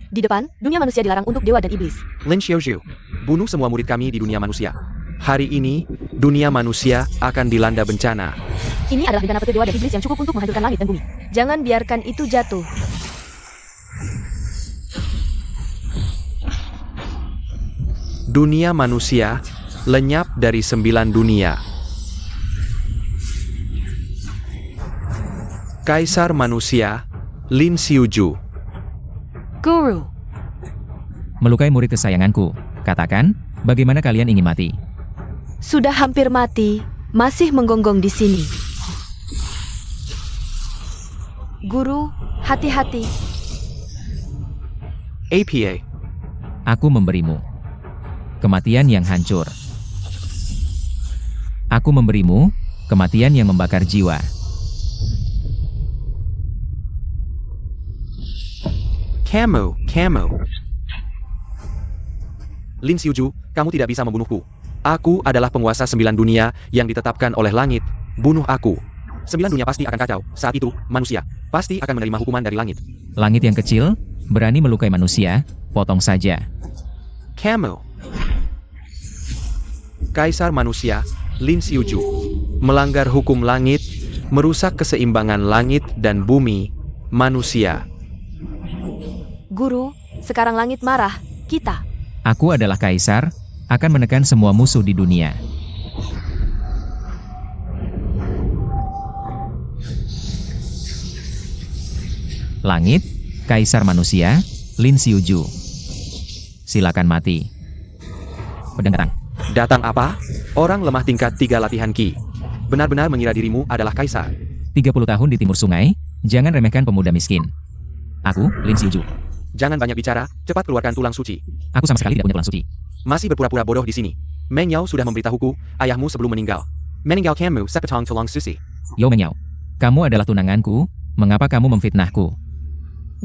Di depan, dunia manusia dilarang untuk dewa dan iblis. Lin Xiaozhu, bunuh semua murid kami di dunia manusia. Hari ini, dunia manusia akan dilanda bencana. Ini adalah rencana petir dewa dan iblis yang cukup untuk menghancurkan langit dan bumi. Jangan biarkan itu jatuh. Dunia manusia lenyap dari 9 dunia. Kaisar manusia, Lin Xiaozhu. Guru. Melukai murid kesayanganku. Katakan, bagaimana kalian ingin mati? Sudah hampir mati, masih menggonggong di sini. Guru, hati-hati. APA. Aku memberimu kematian yang hancur. Aku memberimu kematian yang membakar jiwa. Kamu. Lin Xiaozhu, kamu tidak bisa membunuhku. Aku adalah penguasa 9 dunia yang ditetapkan oleh langit. Bunuh aku. 9 dunia pasti akan kacau. Saat itu, manusia pasti akan menerima hukuman dari langit. Langit yang kecil, berani melukai manusia, potong saja. Kamu. Kaisar manusia, Lin Xiaozhu, melanggar hukum langit, merusak keseimbangan langit dan bumi, manusia. Guru, sekarang langit marah, kita. Aku adalah kaisar, akan menekan semua musuh di dunia. Langit, kaisar manusia, Lin Xiaozhu. Silakan mati. Pedang datang. Datang apa? Orang lemah tingkat 3 latihan Ki. Benar-benar mengira dirimu adalah kaisar. 30 tahun di timur sungai, jangan remehkan pemuda miskin. Aku, Lin Xiaozhu. Jangan banyak bicara, cepat keluarkan tulang suci. Aku sama sekali tidak punya tulang suci. Masih berpura-pura bodoh di sini. Meng Yao sudah memberitahuku, ayahmu sebelum meninggal. Meninggal kamu sepetong tulang suci. Yo Meng Yao, kamu adalah tunanganku, mengapa kamu memfitnahku?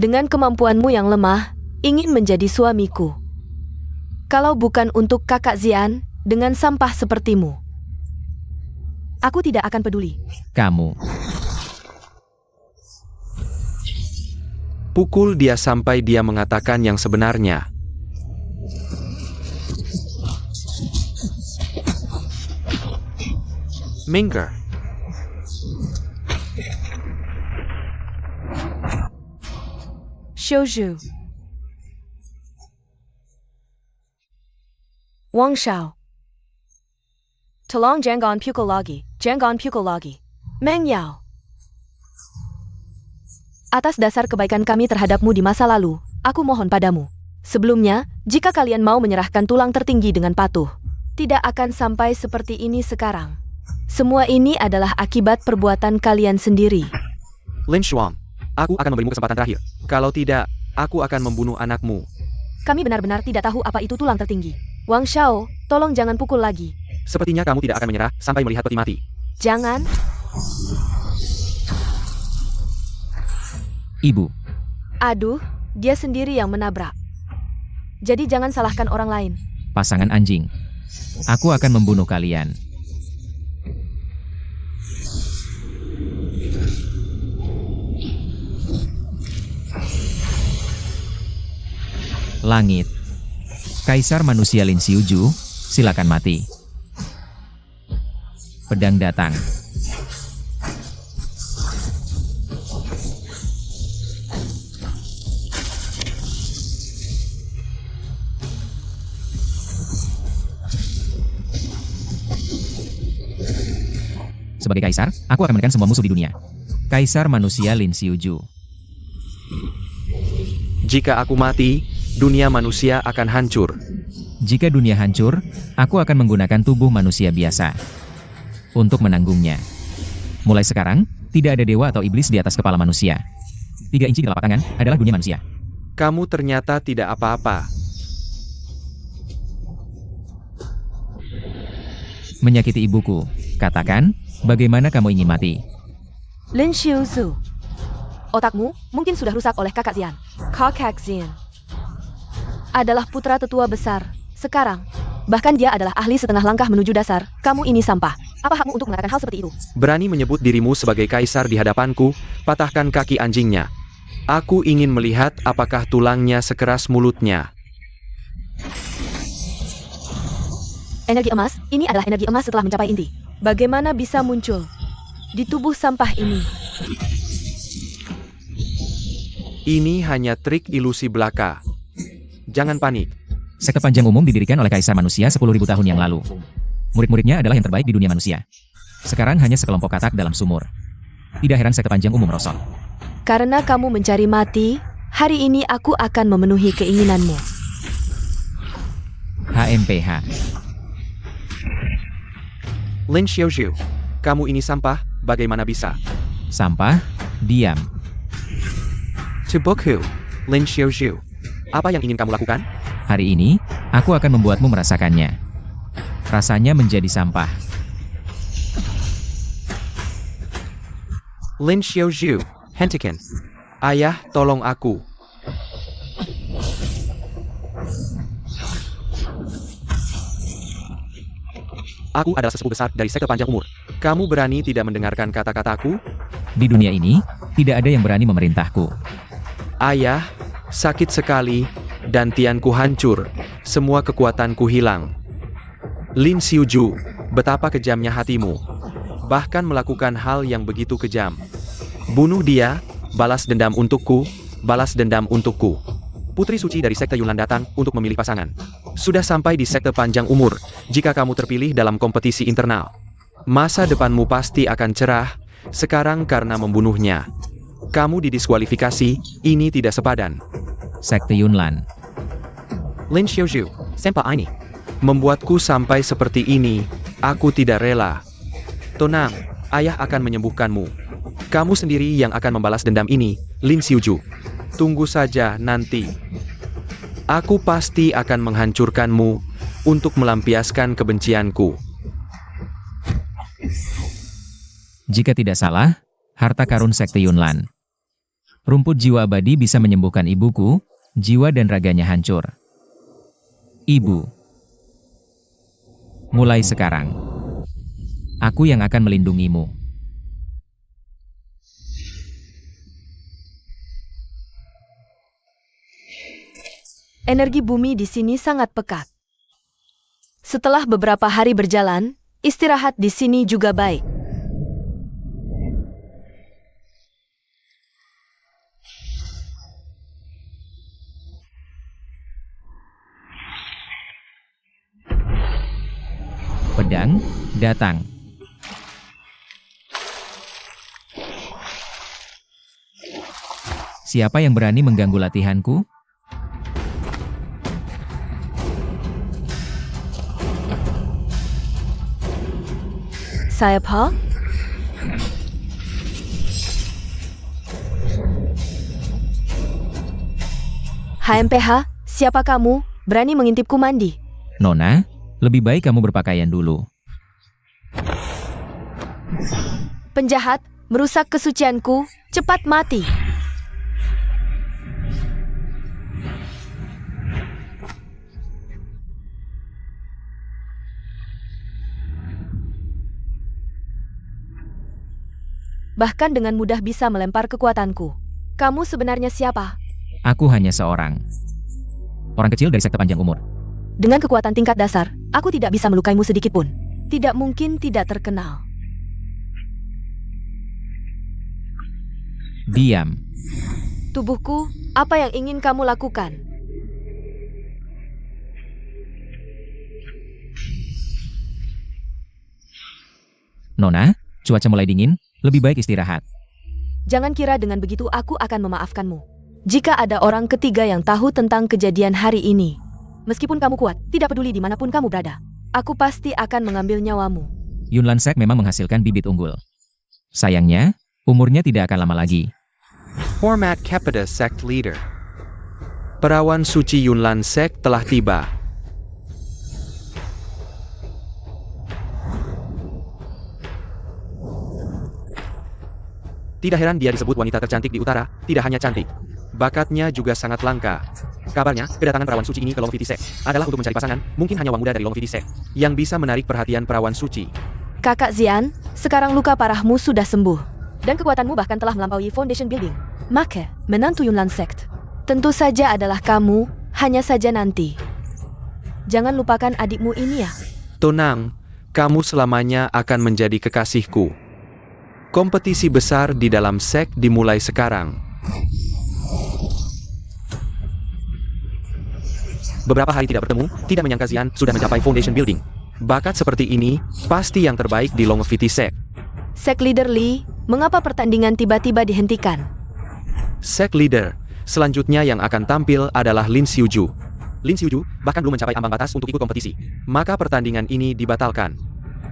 Dengan kemampuanmu yang lemah, ingin menjadi suamiku. Kalau bukan untuk kakak Xian, dengan sampah sepertimu, aku tidak akan peduli. Kamu. Pukul dia sampai dia mengatakan yang sebenarnya. Minker. Xiaozhu. Wang Shao. Tolong jangan pukul lagi, jangan pukul lagi. Meng Yao. Atas dasar kebaikan kami terhadapmu di masa lalu, aku mohon padamu. Sebelumnya, jika kalian mau menyerahkan tulang tertinggi dengan patuh, tidak akan sampai seperti ini sekarang. Semua ini adalah akibat perbuatan kalian sendiri. Lin Shuang, aku akan memberimu kesempatan terakhir. Kalau tidak, aku akan membunuh anakmu. Kami benar-benar tidak tahu apa itu tulang tertinggi. Wang Shao, tolong jangan pukul lagi. Sepertinya kamu tidak akan menyerah sampai melihat peti mati. Jangan. Ibu. Aduh, dia sendiri yang menabrak. Jadi jangan salahkan orang lain. Pasangan anjing. Aku akan membunuh kalian. Langit. Kaisar manusia Lin Xiaozhu, silakan mati. Pedang datang. Sebagai kaisar, aku akan menekan semua musuh di dunia. Kaisar manusia Lin Xiaozhu. Jika aku mati, dunia manusia akan hancur. Jika dunia hancur, aku akan menggunakan tubuh manusia biasa untuk menanggungnya. Mulai sekarang, tidak ada dewa atau iblis di atas kepala manusia. 3 inci di telapak tangan adalah dunia manusia. Kamu ternyata tidak apa-apa. Menyakiti ibuku. Katakan, bagaimana kamu ingin mati? Lin Xiaozhu. Otakmu mungkin sudah rusak oleh kakak Xian. Kakak Xian adalah putra tetua besar. Sekarang, bahkan dia adalah ahli setengah langkah menuju dasar. Kamu ini sampah. Apa hakmu untuk mengatakan hal seperti itu? Berani menyebut dirimu sebagai kaisar di hadapanku, patahkan kaki anjingnya. Aku ingin melihat apakah tulangnya sekeras mulutnya. Energi emas, ini adalah energi emas setelah mencapai inti. Bagaimana bisa muncul di tubuh sampah ini? Ini hanya trik ilusi belaka. Jangan panik. Sekte panjang umum didirikan oleh Kaisar Manusia 10.000 tahun yang lalu. Murid-muridnya adalah yang terbaik di dunia manusia. Sekarang hanya sekelompok katak dalam sumur. Tidak heran sekte panjang umum rosot. Karena kamu mencari mati, hari ini aku akan memenuhi keinginanmu. HMPH. Lin Xiaozhu, kamu ini sampah, bagaimana bisa? Sampah, diam. Tubokhu, Lin Xiaozhu, apa yang ingin kamu lakukan? Hari ini, aku akan membuatmu merasakannya. Rasanya menjadi sampah. Lin Xiaozhu, hentikan. Ayah, tolong aku. Aku adalah sesepuh besar dari sekte panjang umur. Kamu berani tidak mendengarkan kata-kataku? Di dunia ini, tidak ada yang berani memerintahku. Ayah, sakit sekali, dan tianku hancur. Semua kekuatanku hilang. Lin Xiaozhu, betapa kejamnya hatimu. Bahkan melakukan hal yang begitu kejam. Bunuh dia, balas dendam untukku, balas dendam untukku. Putri suci dari sekte Yunlan datang untuk memilih pasangan. Sudah sampai di sekte panjang umur, jika kamu terpilih dalam kompetisi internal. Masa depanmu pasti akan cerah, sekarang karena membunuhnya. Kamu didiskualifikasi, ini tidak sepadan. Sekte Yunlan. Lin Xiaozhu, senpai ini membuatku sampai seperti ini, aku tidak rela. Tenang, ayah akan menyembuhkanmu. Kamu sendiri yang akan membalas dendam ini, Lin Xiaozhu. Tunggu saja nanti. Aku pasti akan menghancurkanmu untuk melampiaskan kebencianku. Jika tidak salah, harta karun sekte Yunlan. Rumput jiwa abadi bisa menyembuhkan ibuku, jiwa dan raganya hancur. Ibu. Mulai sekarang, aku yang akan melindungimu. Energi bumi di sini sangat pekat. Setelah beberapa hari berjalan, istirahat di sini juga baik. Pedang, datang. Siapa yang berani mengganggu latihanku? Siapa? HMPH, siapa kamu? Berani mengintipku mandi? Nona, lebih baik kamu berpakaian dulu. Penjahat, merusak kesucianku, cepat mati. Bahkan dengan mudah bisa melempar kekuatanku. Kamu sebenarnya siapa? Aku hanya seorang. Orang kecil dari sekte panjang umur. Dengan kekuatan tingkat dasar, aku tidak bisa melukaimu sedikitpun. Tidak mungkin tidak terkenal. Diam. Tubuhku, apa yang ingin kamu lakukan? Nona, cuaca mulai dingin, lebih baik istirahat. Jangan kira dengan begitu aku akan memaafkanmu. Jika ada orang ketiga yang tahu tentang kejadian hari ini, meskipun kamu kuat, tidak peduli dimanapun kamu berada, aku pasti akan mengambil nyawamu. Yunlan Sect memang menghasilkan bibit unggul. Sayangnya, umurnya tidak akan lama lagi. Format Capita Sect Leader. Perawan suci Yunlan Sect telah tiba. Tidak heran dia disebut wanita tercantik di utara, tidak hanya cantik. Bakatnya juga sangat langka. Kabarnya, kedatangan perawan suci ini ke Longviti Sect adalah untuk mencari pasangan, mungkin hanya wanita dari Longviti Sect, yang bisa menarik perhatian perawan suci. Kakak Xian, sekarang luka parahmu sudah sembuh. Dan kekuatanmu bahkan telah melampaui foundation building. Maka, menantu Yunlan Sect tentu saja adalah kamu, hanya saja nanti. Jangan lupakan adikmu ini ya. Tenang, kamu selamanya akan menjadi kekasihku. Kompetisi besar di dalam sek dimulai sekarang. Beberapa hari tidak bertemu, tidak menyangka Xian sudah mencapai foundation building. Bakat seperti ini, pasti yang terbaik di Longevity Sek. Sek Leader Lee, mengapa pertandingan tiba-tiba dihentikan? Sek Leader, selanjutnya yang akan tampil adalah Lin Xiuju. Lin Xiuju bahkan belum mencapai ambang batas untuk ikut kompetisi. Maka pertandingan ini dibatalkan.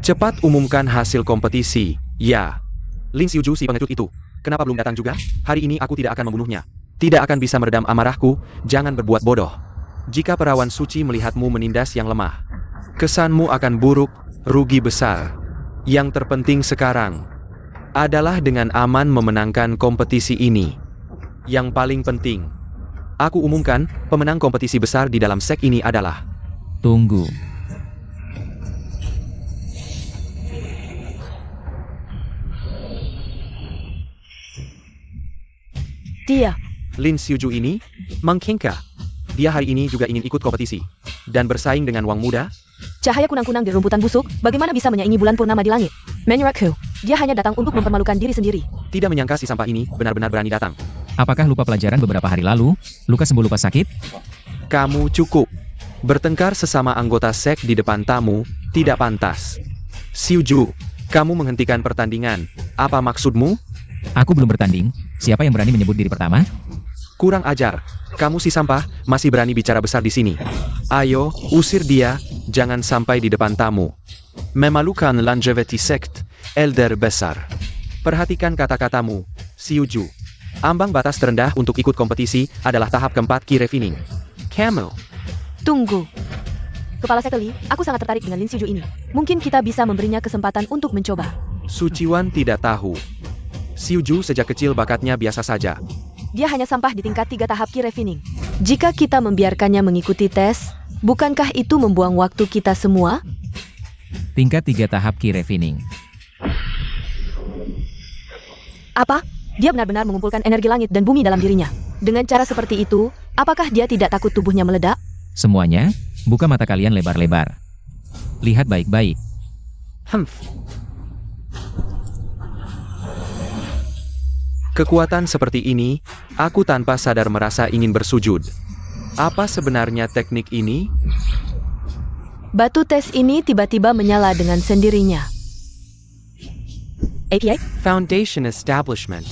Cepat umumkan hasil kompetisi, ya. Lin Xiuju si pengecut itu. Kenapa belum datang juga? Hari ini aku tidak akan membunuhnya. Tidak akan bisa meredam amarahku, jangan berbuat bodoh. Jika perawan suci melihatmu menindas yang lemah, kesanmu akan buruk, rugi besar. Yang terpenting sekarang adalah dengan aman memenangkan kompetisi ini. Yang paling penting, aku umumkan, pemenang kompetisi besar di dalam sek ini adalah... Tunggu. Dia. Lin Xiuju ini, Mangkengka. Dia hari ini juga ingin ikut kompetisi. Dan bersaing dengan Wang Muda. Cahaya kunang-kunang di rumputan busuk, bagaimana bisa menyaingi bulan purnama di langit? Menurutku, dia hanya datang untuk mempermalukan diri sendiri. Tidak menyangka si sampah ini benar-benar berani datang. Apakah lupa pelajaran beberapa hari lalu? Luka sembuh lupa sakit? Kamu cukup. Bertengkar sesama anggota sek di depan tamu, tidak pantas. Xiuju, kamu menghentikan pertandingan. Apa maksudmu? Aku belum bertanding. Siapa yang berani menyebut diri pertama? Kurang ajar. Kamu si sampah, masih berani bicara besar di sini. Ayo, usir dia, jangan sampai di depan tamu. Memalukan Longevity Sect, Elder besar. Perhatikan kata-katamu, Xiuju. Ambang batas terendah untuk ikut kompetisi adalah tahap keempat Key Refining. Camel. Tunggu. Kepala Sekte Lee, aku sangat tertarik dengan Lin Xiuju ini. Mungkin kita bisa memberinya kesempatan untuk mencoba. Suciwan tidak tahu. Xiuju sejak kecil bakatnya biasa saja. Dia hanya sampah di tingkat 3 tahap Key Refining. Jika kita membiarkannya mengikuti tes, bukankah itu membuang waktu kita semua? Tingkat 3 tahap Key Refining. Apa? Dia benar-benar mengumpulkan energi langit dan bumi dalam dirinya. Dengan cara seperti itu, apakah dia tidak takut tubuhnya meledak? Semuanya, buka mata kalian lebar-lebar. Lihat baik-baik. Kekuatan seperti ini, aku tanpa sadar merasa ingin bersujud. Apa sebenarnya teknik ini? Batu tes ini tiba-tiba menyala dengan sendirinya. API? Foundation Establishment.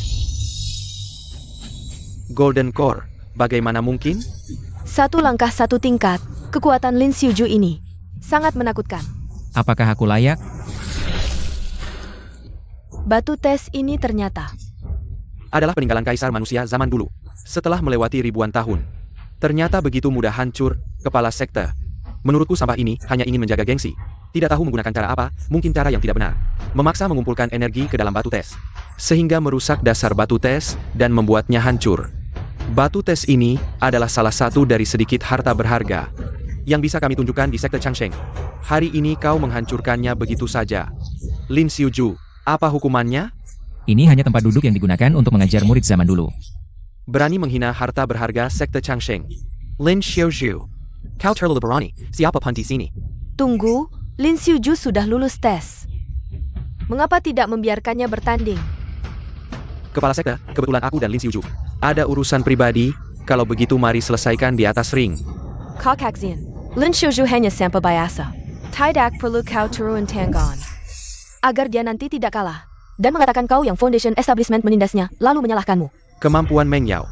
Golden Core, bagaimana mungkin? Satu langkah satu tingkat, kekuatan Lin Xiuju ini sangat menakutkan. Apakah aku layak? Batu tes ini ternyata Adalah peninggalan kaisar manusia zaman dulu. Setelah melewati ribuan tahun, ternyata begitu mudah hancur, kepala sekte. Menurutku sampah ini hanya ingin menjaga gengsi. Tidak tahu menggunakan cara apa, mungkin cara yang tidak benar. Memaksa mengumpulkan energi ke dalam batu tes. Sehingga merusak dasar batu tes, dan membuatnya hancur. Batu tes ini adalah salah satu dari sedikit harta berharga yang bisa kami tunjukkan di sekte Changsheng. Hari ini kau menghancurkannya begitu saja. Lin Xiuju, apa hukumannya? Ini hanya tempat duduk yang digunakan untuk mengajar murid zaman dulu. Berani menghina harta berharga sekte Changsheng. Lin Xiuju, kau terlalu berani. Siapa pun di sini? Tunggu, Lin Xiuju sudah lulus tes. Mengapa tidak membiarkannya bertanding? Kepala sekte, kebetulan aku dan Lin Xiuju ada urusan pribadi. Kalau begitu mari selesaikan di atas ring. Kakak Xian, Lin Xiuju hanya sampah biasa. Tidak perlu kau turun tangan. Agar dia nanti tidak kalah. Dan mengatakan kau yang Foundation Establishment menindasnya, lalu menyalahkanmu. Kemampuan Meng Yao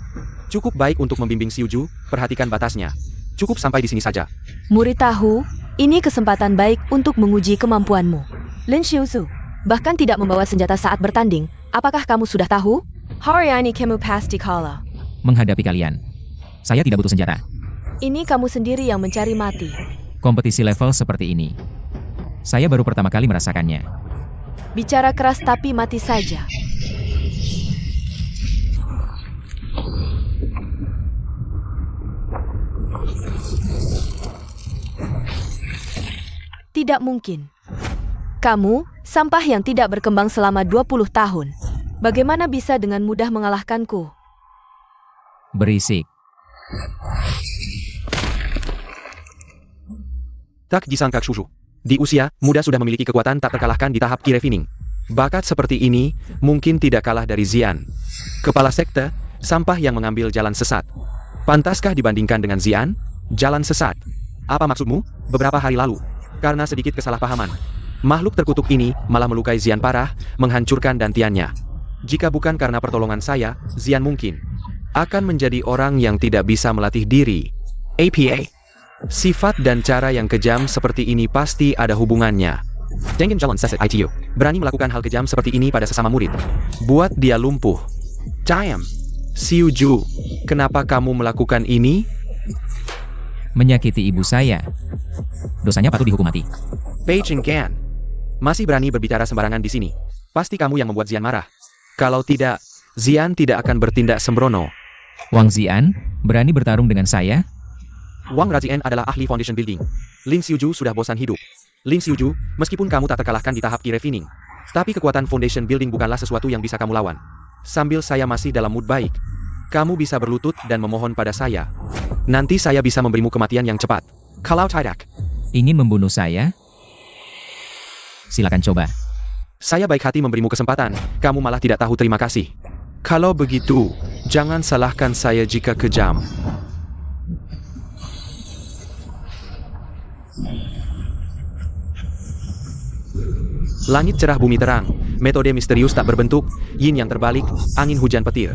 cukup baik untuk membimbing Xiuju, perhatikan batasnya. Cukup sampai di sini saja. Murid tahu, ini kesempatan baik untuk menguji kemampuanmu. Lin Xiuju, bahkan tidak membawa senjata saat bertanding. Apakah kamu sudah tahu? Hari ini kamu pasti kalah. Menghadapi kalian, saya tidak butuh senjata. Ini kamu sendiri yang mencari mati. Kompetisi level seperti ini, saya baru pertama kali merasakannya. Bicara keras tapi mati saja. Tidak mungkin. Kamu, sampah yang tidak berkembang selama 20 tahun. Bagaimana bisa dengan mudah mengalahkanku? Berisik. Tak disangka Shushu. Di usia muda sudah memiliki kekuatan tak terkalahkan di tahap Ki Refining. Bakat seperti ini mungkin tidak kalah dari Xian. Kepala sekte, sampah yang mengambil jalan sesat. Pantaskah dibandingkan dengan Xian? Jalan sesat. Apa maksudmu? Beberapa hari lalu, karena sedikit kesalahpahaman, makhluk terkutuk ini malah melukai Xian parah, menghancurkan dantiannya. Jika bukan karena pertolongan saya, Xian mungkin akan menjadi orang yang tidak bisa melatih diri. APA. Sifat dan cara yang kejam seperti ini pasti ada hubungannya. Dengan jalan seset ITU, berani melakukan hal kejam seperti ini pada sesama murid. Buat dia lumpuh. Damn. Xiuju, kenapa kamu melakukan ini? Menyakiti ibu saya. Dosanya patut dihukum mati. Beijing Gan. Masih berani berbicara sembarangan di sini. Pasti kamu yang membuat Xian marah. Kalau tidak, Xian tidak akan bertindak sembrono. Wang Xian, berani bertarung dengan saya? Wang Razien adalah ahli foundation building. Lin Xiuju sudah bosan hidup. Lin Xiuju, meskipun kamu tak terkalahkan di tahap Ki Refining, tapi kekuatan foundation building bukanlah sesuatu yang bisa kamu lawan. Sambil saya masih dalam mood baik, kamu bisa berlutut dan memohon pada saya. Nanti saya bisa memberimu kematian yang cepat. Kalau tidak, Ingin membunuh saya? Silakan coba. saya baik hati memberimu kesempatan, kamu malah tidak tahu terima kasih. Kalau begitu, jangan salahkan saya jika kejam. Langit cerah bumi terang, metode misterius tak berbentuk, yin yang terbalik, angin hujan petir.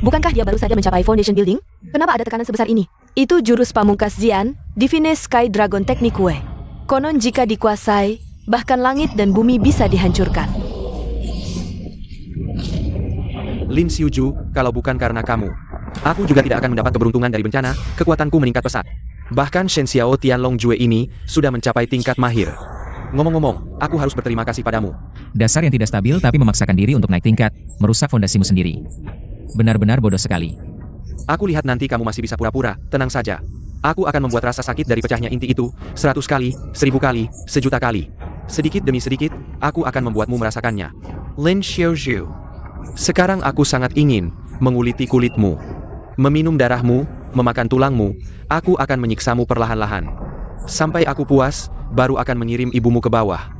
Bukankah dia baru saja mencapai foundation building? Kenapa ada tekanan sebesar ini? Itu jurus pamungkas Xian, Divine Sky Dragon Teknik Kue. Konon jika dikuasai, bahkan langit dan bumi bisa dihancurkan. Lin Xiuju, kalau bukan karena kamu, aku juga tidak akan mendapat keberuntungan dari bencana, kekuatanku meningkat pesat. Bahkan Shen Xiao Tianlong Jue ini sudah mencapai tingkat mahir. Ngomong-ngomong, aku harus berterima kasih padamu. Dasar yang tidak stabil tapi memaksakan diri untuk naik tingkat, merusak fondasimu sendiri. Benar-benar bodoh sekali. Aku lihat nanti kamu masih bisa pura-pura, tenang saja. Aku akan membuat rasa sakit dari pecahnya inti itu, 100 kali, 1000 kali, 1.000.000 kali. Sedikit demi sedikit, aku akan membuatmu merasakannya. Lin Xiuju. Sekarang aku sangat ingin menguliti kulitmu, meminum darahmu, memakan tulangmu, aku akan menyiksamu perlahan-lahan. Sampai aku puas, baru akan mengirim ibumu ke bawah,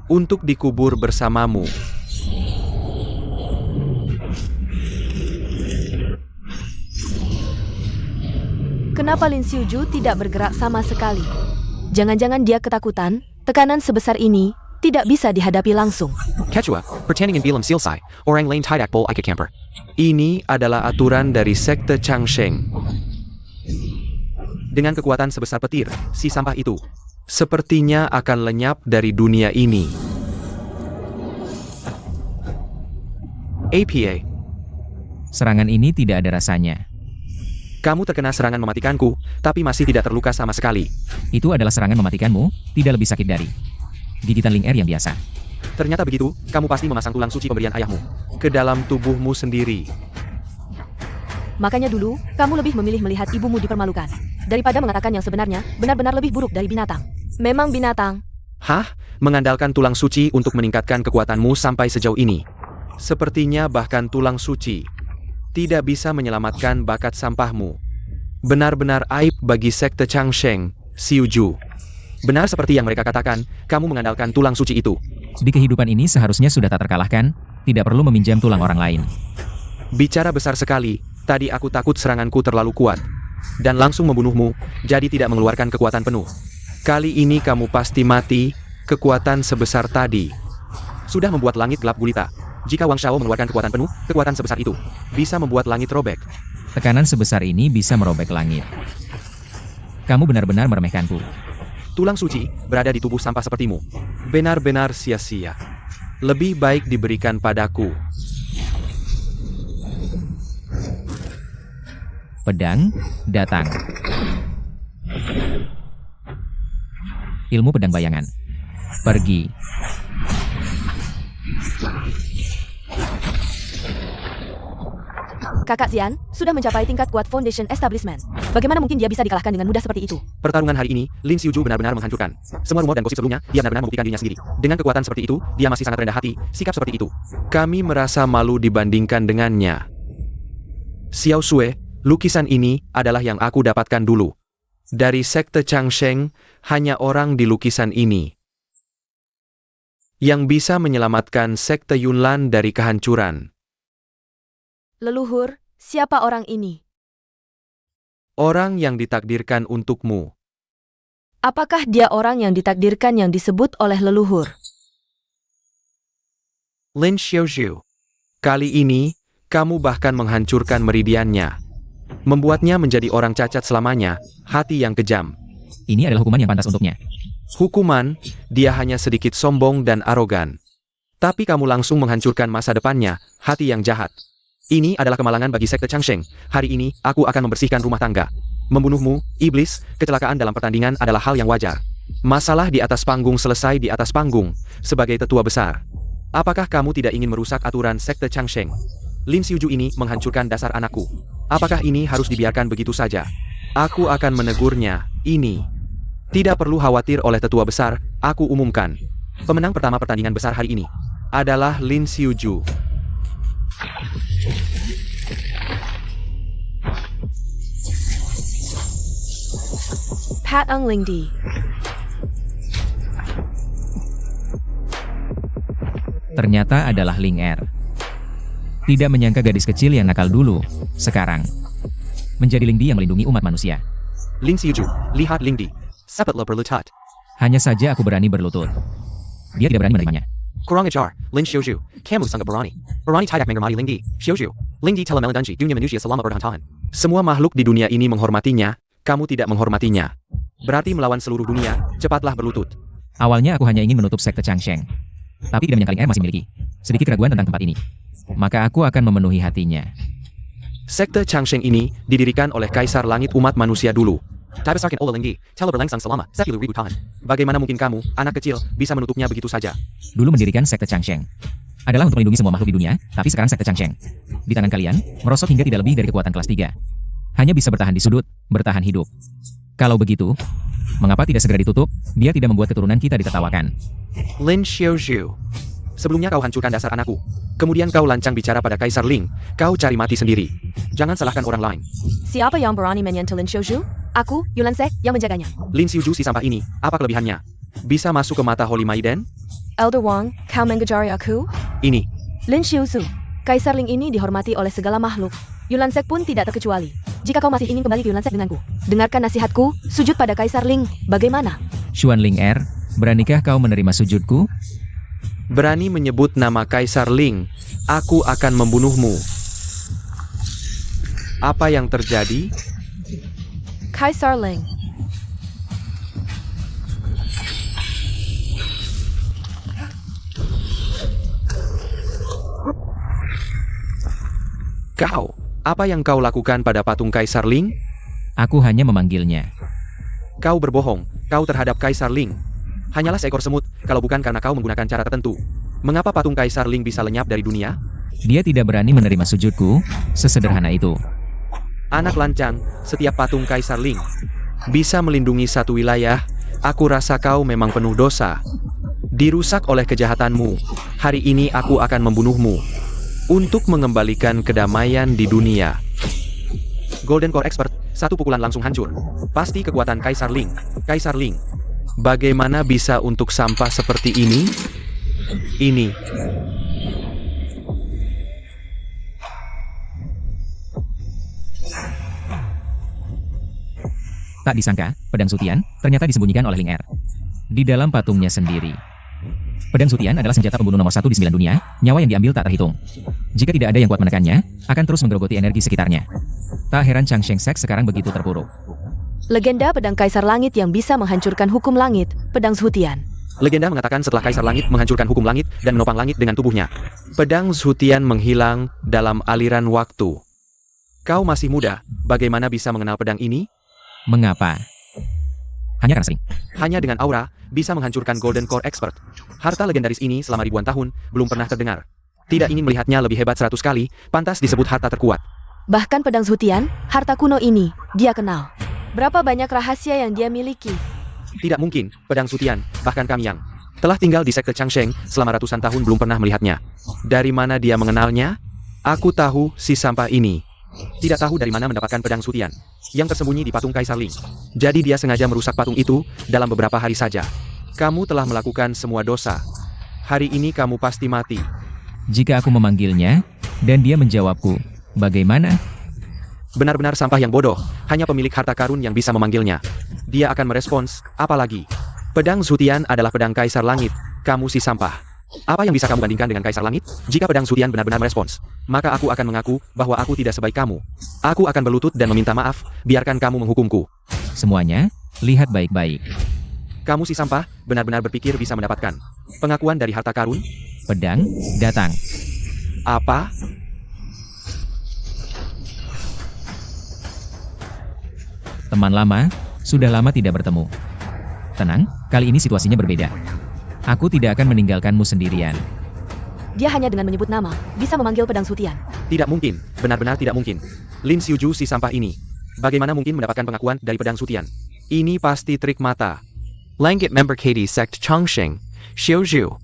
untuk dikubur bersamamu. Kenapa Lin Xiuju tidak bergerak sama sekali? Jangan-jangan dia ketakutan, tekanan sebesar ini tidak bisa dihadapi langsung. Quechua, pertandingan film selesai, orang lain tidak boleh ikut camper. Ini adalah aturan dari sekte Changsheng. Dengan kekuatan sebesar petir, si sampah itu sepertinya akan lenyap dari dunia ini. APA, Serangan ini tidak ada rasanya. kamu terkena serangan mematikanku, tapi masih tidak terluka sama sekali. Itu adalah serangan mematikanmu, tidak lebih sakit dari gigitan Ling Er yang biasa. Ternyata begitu, kamu pasti memasang tulang suci pemberian ayahmu ke dalam tubuhmu sendiri. Makanya dulu, kamu lebih memilih melihat ibumu dipermalukan daripada mengatakan yang sebenarnya, benar-benar lebih buruk dari binatang. Memang binatang. Hah? Mengandalkan tulang suci untuk meningkatkan kekuatanmu sampai sejauh ini. Sepertinya bahkan tulang suci tidak bisa menyelamatkan bakat sampahmu. Benar-benar aib bagi sekte Changsheng, Xiuju. Benar seperti yang mereka katakan, kamu mengandalkan tulang suci itu. Di kehidupan ini seharusnya sudah tak terkalahkan, tidak perlu meminjam tulang orang lain. Bicara besar sekali, tadi aku takut seranganku terlalu kuat, dan langsung membunuhmu, jadi tidak mengeluarkan kekuatan penuh. Kali ini kamu pasti mati, kekuatan sebesar tadi sudah membuat langit gelap gulita. Jika Wang Shao mengeluarkan kekuatan penuh, kekuatan sebesar itu bisa membuat langit robek. Tekanan sebesar ini bisa merobek langit. Kamu benar-benar meremehkanku. Tulang suci berada di tubuh sampah sepertimu. Benar-benar sia-sia. Lebih baik diberikan padaku. Pedang, datang. Ilmu pedang bayangan. Pergi. Kakak Xian sudah mencapai tingkat kuat Foundation Establishment. Bagaimana mungkin dia bisa dikalahkan dengan mudah seperti itu? Pertarungan hari ini, Lin Xiuju benar-benar menghancurkan. Semua rumor dan gosip sebelumnya, dia benar-benar membuktikan dirinya sendiri. Dengan kekuatan seperti itu, dia masih sangat rendah hati, sikap seperti itu. Kami merasa malu dibandingkan dengannya. Xiao Sui, lukisan ini adalah yang aku dapatkan dulu. Dari sekte Changsheng, hanya orang di lukisan ini yang bisa menyelamatkan sekte Yunlan dari kehancuran. Leluhur, siapa orang ini? Orang yang ditakdirkan untukmu. Apakah dia orang yang ditakdirkan yang disebut oleh leluhur? Lin Xiuju. Kali ini, kamu bahkan menghancurkan meridiannya. Membuatnya menjadi orang cacat selamanya, hati yang kejam. Ini adalah hukuman yang pantas untuknya. Hukuman, dia hanya sedikit sombong dan arogan. Tapi kamu langsung menghancurkan masa depannya, hati yang jahat. Ini adalah kemalangan bagi sekte Changsheng. Hari ini, aku akan membersihkan rumah tangga. Membunuhmu, iblis, kecelakaan dalam pertandingan adalah hal yang wajar. Masalah di atas panggung selesai di atas panggung, sebagai tetua besar. Apakah kamu tidak ingin merusak aturan sekte Changsheng? Lin Xiuju ini menghancurkan dasar anakku. Apakah ini harus dibiarkan begitu saja? Aku akan menegurnya, ini. Tidak perlu khawatir oleh tetua besar, aku umumkan. Pemenang pertama pertandingan besar hari ini adalah Lin Xiuju. Pat Eng Lingdi. Ternyata adalah Ling Er. Tidak menyangka gadis kecil yang nakal dulu, sekarang menjadi Lingdi yang melindungi umat manusia. Lin Xiuju, lihat Lingdi. Sepatlah berlutut. Hanya saja aku berani berlutut. Dia tidak berani menerimanya. Kurang ajar, Lin Xiuju. Kamu sangat berani. Berani tidak menghormati Lingdi. Xiuju. Lingdi telah melindungi dunia manusia selama bertahun-tahun. Semua makhluk di dunia ini menghormatinya, kamu tidak menghormatinya. Berarti melawan seluruh dunia, cepatlah berlutut. Awalnya aku hanya ingin menutup sekte Changsheng. Tapi tidak menyangka Ling Er masih memiliki sedikit keraguan tentang tempat ini. Maka aku akan memenuhi hatinya. Sekte Changsheng ini didirikan oleh Kaisar Langit umat manusia dulu. Dibesarkan oleh Lingdi, telah berlangsung selama 10.000 tahun. Bagaimana mungkin kamu, anak kecil, bisa menutupnya begitu saja? Dulu mendirikan sekte Changsheng adalah untuk melindungi semua makhluk di dunia, tapi sekarang sekte Changsheng di tangan kalian, merosot hingga tidak lebih dari kekuatan kelas 3. Hanya bisa bertahan di sudut, bertahan hidup. Kalau begitu, mengapa tidak segera ditutup? Dia tidak membuat keturunan kita ditertawakan. Lin Xiuju. Sebelumnya kau hancurkan dasar anakku. Kemudian kau lancang bicara pada Kaisar Ling. Kau cari mati sendiri. Jangan salahkan orang lain. Siapa yang berani menyentuh Lin Xiuju? Aku, Yulan Sek, yang menjaganya. Lin Xiuju si sampah ini, apa kelebihannya? Bisa masuk ke mata Holy Maiden? Elder Wang, kau menggejari aku? Ini. Lin Xiuju. Kaisar Ling ini dihormati oleh segala makhluk. Yulan Sek pun tidak terkecuali. Jika kau masih ingin kembali ke Yulan Sek denganku, dengarkan nasihatku, sujud pada Kaisar Ling. Bagaimana? Xuan Ling Er, beranikah kau menerima sujudku? Berani menyebut nama Kaisar Ling, aku akan membunuhmu. Apa yang terjadi? Kaisar Ling. Kau, apa yang kau lakukan pada patung Kaisar Ling? Aku hanya memanggilnya. Kau berbohong, kau terhadap Kaisar Ling. Hanyalah seekor semut, kalau bukan karena kau menggunakan cara tertentu. Mengapa patung Kaisar Ling bisa lenyap dari dunia? Dia tidak berani menerima sujudku, sesederhana itu. Anak lancang, setiap patung Kaisar Ling bisa melindungi satu wilayah. Aku rasa kau memang penuh dosa. Dirusak oleh kejahatanmu. Hari ini aku akan membunuhmu. Untuk mengembalikan kedamaian di dunia. Golden Core Expert, satu pukulan langsung hancur. Pasti kekuatan Kaisar Ling. Kaisar Ling. Bagaimana bisa untuk sampah seperti ini? Ini. Tak disangka, pedang Sutian ternyata disembunyikan oleh Ling Er di dalam patungnya sendiri. Pedang Sutian adalah senjata pembunuh nomor 1 di 9 dunia, nyawa yang diambil tak terhitung. Jika tidak ada yang kuat menekannya, akan terus menggerogoti energi sekitarnya. Tak heran Changsheng Sek sekarang begitu terpuruk. Legenda pedang Kaisar Langit yang bisa menghancurkan hukum langit, pedang Zhutian. Legenda mengatakan setelah Kaisar Langit menghancurkan hukum langit dan menopang langit dengan tubuhnya, pedang Zhutian menghilang dalam aliran waktu. Kau masih muda, bagaimana bisa mengenal pedang ini? Mengapa? Hanya karena sering. Hanya dengan aura, bisa menghancurkan Golden Core Expert. Harta legendaris ini selama ribuan tahun, belum pernah terdengar. Tidak ingin melihatnya lebih hebat 100 kali, pantas disebut harta terkuat. Bahkan pedang Zutian, harta kuno ini, dia kenal. Berapa banyak rahasia yang dia miliki. Tidak mungkin, pedang Zutian, bahkan kami yang telah tinggal di sekte Changsheng selama ratusan tahun belum pernah melihatnya. Dari mana dia mengenalnya? Aku tahu si sampah ini tidak tahu dari mana mendapatkan pedang Zutian yang tersembunyi di patung Kaisar Ling. Jadi dia sengaja merusak patung itu dalam beberapa hari saja. Kamu telah melakukan semua dosa. Hari ini kamu pasti mati. Jika aku memanggilnya, dan dia menjawabku, bagaimana? Benar-benar sampah yang bodoh. Hanya pemilik harta karun yang bisa memanggilnya. Dia akan merespons, apalagi. Pedang Zutian adalah pedang Kaisar Langit. Kamu si sampah. Apa yang bisa kamu bandingkan dengan Kaisar Langit? Jika pedang Zutian benar-benar merespons, maka aku akan mengaku bahwa aku tidak sebaik kamu. Aku akan berlutut dan meminta maaf, biarkan kamu menghukumku. Semuanya, lihat baik-baik. Kamu si sampah, benar-benar berpikir bisa mendapatkan pengakuan dari harta karun? Pedang, datang. Apa? Teman lama, sudah lama tidak bertemu. Tenang, kali ini situasinya berbeda. Aku tidak akan meninggalkanmu sendirian. Dia hanya dengan menyebut nama, bisa memanggil pedang Zutian. Tidak mungkin, benar-benar tidak mungkin. Lin Xiuju si sampah ini. Bagaimana mungkin mendapatkan pengakuan dari pedang Zutian? Ini pasti trik mata. Langit member KD sect Changsheng, Xiuju.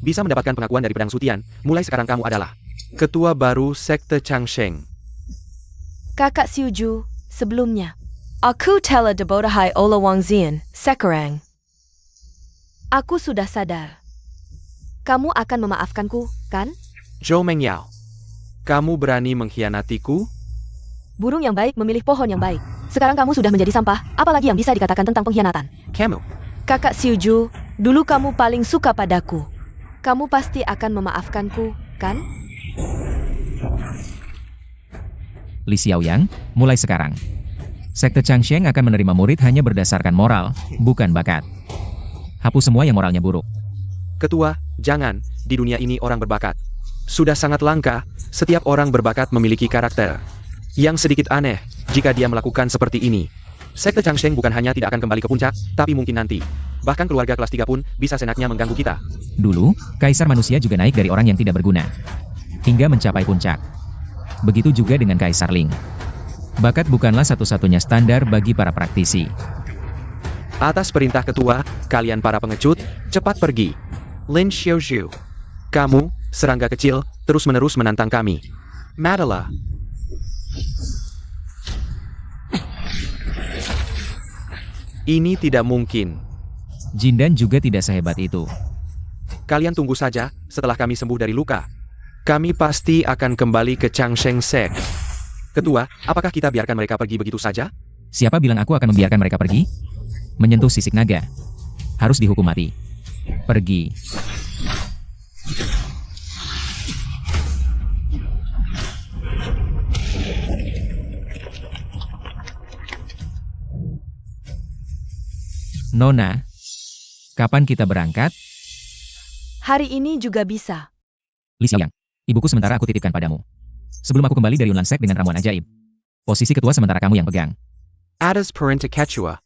Bisa mendapatkan pengakuan dari pedang Zutian, mulai sekarang kamu adalah ketua baru sekte Changsheng. Kakak Xiuju, sebelumnya. Aku telah debodohi oleh Wang Zian, sekarang. Aku sudah sadar. Kamu akan memaafkanku, kan? Zhou Mengyao. Kamu berani mengkhianatiku? Burung yang baik memilih pohon yang baik. Sekarang kamu sudah menjadi sampah, apalagi yang bisa dikatakan tentang pengkhianatan? Kamu. Kakak Xiuju, dulu kamu paling suka padaku. Kamu pasti akan memaafkanku, kan? Li Xiaoyang, mulai sekarang. Sekte Changsheng akan menerima murid hanya berdasarkan moral, bukan bakat. Hapus semua yang moralnya buruk. Ketua, jangan, di dunia ini orang berbakat sudah sangat langka, setiap orang berbakat memiliki karakter yang sedikit aneh jika dia melakukan seperti ini. Sekte Changsheng bukan hanya tidak akan kembali ke puncak, tapi mungkin nanti. Bahkan keluarga kelas 3 pun bisa senaknya mengganggu kita. Dulu, Kaisar Manusia juga naik dari orang yang tidak berguna, hingga mencapai puncak. Begitu juga dengan Kaisar Ling. Bakat bukanlah satu-satunya standar bagi para praktisi. Atas perintah ketua, kalian para pengecut, cepat pergi. Lin Xiuju. Kamu, serangga kecil, terus-menerus menantang kami. Madala. Ini tidak mungkin. Jindan juga tidak sehebat itu. Kalian tunggu saja, setelah kami sembuh dari luka. Kami pasti akan kembali ke Changsheng Sect. Ketua, apakah kita biarkan mereka pergi begitu saja? Siapa bilang aku akan membiarkan mereka pergi? Menyentuh sisik naga. Harus dihukum mati. Pergi. Nona, kapan kita berangkat? Hari ini juga bisa. Li Xiaoyang, ibuku sementara aku titipkan padamu. Sebelum aku kembali dari Yunlan Sect dengan ramuan ajaib. Posisi ketua sementara kamu yang pegang. Atas perintah ketua.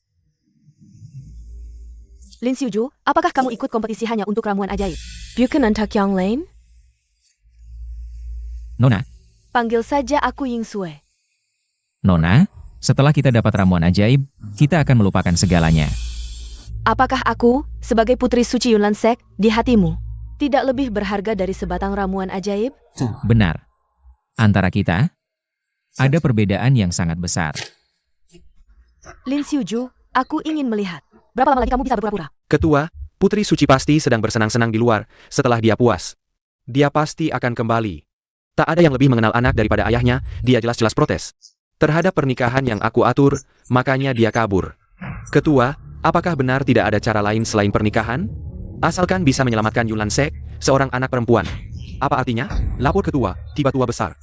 Lin Xiuju, apakah kamu ikut kompetisi hanya untuk ramuan ajaib? Bukan untuk yang lain? Nona, Panggil saja aku Ying Sui. Nona, setelah kita dapat ramuan ajaib, kita akan melupakan segalanya. Apakah aku, sebagai putri suci Yunlan Sect, di hatimu, tidak lebih berharga dari sebatang ramuan ajaib? Benar. Antara kita, ada perbedaan yang sangat besar. Lin Xiuju, aku ingin melihat. Berapa lama lagi kamu bisa berpura-pura? Ketua, Putri Suci pasti sedang bersenang-senang di luar, setelah dia puas. Dia pasti akan kembali. Tak ada yang lebih mengenal anak daripada ayahnya, dia jelas-jelas protes. Terhadap pernikahan yang aku atur, makanya dia kabur. Ketua, apakah benar tidak ada cara lain selain pernikahan? Asalkan bisa menyelamatkan Yunlan Sect, seorang anak perempuan. Apa artinya? Lapor ketua, tiba-tua besar.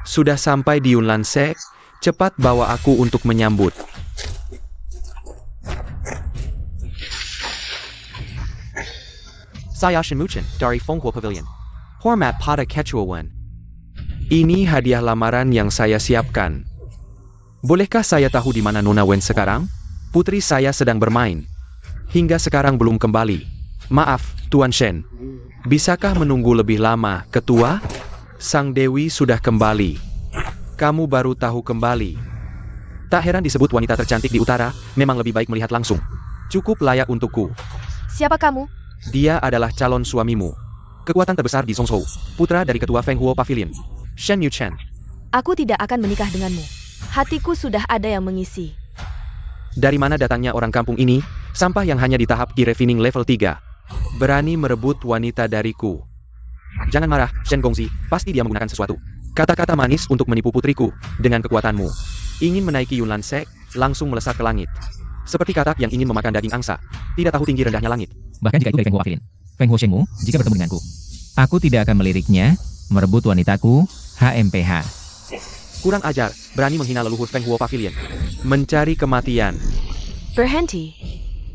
Sudah sampai di Yunlan Sect, cepat bawa aku untuk menyambut. Saya Shenmuchen, dari Fonghua Pavilion. Hormat pada Ketua Wen. Ini hadiah lamaran yang saya siapkan. Bolehkah saya tahu di mana Nona Wen sekarang? Putri saya sedang bermain. Hingga sekarang belum kembali. Maaf, Tuan Shen. Bisakah menunggu lebih lama, Ketua? Sang Dewi sudah kembali. Kamu baru tahu kembali. Tak heran disebut wanita tercantik di utara, memang lebih baik melihat langsung. Cukup layak untukku. Siapa kamu? Dia adalah calon suamimu. Kekuatan terbesar di Zhongzhou, putra dari ketua Feng Huo Pavilion, Shen Yuchen. Aku tidak akan menikah denganmu. Hatiku sudah ada yang mengisi. Dari mana datangnya orang kampung ini, sampah yang hanya di tahap e-refining level 3. Berani merebut wanita dariku. Jangan marah, Shen Gongzi, pasti dia menggunakan sesuatu. Kata-kata manis untuk menipu putriku, dengan kekuatanmu. Ingin menaiki Yunlan Sek, langsung melesat ke langit. Seperti katak yang ingin memakan daging angsa, tidak tahu tinggi rendahnya langit. Bahkan jika itu dari Feng Huo Pavilion, Feng Huo Shenmu, jika bertemu denganku, aku tidak akan meliriknya, merebut wanitaku, HMPH. Kurang ajar, berani menghina leluhur Feng Huo Pavilion. Mencari kematian. Berhenti.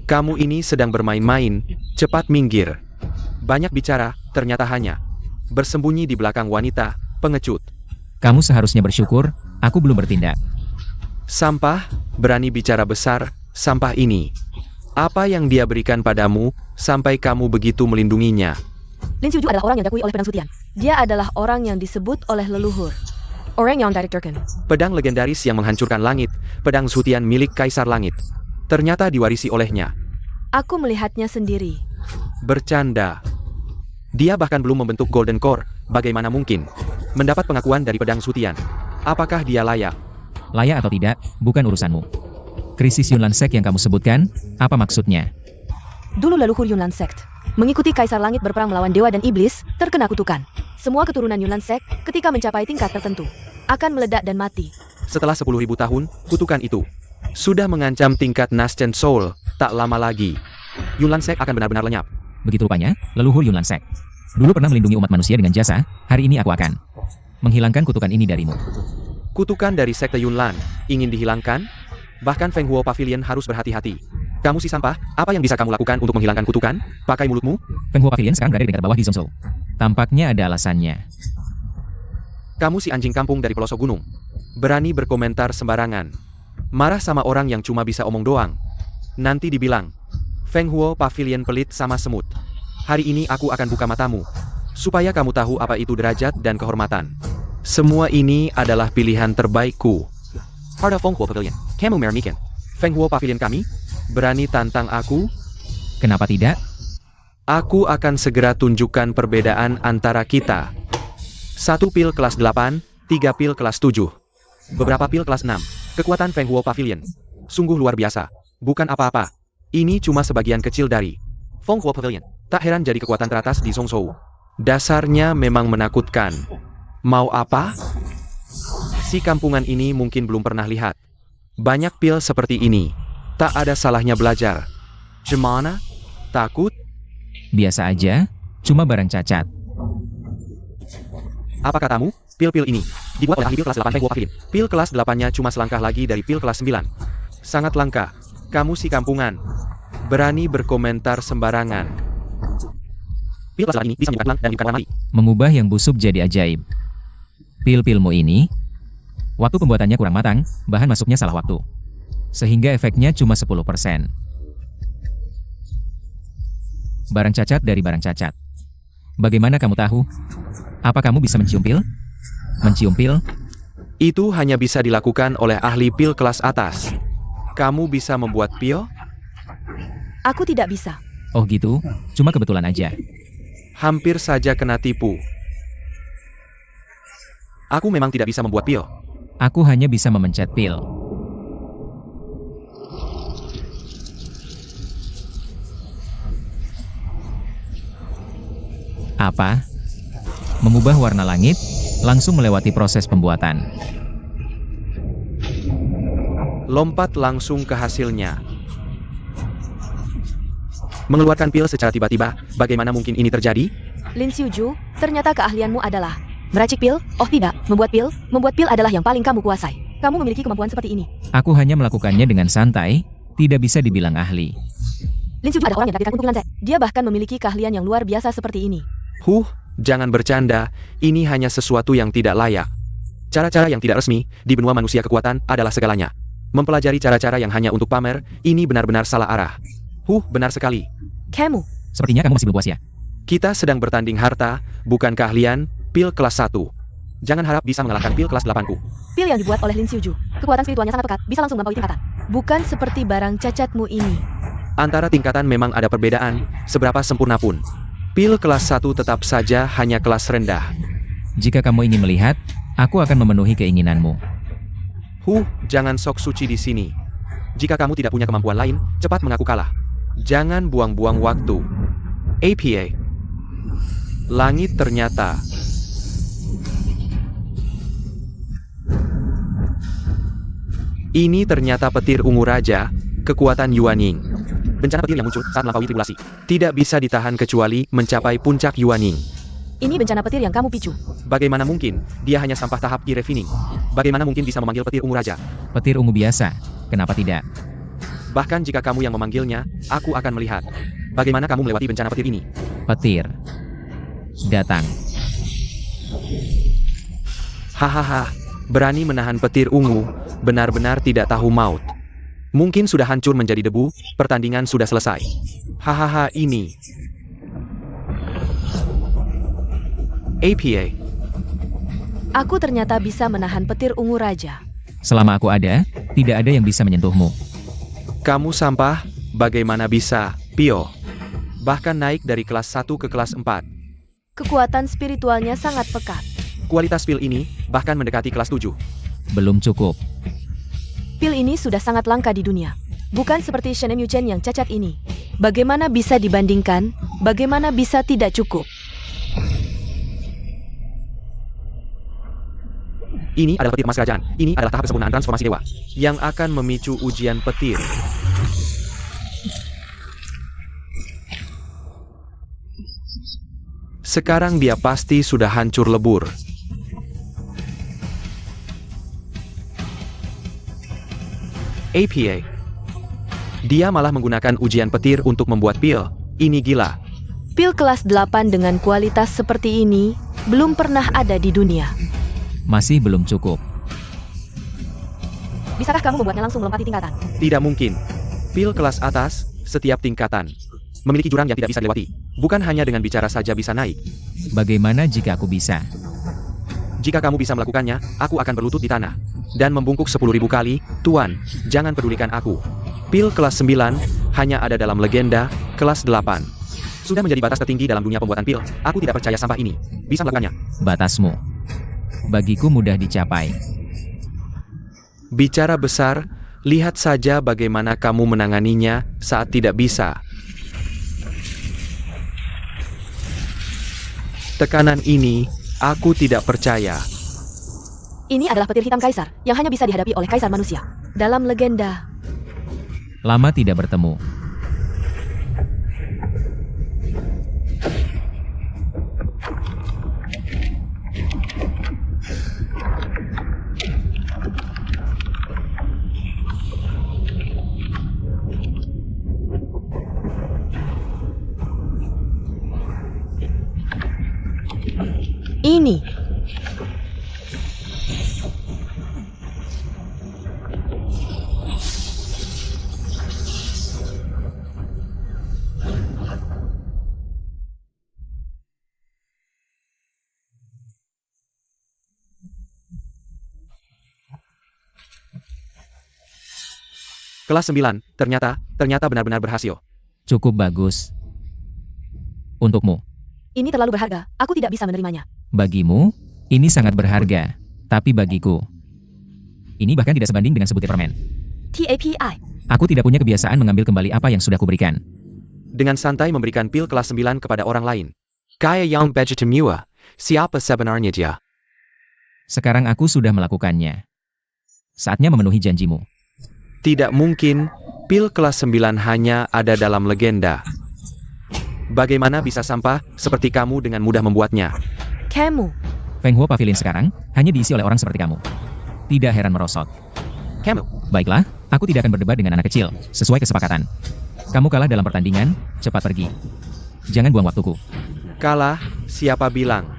Kamu ini sedang bermain-main, cepat minggir. Banyak bicara, ternyata hanya bersembunyi di belakang wanita, pengecut. Kamu seharusnya bersyukur, aku belum bertindak. Sampah, berani bicara besar, sampah ini. Apa yang dia berikan padamu, sampai kamu begitu melindunginya? Lin Xiuju adalah orang yang diakui oleh pedang Sutian. Dia adalah orang yang disebut oleh leluhur. Orang yang direkturkan. Pedang legendaris yang menghancurkan langit, pedang Sutian milik Kaisar Langit. Ternyata diwarisi olehnya. Aku melihatnya sendiri. Bercanda. Dia bahkan belum membentuk Golden Core, bagaimana mungkin mendapat pengakuan dari pedang Sutian? Apakah dia layak? Layak atau tidak, bukan urusanmu. Krisis Yunlan Sek yang kamu sebutkan, apa maksudnya? Dulu leluhur Yunlan Sect mengikuti Kaisar Langit berperang melawan dewa dan iblis, terkena kutukan. Semua keturunan Yunlan Sect ketika mencapai tingkat tertentu akan meledak dan mati. Setelah 10.000 tahun, kutukan itu sudah mengancam tingkat Nascent Soul. Tak lama lagi, Yunlan Sect akan benar-benar lenyap. Begitu rupanya, leluhur Yunlan Sek. Dulu pernah melindungi umat manusia dengan jasa, hari ini aku akan menghilangkan kutukan ini darimu. Kutukan dari sekte Yunlan ingin dihilangkan? Bahkan Feng Huo Pavilion harus berhati-hati. Kamu si sampah, apa yang bisa kamu lakukan untuk menghilangkan kutukan? Pakai mulutmu? Feng Huo Pavilion sekarang berada di tingkat bawah di Zhongzhou. Tampaknya ada alasannya. Kamu si anjing kampung dari pelosok gunung. Berani berkomentar sembarangan. Marah sama orang yang cuma bisa omong doang. Nanti dibilang, Feng Huo Pavilion pelit sama semut. Hari ini aku akan buka matamu, supaya kamu tahu apa itu derajat dan kehormatan. Semua ini adalah pilihan terbaikku. Heart of Feng Huo Pavilion, kamu meremikan. Feng Huo Pavilion kami? Berani tantang aku? Kenapa tidak? Aku akan segera tunjukkan perbedaan antara kita. 1 pil kelas 8, 3 pil kelas 7. Beberapa pil kelas 6. Kekuatan Feng Huo Pavilion. Sungguh luar biasa. Bukan apa-apa. Ini cuma sebagian kecil dari Feng Huo Pavilion. Tak heran jadi kekuatan teratas di Zhongzhou. Dasarnya memang menakutkan. Mau apa? Si kampungan ini mungkin belum pernah lihat banyak pil seperti ini. Tak ada salahnya belajar. Gimana? Takut? Biasa aja, cuma barang cacat. Apa katamu? Pil-pil ini dibuat oleh ahli pil kelas 8 Feng Huo Pavilion. Pil kelas 8-nya cuma selangkah lagi dari pil kelas 9. Sangat langka. Kamu si kampungan. Berani berkomentar sembarangan. Pil kelas 8 ini bisa menyebabkan tulang dan menyebabkan mati. Mengubah yang busuk jadi ajaib. Pil-pilmu ini, waktu pembuatannya kurang matang, bahan masuknya salah waktu. Sehingga efeknya cuma 10%. Barang cacat dari barang cacat. Bagaimana kamu tahu? Apa kamu bisa mencium pil? Mencium pil? Itu hanya bisa dilakukan oleh ahli pil kelas atas. Kamu bisa membuat pil? Aku tidak bisa. Oh gitu, cuma kebetulan aja. Hampir saja kena tipu. Aku memang tidak bisa membuat pil. Aku hanya bisa memencet pil. Apa? Mengubah warna langit, langsung melewati proses pembuatan. Lompat langsung ke hasilnya. Mengeluarkan pil secara tiba-tiba, bagaimana mungkin ini terjadi? Lin Xiuju, ternyata keahlianmu adalah meracik pil? Oh tidak, membuat pil? Membuat pil adalah yang paling kamu kuasai. Kamu memiliki kemampuan seperti ini. Aku hanya melakukannya dengan santai, tidak bisa dibilang ahli. Lin Xiuju adalah orang yang ditakdirkan untuk Yunlan Sek. Dia bahkan memiliki keahlian yang luar biasa seperti ini. Jangan bercanda, ini hanya sesuatu yang tidak layak. Cara-cara yang tidak resmi, di benua manusia kekuatan, adalah segalanya. Mempelajari cara-cara yang hanya untuk pamer, ini benar-benar salah arah. Benar sekali. Kamu. Sepertinya kamu masih belum puas ya? Kita sedang bertanding harta, bukan keahlian. pil kelas 1. Jangan harap bisa mengalahkan pil kelas 8-ku. Pil yang dibuat oleh Lin Xiuju. Kekuatan spiritualnya sangat pekat, bisa langsung melampaui tingkatan. Bukan seperti barang cacatmu ini. Antara tingkatan memang ada perbedaan, seberapa sempurna pun. Pil kelas 1 tetap saja hanya kelas rendah. Jika kamu ingin melihat, aku akan memenuhi keinginanmu. Jangan sok suci di sini. Jika kamu tidak punya kemampuan lain, cepat mengaku kalah. Jangan buang-buang waktu. APA. Langit ternyata. Ini ternyata petir ungu raja, kekuatan Yuanying. Bencana petir yang muncul saat melampaui tribulasi. Tidak bisa ditahan kecuali mencapai puncak Yuanying. Ini bencana petir yang kamu picu. Bagaimana mungkin? Dia hanya sampah tahap Ki-Refining. Bagaimana mungkin bisa memanggil petir ungu raja? Petir ungu biasa, kenapa tidak? Bahkan jika kamu yang memanggilnya, aku akan melihat. Bagaimana kamu melewati bencana petir ini? Petir. Datang. Hahaha, berani menahan petir ungu, benar-benar tidak tahu maut. Mungkin sudah hancur menjadi debu, pertandingan sudah selesai. Hahaha ini. APA. Aku ternyata bisa menahan petir ungu raja. Selama aku ada, tidak ada yang bisa menyentuhmu. Kamu sampah, bagaimana bisa, Pio? Bahkan naik dari kelas 1 ke kelas 4. Kekuatan spiritualnya sangat pekat. Kualitas pil ini, bahkan mendekati kelas 7. Belum cukup. Pil ini sudah sangat langka di dunia. Bukan seperti Shen Yuchen yang cacat ini. Bagaimana bisa dibandingkan? Bagaimana bisa tidak cukup? Ini adalah petir emas kerajaan. Ini adalah tahap kesempurnaan transformasi dewa. Yang akan memicu ujian petir. Sekarang dia pasti sudah hancur lebur. APA. Dia malah menggunakan ujian petir untuk membuat pil. Ini gila. Pil kelas 8 dengan kualitas seperti ini belum pernah ada di dunia. Masih belum cukup. Bisakah kamu membuatnya langsung melompati tingkatan? Tidak mungkin. Pil kelas atas, setiap tingkatan memiliki jurang yang tidak bisa dilewati. Bukan hanya dengan bicara saja bisa naik. Bagaimana jika aku bisa? Jika kamu bisa melakukannya, aku akan berlutut di tanah. Dan membungkuk 10.000 kali, Tuan, jangan pedulikan aku. Pil kelas 9, hanya ada dalam legenda, kelas 8. Sudah menjadi batas tertinggi dalam dunia pembuatan pil, aku tidak percaya sampah ini bisa melakukannya. Batasmu. Bagiku mudah dicapai. Bicara besar, lihat saja bagaimana kamu menanganinya saat tidak bisa. Tekanan ini, aku tidak percaya. Ini adalah petir hitam kaisar, yang hanya bisa dihadapi oleh kaisar manusia. Dalam legenda. Lama tidak bertemu. Ini. Kelas 9, ternyata benar-benar berhasil. Cukup bagus. Untukmu. Ini terlalu berharga, aku tidak bisa menerimanya. Bagimu, ini sangat berharga. Tapi bagiku, ini bahkan tidak sebanding dengan sebutir permen. TAPI. Aku tidak punya kebiasaan mengambil kembali apa yang sudah kuberikan. Dengan santai memberikan pil kelas 9 kepada orang lain. Kaya yang begitu mewah, siapa sebenarnya dia? Sekarang aku sudah melakukannya. Saatnya memenuhi janjimu. Tidak mungkin, pil kelas 9 hanya ada dalam legenda. Bagaimana bisa sampah seperti kamu dengan mudah membuatnya? Kamu. Feng Huo Pavilion sekarang hanya diisi oleh orang seperti kamu. Tidak heran merosot. Kamu. Baiklah, aku tidak akan berdebat dengan anak kecil, sesuai kesepakatan. Kamu kalah dalam pertandingan, cepat pergi. Jangan buang waktuku. Kalah, siapa bilang?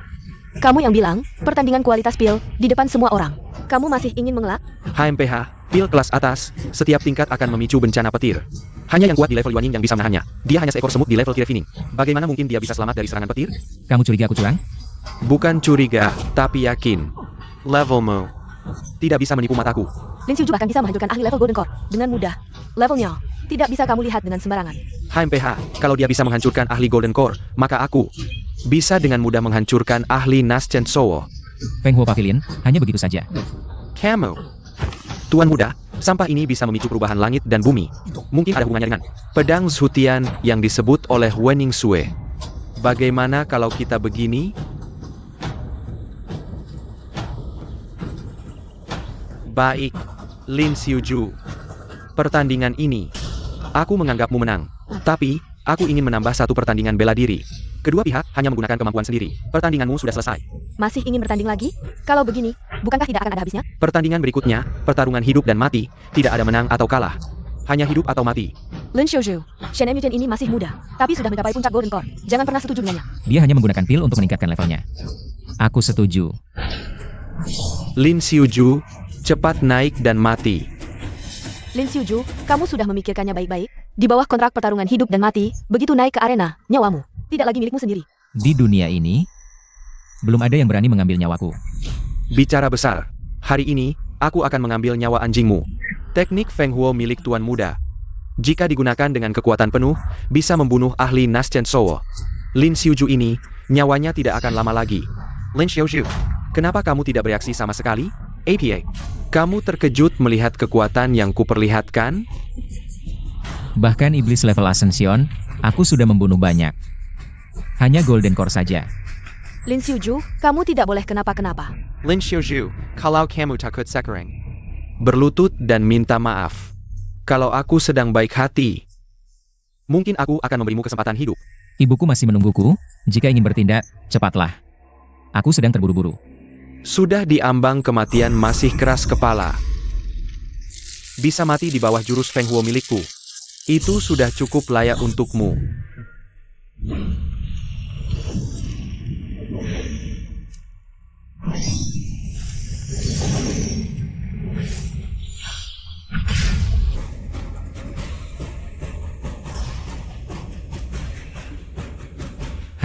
Kamu yang bilang, pertandingan kualitas pil, di depan semua orang. Kamu masih ingin mengelak? HMPH, pil kelas atas, setiap tingkat akan memicu bencana petir. Hanya yang kuat di level Yuanying yang bisa menahannya. Dia hanya seekor semut di level Ki-Refining. Bagaimana mungkin dia bisa selamat dari serangan petir? Kamu curiga aku curang? Bukan curiga, tapi yakin. Levelmu tidak bisa menipu mataku. Lin Xiuju bahkan bisa menghancurkan ahli level Golden Core dengan mudah. Levelnya tidak bisa kamu lihat dengan sembarangan. HMPH, kalau dia bisa menghancurkan ahli Golden Core, maka aku bisa dengan mudah menghancurkan ahli Naschen Soul. Feng Huo Pavilion, hanya begitu saja. Kamu, Tuan Muda, sampah ini bisa memicu perubahan langit dan bumi. Mungkin ada hubungannya dengan pedang Zhutian yang disebut oleh Wening Sue. Bagaimana kalau kita begini? Baik, Lin Xiuju. Pertandingan ini, aku menganggapmu menang. Tapi, aku ingin menambah satu pertandingan bela diri. Kedua pihak hanya menggunakan kemampuan sendiri. Pertandinganmu sudah selesai. Masih ingin bertanding lagi? Kalau begini, bukankah tidak akan ada habisnya? Pertandingan berikutnya, pertarungan hidup dan mati, tidak ada menang atau kalah. Hanya hidup atau mati. Lin Xiuju, Shen Emuten ini masih muda, tapi sudah mencapai puncak Golden Core. Jangan pernah setuju dengannya. Dia hanya menggunakan pil untuk meningkatkan levelnya. Aku setuju. Lin Xiuju, cepat naik dan mati. Lin Xiuju, kamu sudah memikirkannya baik-baik? Di bawah kontrak pertarungan hidup dan mati, begitu naik ke arena, nyawamu tidak lagi milikmu sendiri. Di dunia ini, belum ada yang berani mengambil nyawaku. Bicara besar, hari ini, aku akan mengambil nyawa anjingmu. Teknik Feng Huo milik Tuan Muda. Jika digunakan dengan kekuatan penuh, bisa membunuh ahli Naschen Soul. Lin Xiuju ini, nyawanya tidak akan lama lagi. Lin Xiuju, kenapa kamu tidak bereaksi sama sekali? APA, kamu terkejut melihat kekuatan yang kuperlihatkan? Bahkan iblis level Ascension, aku sudah membunuh banyak. Hanya Golden Core saja. Lin Xiuju, kamu tidak boleh kenapa-kenapa. Lin Xiuju, kalau kamu takut sekarang, berlutut dan minta maaf. Kalau aku sedang baik hati, mungkin aku akan memberimu kesempatan hidup. Ibuku masih menungguku, jika ingin bertindak, cepatlah. Aku sedang terburu-buru. Sudah diambang kematian masih keras kepala. Bisa mati di bawah jurus Feng Huo milikku. Itu sudah cukup layak untukmu.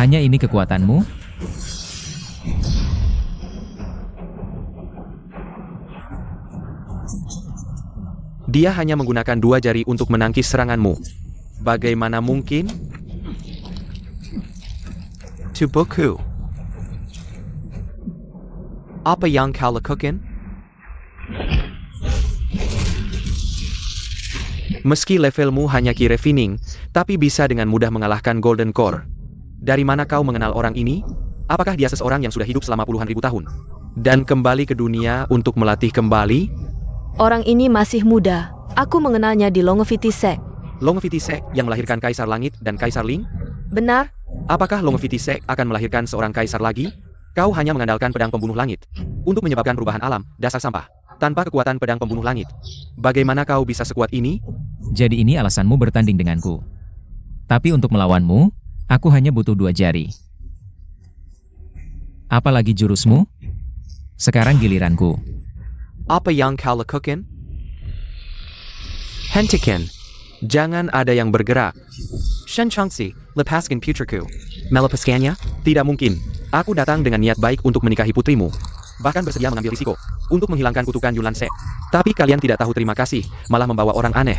Hanya ini kekuatanmu? Dia hanya menggunakan 2 jari untuk menangkis seranganmu. Bagaimana mungkin? Tubuhku. Apa yang kau lakukan? Meski levelmu hanya Ki Refining, tapi bisa dengan mudah mengalahkan Golden Core. Dari mana kau mengenal orang ini? Apakah dia seseorang yang sudah hidup selama puluhan ribu tahun? Dan kembali ke dunia untuk melatih kembali? Orang ini masih muda. Aku mengenalnya di Longevity Sect. Longevity Sect yang melahirkan Kaisar Langit dan Kaisar Ling? Benar? Apakah Longevity Sect akan melahirkan seorang kaisar lagi? Kau hanya mengandalkan pedang pembunuh langit untuk menyebabkan perubahan alam, dasar sampah. Tanpa kekuatan pedang pembunuh langit, bagaimana kau bisa sekuat ini? Jadi ini alasanmu bertanding denganku. Tapi untuk melawanmu, aku hanya butuh 2 jari. Apalagi jurusmu? Sekarang giliranku. Apa yang kau lakukan? Hentikan. Jangan ada yang bergerak. Shen Changxi, lepaskan putriku. Melepaskannya? Tidak mungkin. Aku datang dengan niat baik untuk menikahi putrimu. Bahkan bersedia mengambil risiko untuk menghilangkan kutukan Yulan Se. Tapi kalian tidak tahu terima kasih, malah membawa orang aneh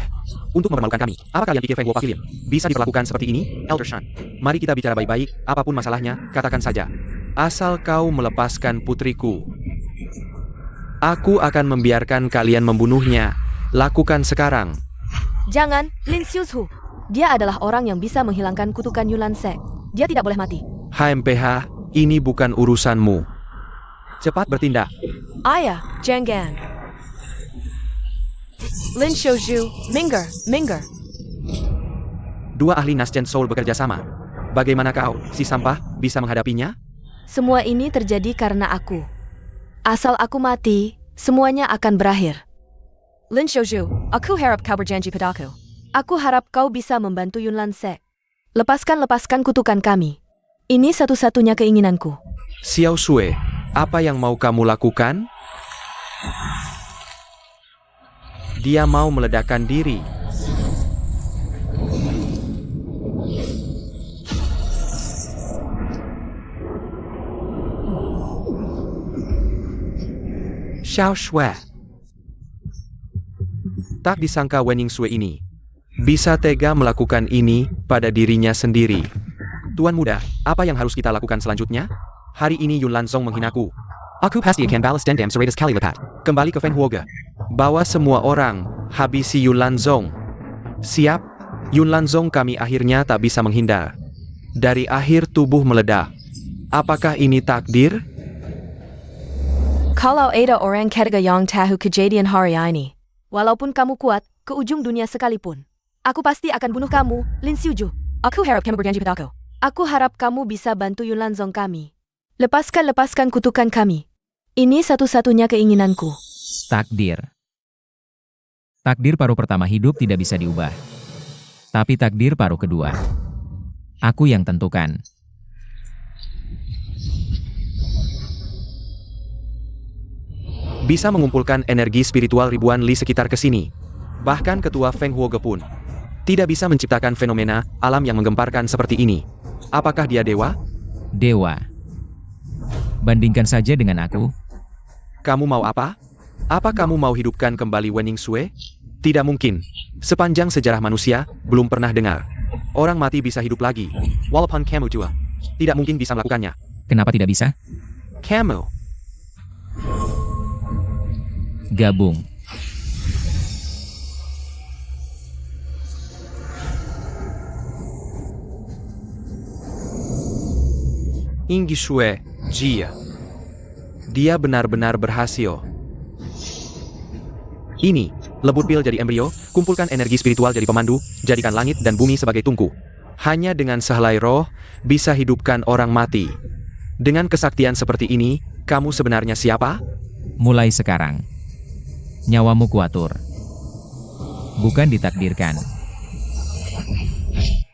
untuk mempermalukan kami. Apa kalian pikir Feng Huo Pavilion bisa diperlakukan seperti ini, Elder Shan? Mari kita bicara baik-baik, apapun masalahnya, katakan saja. Asal kau melepaskan putriku, aku akan membiarkan kalian membunuhnya. Lakukan sekarang. Jangan, Lin Xiuju. Dia adalah orang yang bisa menghilangkan kutukan Yulan Se. Dia tidak boleh mati. HMPH, ini bukan urusanmu. Cepat bertindak. Ayah, jangan. Lin Xiuju, minggir, minggir. 2 ahli Naschen Soul bekerja sama. Bagaimana kau, si sampah, bisa menghadapinya? Semua ini terjadi karena aku. Asal aku mati, semuanya akan berakhir. Lin Xiuju, aku harap kau berjanji padaku. Aku harap kau bisa membantu Yunlan Se. Lepaskan kutukan kami. Ini satu-satunya keinginanku. Xiao Sui, apa yang mau kamu lakukan? Dia mau meledakkan diri. Xiao Shui. Tak disangka Wen Yingsue ini bisa tega melakukan ini pada dirinya sendiri. Tuan muda, apa yang harus kita lakukan selanjutnya? Hari ini Yun Lanzong menghinaku. Aku pasti akan balas dendam seratus kali lipat. Kembali ke Feng Huoge. Bawa semua orang, habisi Yun Lanzong. Siap? Yun Lanzong kami akhirnya tak bisa menghindar. Dari akhir tubuh meledak. Apakah ini takdir? Kalau ada orang ketiga yang tahu kejadian hari ini, walaupun kamu kuat, ke ujung dunia sekalipun, aku pasti akan bunuh kamu, Lin Xiuju. Aku harap kamu berjanji padaku. Aku harap kamu bisa bantu Yun Lanzong kami. Lepaskan kutukan kami. Ini satu-satunya keinginanku. Takdir. Takdir paruh pertama hidup tidak bisa diubah. Tapi takdir paruh kedua, aku yang tentukan. Bisa mengumpulkan energi spiritual ribuan li sekitar kesini. Bahkan ketua Feng Huoge pun tidak bisa menciptakan fenomena alam yang menggemparkan seperti ini. Apakah dia dewa? Dewa. Bandingkan saja dengan aku. Kamu mau apa? Apa kamu mau hidupkan kembali Wen Yingsue? Tidak mungkin. Sepanjang sejarah manusia, belum pernah dengar orang mati bisa hidup lagi. Walaupun kamu tua, tidak mungkin bisa melakukannya. Kenapa tidak bisa? Kamu Gabung. Yingxue Jia. Dia benar-benar berhasil. Ini, lebur pil jadi embrio, kumpulkan energi spiritual jadi pemandu, jadikan langit dan bumi sebagai tungku. Hanya dengan sehelai roh, bisa hidupkan orang mati. Dengan kesaktian seperti ini, kamu sebenarnya siapa? Mulai sekarang, nyawamu kuatur. Bukan ditakdirkan.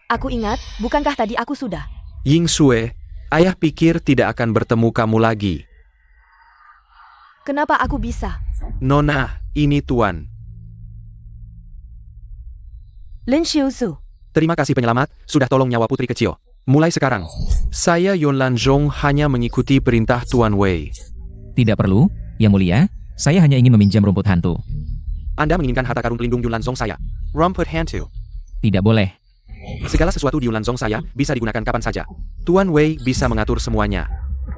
Aku ingat, bukankah tadi aku sudah? Yingsue, ayah pikir tidak akan bertemu kamu lagi. Kenapa aku bisa? Nona, ini Tuan. Lin Xiuzu. Terima kasih penyelamat, sudah tolong nyawa putri kecil. Mulai sekarang, saya Yun Lanzong hanya mengikuti perintah Tuan Wei. Tidak perlu, Yang Mulia, saya hanya ingin meminjam rumput hantu. Anda menginginkan harta karun pelindung Yun Lanzong saya. Rumput hantu. Tidak boleh. Segala sesuatu di Yun Lanzong saya bisa digunakan kapan saja. Tuan Wei bisa mengatur semuanya.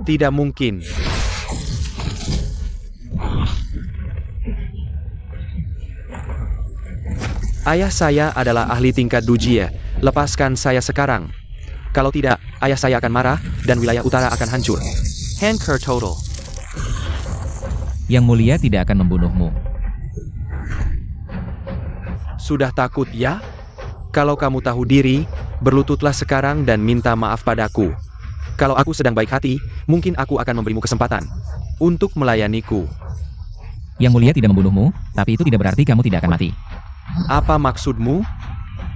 Tidak mungkin. Ayah saya adalah ahli tingkat Dujie. Lepaskan saya sekarang. Kalau tidak, ayah saya akan marah, dan wilayah utara akan hancur. Hanker total. Yang Mulia tidak akan membunuhmu. Sudah takut ya? Kalau kamu tahu diri, berlututlah sekarang dan minta maaf padaku. Kalau aku sedang baik hati, mungkin aku akan memberimu kesempatan untuk melayaniku. Yang Mulia tidak membunuhmu, tapi itu tidak berarti kamu tidak akan mati. Apa maksudmu?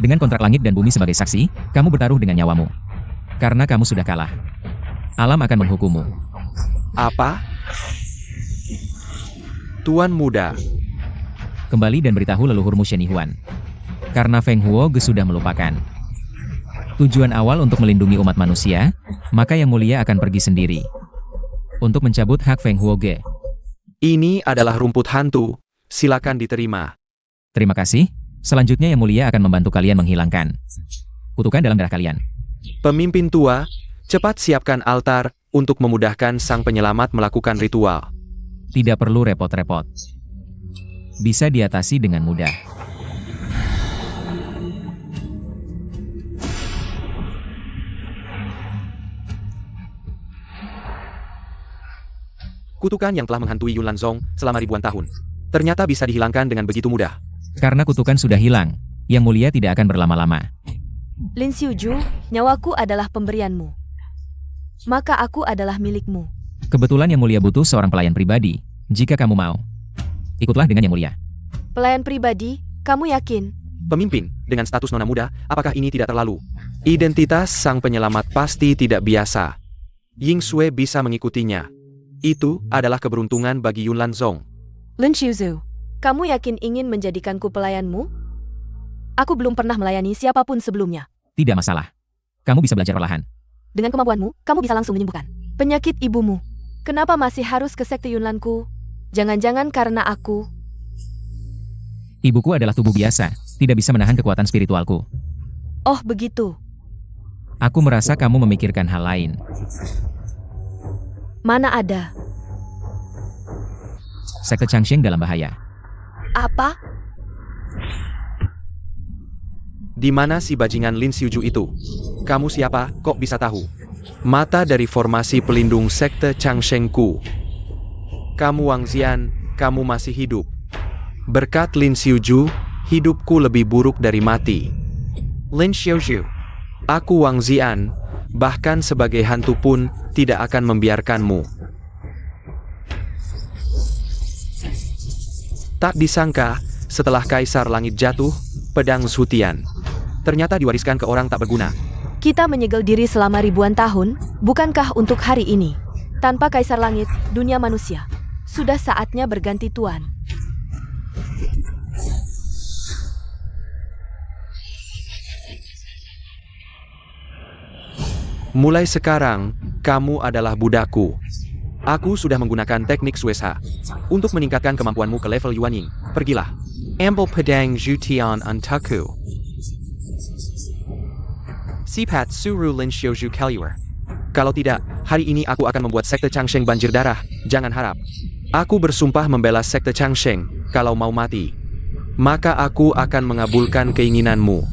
Dengan kontrak langit dan bumi sebagai saksi, kamu bertaruh dengan nyawamu. Karena kamu sudah kalah. Alam akan menghukummu. Apa? Tuan muda. Kembali dan beritahu leluhurmu Shen Yihuan. Karena Feng Huoge sudah melupakan tujuan awal untuk melindungi umat manusia, maka Yang Mulia akan pergi sendiri untuk mencabut hak Feng Huoge. Ini adalah rumput hantu. Silakan diterima. Terima kasih. Selanjutnya Yang Mulia akan membantu kalian menghilangkan kutukan dalam darah kalian. Pemimpin tua, cepat siapkan altar untuk memudahkan sang penyelamat melakukan ritual. Tidak perlu repot-repot. Bisa diatasi dengan mudah. Kutukan yang telah menghantui Yun Lanzong selama ribuan tahun, ternyata bisa dihilangkan dengan begitu mudah. Karena kutukan sudah hilang, Yang Mulia tidak akan berlama-lama. Lin Xiuju, nyawaku adalah pemberianmu. Maka aku adalah milikmu. Kebetulan Yang Mulia butuh seorang pelayan pribadi. Jika kamu mau, ikutlah dengan Yang Mulia. Pelayan pribadi, kamu yakin? Pemimpin, dengan status nona muda, apakah ini tidak terlalu? Identitas sang penyelamat pasti tidak biasa. Yingsue bisa mengikutinya. Itu adalah keberuntungan bagi Yun Lanzong. Lin Xiuzu, kamu yakin ingin menjadikanku pelayanmu? Aku belum pernah melayani siapapun sebelumnya. Tidak masalah. Kamu bisa belajar perlahan. Dengan kemampuanmu, kamu bisa langsung menyembuhkan penyakit ibumu. Kenapa masih harus ke sekte Yunlanku? Jangan-jangan karena aku... Ibuku adalah tubuh biasa, tidak bisa menahan kekuatan spiritualku. Oh begitu. Aku merasa kamu memikirkan hal lain. Mana ada? Sekte Changsheng dalam bahaya. Apa? Di mana si bajingan Lin Xiuju itu? Kamu siapa, kok bisa tahu? Mata dari formasi pelindung sekte Changshengku. Kamu Wang Xian, kamu masih hidup. Berkat Lin Xiuju, hidupku lebih buruk dari mati. Lin Xiuju, aku Wang Xian, bahkan sebagai hantu pun tidak akan membiarkanmu. Tak disangka, setelah Kaisar Langit jatuh, pedang Zhutian ternyata diwariskan ke orang tak berguna. Kita menyegel diri selama ribuan tahun, bukankah untuk hari ini? Tanpa Kaisar Langit, dunia manusia. Sudah saatnya berganti tuan. Mulai sekarang, kamu adalah budakku. Aku sudah menggunakan teknik Suesha untuk meningkatkan kemampuanmu ke level Yuanying. Pergilah. Ambil pedang Zhutian untukku. Sipat suruh Lin Xiuju keluar. Kalau tidak, hari ini aku akan membuat sekte Changsheng banjir darah. Jangan harap. Aku bersumpah membela sekte Changsheng. Kalau mau mati, maka aku akan mengabulkan keinginanmu.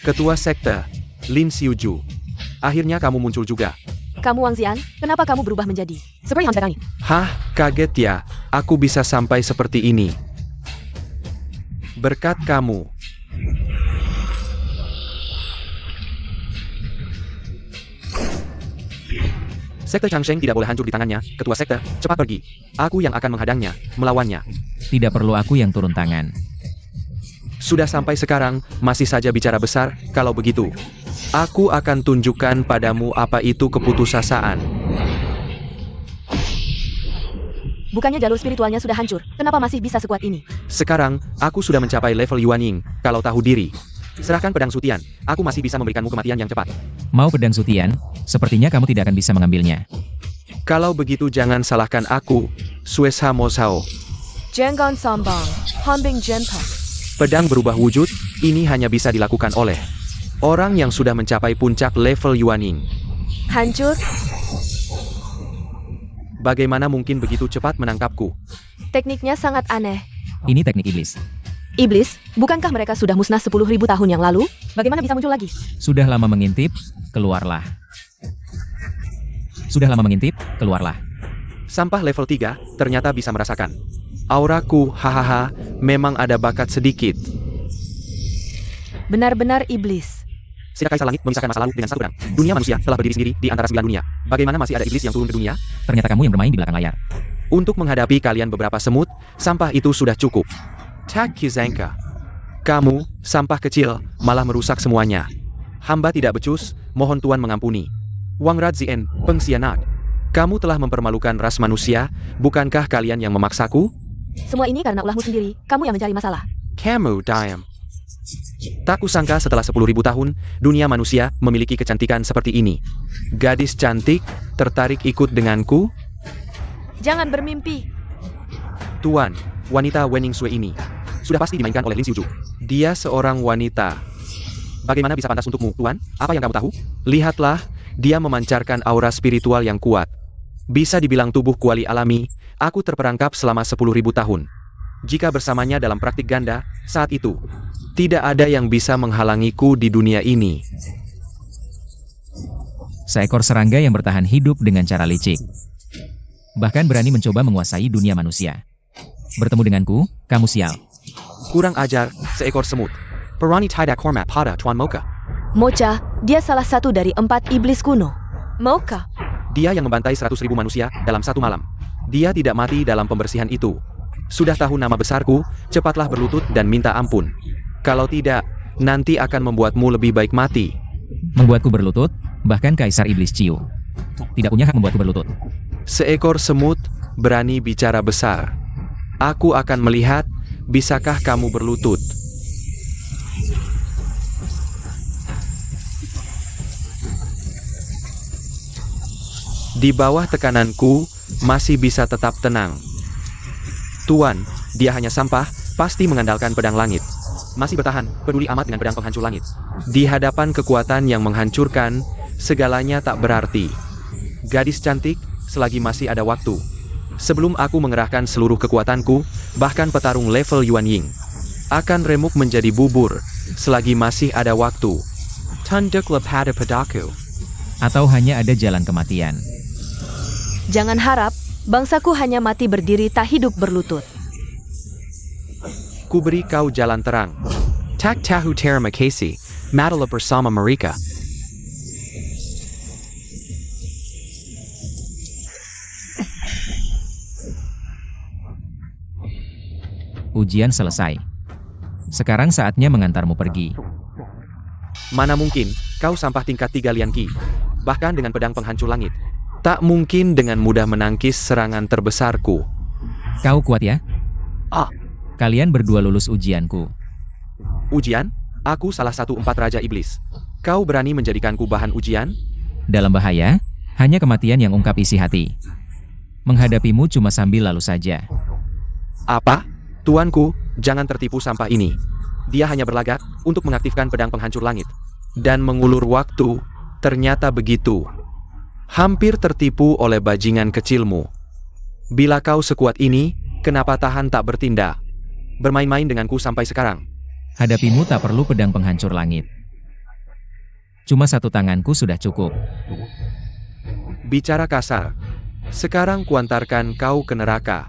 Ketua Sekte, Lin Xiuju. Akhirnya kamu muncul juga. Kamu Wang Xian, kenapa kamu berubah menjadi seperti hamster langit? Hah, kaget ya, aku bisa sampai seperti ini. Berkat kamu. Sekte Changsheng tidak boleh hancur di tangannya. Ketua Sekte, cepat pergi. Aku yang akan menghadangnya, melawannya. Tidak perlu aku yang turun tangan. Sudah sampai sekarang, masih saja bicara besar. Kalau begitu, aku akan tunjukkan padamu apa itu keputusasaan. Bukannya jalur spiritualnya sudah hancur, kenapa masih bisa sekuat ini? Sekarang, aku sudah mencapai level Yuanying. Kalau tahu diri, serahkan pedang Zhutian. Aku masih bisa memberikanmu kematian yang cepat. Mau pedang Zhutian? Sepertinya kamu tidak akan bisa mengambilnya. Kalau begitu jangan salahkan aku, Suesha Mozhao. Jangan sombong, Hanbing Jenpa. Pedang berubah wujud, ini hanya bisa dilakukan oleh orang yang sudah mencapai puncak level Yuanying. Hancur? Bagaimana mungkin begitu cepat menangkapku? Tekniknya sangat aneh. Ini teknik iblis. Iblis, bukankah mereka sudah musnah 10.000 tahun yang lalu? Bagaimana bisa muncul lagi? Sudah lama mengintip, keluarlah. Sudah lama mengintip, keluarlah. Sampah level 3, ternyata bisa merasakan. Auraku, hahaha, memang ada bakat sedikit. Benar-benar iblis. Sejak Kaisar Langit memisahkan masa lalu dengan satu pedang, dunia manusia telah berdiri sendiri di antara 9 dunia. Bagaimana masih ada iblis yang turun ke dunia? Ternyata kamu yang bermain di belakang layar. Untuk menghadapi kalian beberapa semut, sampah itu sudah cukup. Tak Kizanka. Kamu, sampah kecil, malah merusak semuanya. Hamba tidak becus, mohon Tuan mengampuni. Wang Radzien, pengkhianat. Kamu telah mempermalukan ras manusia, bukankah kalian yang memaksaku? Semua ini karena ulahmu sendiri, kamu yang mencari masalah. Kamu diam. Tak kusangka setelah 10.000 tahun, dunia manusia memiliki kecantikan seperti ini. Gadis cantik, tertarik ikut denganku? Jangan bermimpi. Tuan, wanita Wening Sui ini sudah pasti dimainkan oleh Lin Xiuju. Dia seorang wanita. Bagaimana bisa pantas untukmu, Tuan? Apa yang kamu tahu? Lihatlah, dia memancarkan aura spiritual yang kuat. Bisa dibilang tubuh kuali alami, aku terperangkap selama 10.000 tahun. Jika bersamanya dalam praktik ganda, saat itu, tidak ada yang bisa menghalangiku di dunia ini. Seekor serangga yang bertahan hidup dengan cara licik. Bahkan berani mencoba menguasai dunia manusia. Bertemu denganku, kamu sial. Kurang ajar, seekor semut. Perani tidak hormat pada Tuan Mocha. Mocha, dia salah satu dari 4 iblis kuno. Mocha. Dia yang membantai 100.000 manusia dalam satu malam. Dia tidak mati dalam pembersihan itu. Sudah tahu nama besarku, cepatlah berlutut dan minta ampun. Kalau tidak, nanti akan membuatmu lebih baik mati. Membuatku berlutut, bahkan Kaisar Iblis Ciu tidak punya hak membuatku berlutut. Seekor semut berani bicara besar. Aku akan melihat, bisakah kamu berlutut? Di bawah tekananku, masih bisa tetap tenang. Tuan, dia hanya sampah, pasti mengandalkan pedang langit. Masih bertahan, peduli amat dengan pedang penghancur langit. Di hadapan kekuatan yang menghancurkan, segalanya tak berarti. Gadis cantik, selagi masih ada waktu. Sebelum aku mengerahkan seluruh kekuatanku, bahkan petarung level Yuan Ying akan remuk menjadi bubur, selagi masih ada waktu. Tunduk pada padaku. Atau hanya ada jalan kematian. Jangan harap, bangsaku hanya mati berdiri tak hidup berlutut. Ku beri kau jalan terang. Tak tahu terima kasih, matilah bersama mereka. Ujian selesai. Sekarang saatnya mengantarmu pergi. Mana mungkin, kau sampah tingkat 3 Lian Qi. Bahkan dengan pedang penghancur langit. Tak mungkin dengan mudah menangkis serangan terbesarku. Kau kuat ya? Ah, Kalian berdua lulus ujianku. ujian? Aku salah satu 4 Raja Iblis. Kau berani menjadikanku bahan ujian? Dalam bahaya, hanya kematian yang ungkap isi hati. Menghadapimu cuma sambil lalu saja. Apa? Tuanku, jangan tertipu sampah ini. Dia hanya berlagak untuk mengaktifkan pedang penghancur langit. Dan mengulur waktu, ternyata begitu. Hampir tertipu oleh bajingan kecilmu. Bila kau sekuat ini, kenapa tahan tak bertindak? Bermain-main denganku sampai sekarang. Hadapimu tak perlu pedang penghancur langit. Cuma satu tanganku sudah cukup. Bicara kasar. Sekarang kuantarkan kau ke neraka.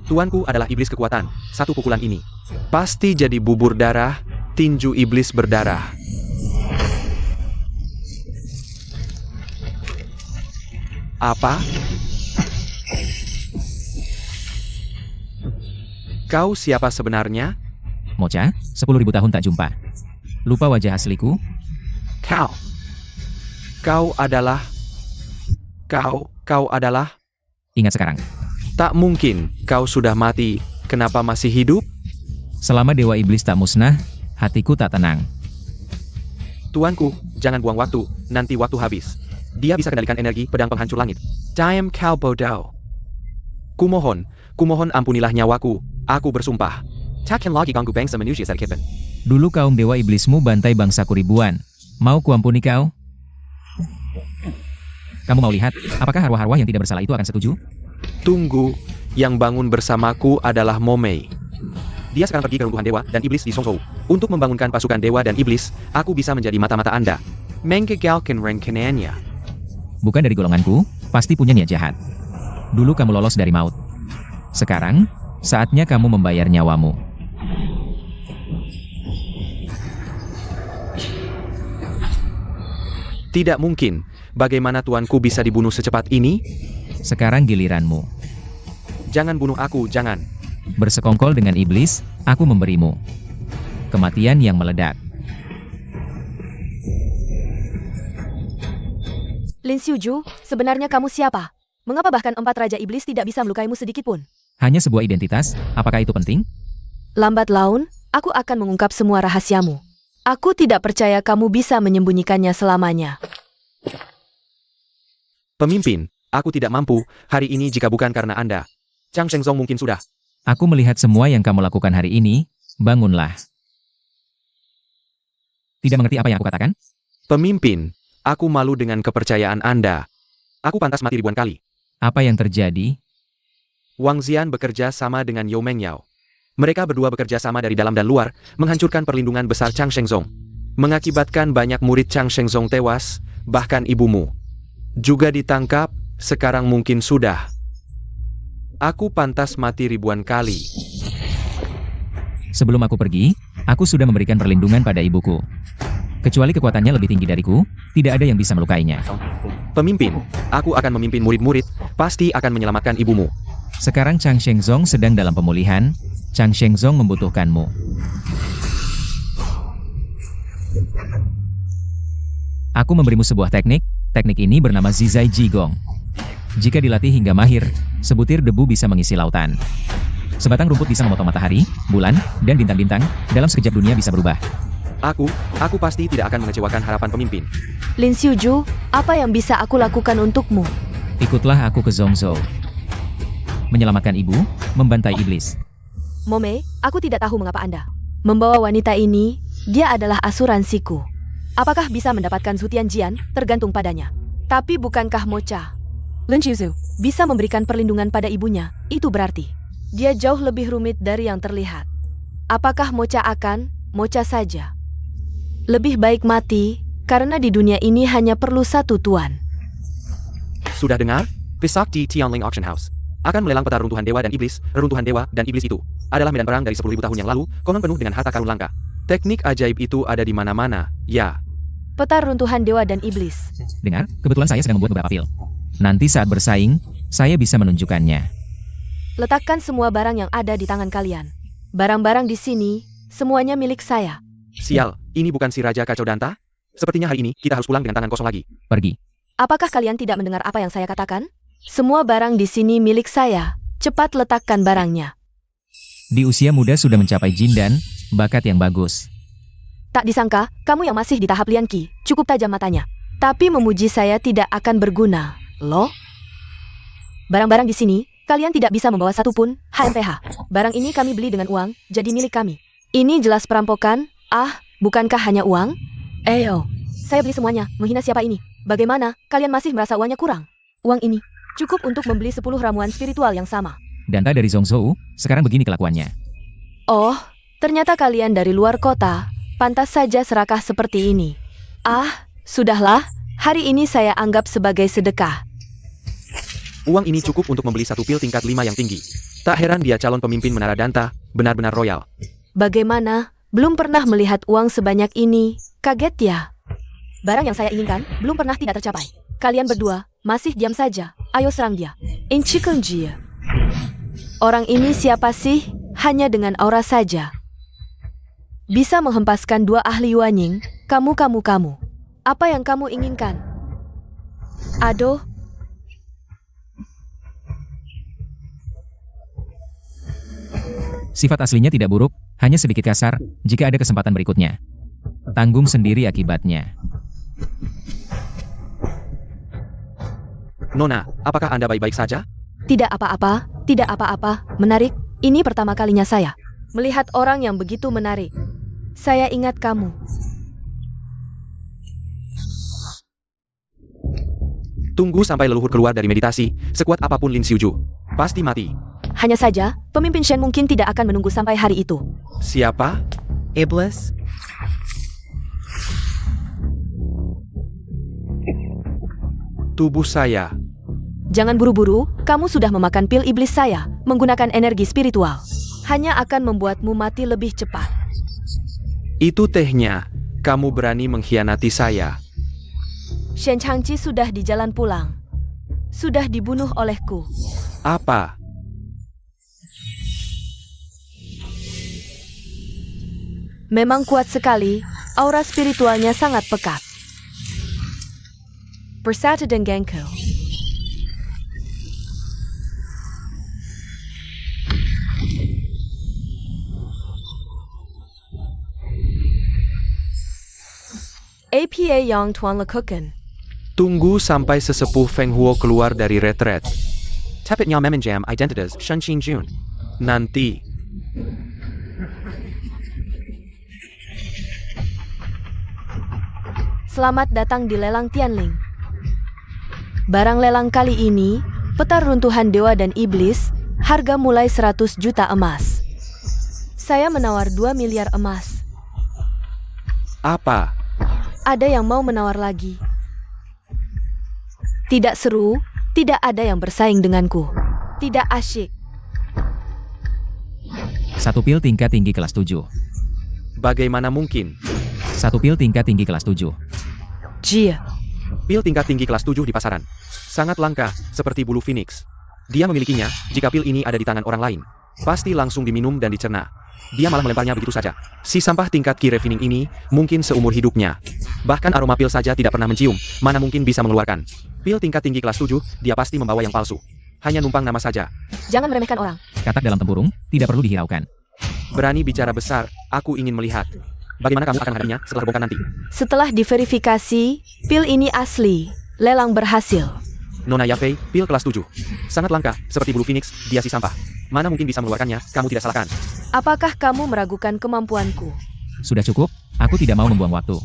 Tuanku adalah iblis kekuatan. Satu pukulan ini pasti jadi bubur darah, tinju iblis berdarah. Apa? Kau siapa sebenarnya? Mocha, 10.000 tahun tak jumpa. Lupa wajah asliku? Kau adalah... Kau adalah... Ingat sekarang. Tak mungkin, kau sudah mati, kenapa masih hidup? Selama Dewa Iblis tak musnah, hatiku tak tenang. Tuanku, jangan buang waktu, nanti waktu habis. Dia bisa kendalikan energi pedang penghancur langit. Diam kau bodoh. Kumohon ampunilah nyawaku, aku bersumpah. Takkan lagi ganggu bangsa manusia sedikitpun. Dulu kaum Dewa Iblismu bantai bangsaku ribuan. Mau kuampuni kau? Kamu mau lihat, apakah arwah-arwah yang tidak bersalah itu akan setuju? Tunggu, yang bangun bersamaku adalah Momei. Dia sekarang pergi ke runtuhan dewa dan iblis di Songzhou. Untuk membangunkan pasukan dewa dan iblis, aku bisa menjadi mata-mata Anda. Menggagalkan rencananya. Bukan dari golonganku, pasti punya niat jahat. Dulu kamu lolos dari maut. Sekarang, saatnya kamu membayar nyawamu. Tidak mungkin, bagaimana tuanku bisa dibunuh secepat ini? Sekarang giliranmu. Jangan bunuh aku, jangan. Bersekongkol dengan iblis, aku memberimu kematian yang meledak. Lin Xiuju, sebenarnya kamu siapa? Mengapa bahkan 4 Raja Iblis tidak bisa melukaimu sedikitpun? Hanya sebuah identitas, apakah itu penting? Lambat laun, aku akan mengungkap semua rahasiamu. Aku tidak percaya kamu bisa menyembunyikannya selamanya. Pemimpin, aku tidak mampu, hari ini jika bukan karena Anda. Chang Shengzong mungkin sudah. Aku melihat semua yang kamu lakukan hari ini, bangunlah. Tidak mengerti apa yang aku katakan? Pemimpin, aku malu dengan kepercayaan Anda. Aku pantas mati ribuan kali. Apa yang terjadi? Wang Zian bekerja sama dengan Yao Mengyao. Mereka berdua bekerja sama dari dalam dan luar, menghancurkan perlindungan besar Chang Shengzong. Mengakibatkan banyak murid Chang Shengzong tewas, bahkan ibumu juga ditangkap, sekarang mungkin sudah. Aku pantas mati ribuan kali. Sebelum aku pergi, aku sudah memberikan perlindungan pada ibuku. Kecuali kekuatannya lebih tinggi dariku, tidak ada yang bisa melukainya. Pemimpin, aku akan memimpin murid-murid, pasti akan menyelamatkan ibumu. Sekarang Chang Shengzong sedang dalam pemulihan, Chang Shengzong membutuhkanmu. Aku memberimu sebuah teknik ini bernama Zizai Jigong. Jika dilatih hingga mahir, sebutir debu bisa mengisi lautan. Sebatang rumput bisa memotong matahari, bulan, dan bintang-bintang, dalam sekejap dunia bisa berubah. Aku pasti tidak akan mengecewakan harapan pemimpin. Lin Xiuju, apa yang bisa aku lakukan untukmu? Ikutlah aku ke Zhongzhou. Menyelamatkan ibu, membantai iblis. Mome, aku tidak tahu mengapa Anda membawa wanita ini. Dia adalah asuransiku. Apakah bisa mendapatkan Zutian Jian, tergantung padanya. Tapi bukankah Mocha Lin Qiuzu bisa memberikan perlindungan pada ibunya? Itu berarti dia jauh lebih rumit dari yang terlihat. Apakah Mocha saja? Lebih baik mati, karena di dunia ini hanya perlu satu tuan. Sudah dengar? Besok di Tianling Auction House akan melelang peta runtuhan dewa dan iblis. Reruntuhan dewa dan iblis itu adalah medan perang dari 10.000 tahun yang lalu, konon penuh dengan harta karun langka. Teknik ajaib itu ada di mana-mana, ya. Peta runtuhan dewa dan iblis. Dengar, kebetulan saya sedang membuat beberapa pil. Nanti saat bersaing, saya bisa menunjukkannya. Letakkan semua barang yang ada di tangan kalian. Barang-barang di sini, semuanya milik saya. Sial, ini bukan si Raja Kacau Danta? Sepertinya hari ini kita harus pulang dengan tangan kosong lagi. Pergi. Apakah kalian tidak mendengar apa yang saya katakan? Semua barang di sini milik saya. Cepat letakkan barangnya. Di usia muda sudah mencapai jindan, bakat yang bagus. Tak disangka, kamu yang masih di tahap Lianqi, cukup tajam matanya. Tapi memuji saya tidak akan berguna, loh. Barang-barang di sini, kalian tidak bisa membawa satu pun, HMPH. Barang ini kami beli dengan uang, jadi milik kami. Ini jelas perampokan. Ah, bukankah hanya uang? Saya beli semuanya, menghina siapa ini? Bagaimana, kalian masih merasa uangnya kurang? Uang ini cukup untuk membeli 10 ramuan spiritual yang sama. Danta dari Zhongzhou, sekarang begini kelakuannya. Oh, ternyata kalian dari luar kota. Pantas saja serakah seperti ini. Ah, sudahlah, hari ini saya anggap sebagai sedekah. Uang ini cukup untuk membeli satu pil tingkat 5 yang tinggi. Tak heran dia calon pemimpin Menara Danta, benar-benar royal. Bagaimana? Belum pernah melihat uang sebanyak ini. Kaget ya? Barang yang saya inginkan belum pernah tidak tercapai. Kalian berdua masih diam saja. Ayo serang dia. Inchikunjie. Orang ini siapa sih? Hanya dengan aura saja bisa menghempaskan 2 ahli Yuanying. Kamu. Apa yang kamu inginkan? Aduh. Sifat aslinya tidak buruk, hanya sedikit kasar. Jika ada kesempatan berikutnya, tanggung sendiri akibatnya. Nona, apakah Anda baik-baik saja? Tidak apa-apa. Menarik. Ini pertama kalinya saya melihat orang yang begitu menarik. Saya ingat kamu. Tunggu sampai leluhur keluar dari meditasi, sekuat apapun Lin Xiuju pasti mati. Hanya saja, pemimpin Shen mungkin tidak akan menunggu sampai hari itu. Siapa? Iblis? Tubuh saya. Jangan buru-buru, kamu sudah memakan pil iblis saya, menggunakan energi spiritual. Hanya akan membuatmu mati lebih cepat. Itu tehnya. Kamu berani mengkhianati saya. Shen Changqi sudah di jalan pulang. Sudah dibunuh olehku. Apa? Memang kuat sekali, aura spiritualnya sangat pekat. Bersatu denganku. APA yang tuan lakukan. Tunggu sampai sesepuh Feng Huo keluar dari retret. Tepatnya meminjam identitas Shen Qingjun. Nanti. Selamat datang di lelang Tianling. Barang lelang kali ini, peta runtuhan dewa dan iblis, harga mulai 100 juta emas. Saya menawar 2 miliar emas. Apa? Ada yang mau menawar lagi? Tidak seru, tidak ada yang bersaing denganku. Tidak asyik. Satu pil tingkat tinggi kelas 7. Bagaimana mungkin? Satu pil tingkat tinggi kelas 7. Jia. Pil tingkat tinggi kelas 7 di pasaran. Sangat langka, seperti bulu phoenix. Dia memilikinya, jika pil ini ada di tangan orang lain. Pasti langsung diminum dan dicerna. Dia malah melemparnya begitu saja. Si sampah tingkat Ki Refining ini, mungkin seumur hidupnya. Bahkan aroma pil saja tidak pernah mencium, mana mungkin bisa mengeluarkan. Pil tingkat tinggi kelas 7, dia pasti membawa yang palsu. Hanya numpang nama saja. Jangan meremehkan orang. Katak dalam tempurung, tidak perlu dihiraukan. Berani bicara besar, aku ingin melihat. Bagaimana kamu akan menghadapinya setelah bongkar nanti? Setelah diverifikasi, pil ini asli. Lelang berhasil. Nona Yafei, pil kelas 7. Sangat langka, seperti bulu phoenix, dia si sampah. Mana mungkin bisa mengeluarkannya, kamu tidak salahkan. Apakah kamu meragukan kemampuanku? Sudah cukup, aku tidak mau membuang waktu.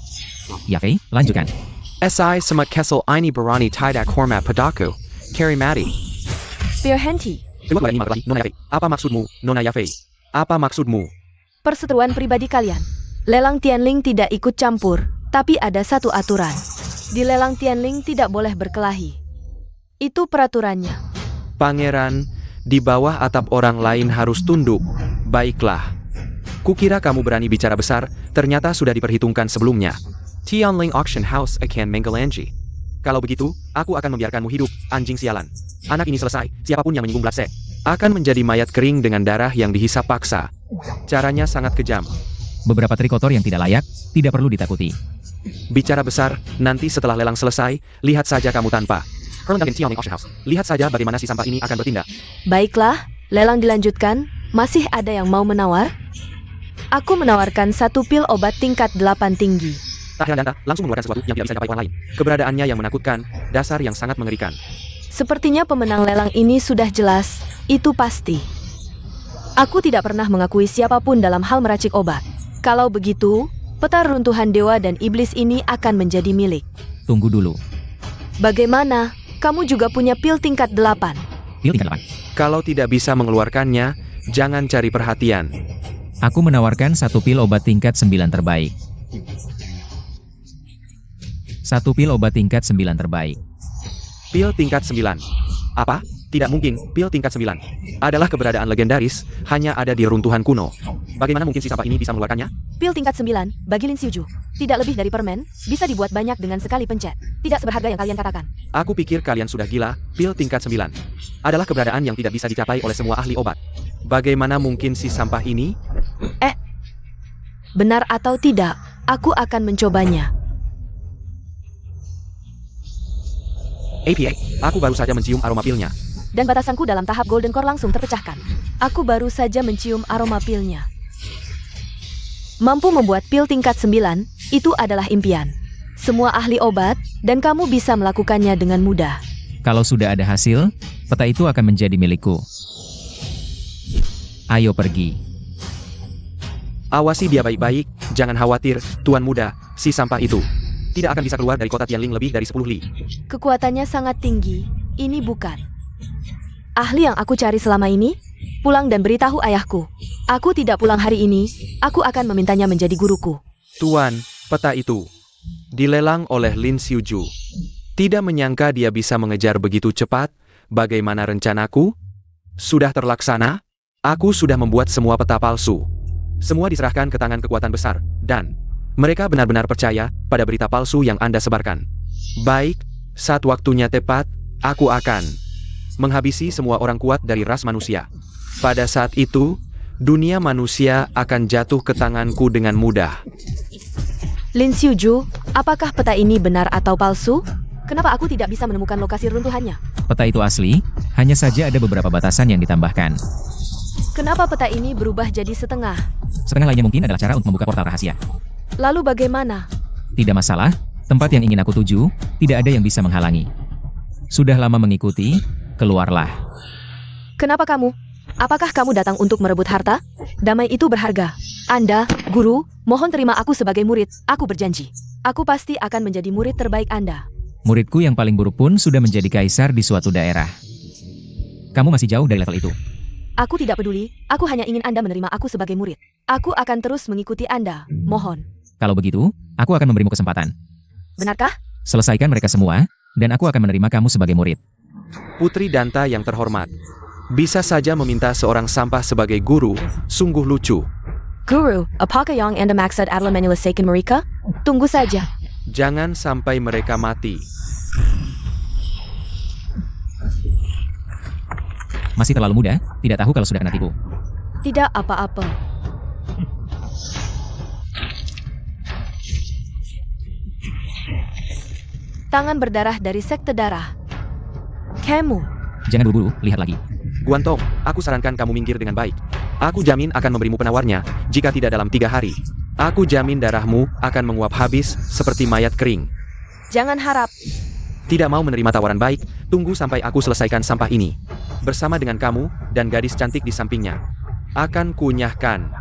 Yafei, lanjutkan. SI Semat Kessel Ini Barani Tidak Hormat Padaku. Carry Mati. Pure Henti. Coba ini lagi, Nona Yafei. Apa maksudmu, Nona Yafei? Apa maksudmu? Perseteruan pribadi kalian. Lelang Tianling tidak ikut campur, tapi ada satu aturan. Di lelang Tianling tidak boleh berkelahi. Itu peraturannya. Pangeran, di bawah atap orang lain harus tunduk. Baiklah. Kukira kamu berani bicara besar, ternyata sudah diperhitungkan sebelumnya. Tianling Auction House akan Menggelanji. Kalau begitu, aku akan membiarkanmu hidup, anjing sialan. Anak ini selesai, siapapun yang menyinggung Blasek akan menjadi mayat kering dengan darah yang dihisap paksa. Caranya sangat kejam. Beberapa trik kotor yang tidak layak, tidak perlu ditakuti. Bicara besar, nanti setelah lelang selesai, lihat saja kamu tanpa. Tianling Auction House. Lihat saja bagaimana si sampah ini akan bertindak. Baiklah, lelang dilanjutkan. Masih ada yang mau menawar? Aku menawarkan satu pil obat tingkat 8 tinggi. Tak heran Danta, langsung mengeluarkan sesuatu yang tidak bisa dicapai orang lain. Keberadaannya yang menakutkan, dasar yang sangat mengerikan. Sepertinya pemenang lelang ini sudah jelas, itu pasti. Aku tidak pernah mengakui siapapun dalam hal meracik obat. Kalau begitu, peta runtuhan dewa dan iblis ini akan menjadi milik. Tunggu dulu. Bagaimana? Kamu juga punya pil tingkat 8. Pil tingkat 8. Kalau tidak bisa mengeluarkannya, jangan cari perhatian. Aku menawarkan satu pil obat tingkat 9 terbaik. Satu pil obat tingkat 9 terbaik. Pil tingkat 9. Apa? Tidak mungkin, pil tingkat 9 adalah keberadaan legendaris, hanya ada di runtuhan kuno. Bagaimana mungkin si sampah ini bisa mengeluarkannya? Pil tingkat 9, bagi Lin Xiuju. Tidak lebih dari permen, bisa dibuat banyak dengan sekali pencet. Tidak seberharga yang kalian katakan. Aku pikir kalian sudah gila, pil tingkat 9 adalah keberadaan yang tidak bisa dicapai oleh semua ahli obat. Bagaimana mungkin si sampah ini? Benar atau tidak, aku akan mencobanya. APA, aku baru saja mencium aroma pilnya. Dan batasanku dalam tahap Golden Core langsung terpecahkan. Aku baru saja mencium aroma pilnya. Mampu membuat pil tingkat 9, itu adalah impian. Semua ahli obat, dan kamu bisa melakukannya dengan mudah. Kalau sudah ada hasil, peta itu akan menjadi milikku. Ayo pergi. Awasi dia baik-baik, jangan khawatir, Tuan Muda, si sampah itu tidak akan bisa keluar dari kota Tianling lebih dari 10 li. Kekuatannya sangat tinggi, ini bukan ahli yang aku cari selama ini. Pulang dan beritahu ayahku. Aku tidak pulang hari ini, aku akan memintanya menjadi guruku. Tuan, peta itu dilelang oleh Lin Xiuju. Tidak menyangka dia bisa mengejar begitu cepat. Bagaimana rencanaku? Sudah terlaksana? Aku sudah membuat semua peta palsu. Semua diserahkan ke tangan kekuatan besar, dan mereka benar-benar percaya pada berita palsu yang Anda sebarkan. Baik, saat waktunya tepat, aku akan menghabisi semua orang kuat dari ras manusia. Pada saat itu, dunia manusia akan jatuh ke tanganku dengan mudah. Lin Xiuju, apakah peta ini benar atau palsu? Kenapa aku tidak bisa menemukan lokasi runtuhannya? Peta itu asli, hanya saja ada beberapa batasan yang ditambahkan. Kenapa peta ini berubah jadi setengah? Setengah lainnya mungkin adalah cara untuk membuka portal rahasia. Lalu bagaimana? Tidak masalah, tempat yang ingin aku tuju, tidak ada yang bisa menghalangi. Sudah lama mengikuti, keluarlah. Kenapa kamu? Apakah kamu datang untuk merebut harta? Damai itu berharga. Anda, guru, mohon terima aku sebagai murid, aku berjanji. Aku pasti akan menjadi murid terbaik Anda. Muridku yang paling buruk pun sudah menjadi kaisar di suatu daerah. Kamu masih jauh dari level itu. Aku tidak peduli, aku hanya ingin Anda menerima aku sebagai murid. Aku akan terus mengikuti Anda, mohon. Kalau begitu, aku akan memberimu kesempatan. Benarkah? Selesaikan mereka semua, dan aku akan menerima kamu sebagai murid. Putri Danta yang terhormat, bisa saja meminta seorang sampah sebagai guru, sungguh lucu. Guru, apakah yang Anda maksud adalah menyelesaikan mereka? Tunggu saja. Jangan sampai mereka mati. Masih terlalu muda, tidak tahu kalau sudah kena tipu. Tidak apa-apa. Tangan berdarah dari sekte darah. Kamu. Jangan buru-buru, lihat lagi. Guantong, aku sarankan kamu minggir dengan baik. Aku jamin akan memberimu penawarnya, jika tidak dalam 3 hari. Aku jamin darahmu akan menguap habis seperti mayat kering. Jangan harap. Tidak mau menerima tawaran baik, tunggu sampai aku selesaikan sampah ini. Bersama dengan kamu, dan gadis cantik di sampingnya. Akan kunyahkan.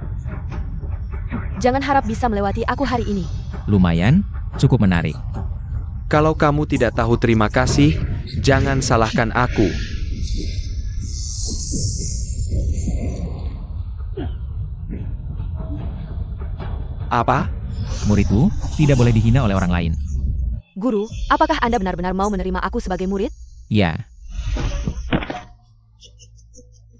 Jangan harap bisa melewati aku hari ini. Lumayan, cukup menarik. Kalau kamu tidak tahu terima kasih, jangan salahkan aku. Apa? Muridku, tidak boleh dihina oleh orang lain. Guru, apakah Anda benar-benar mau menerima aku sebagai murid? Ya,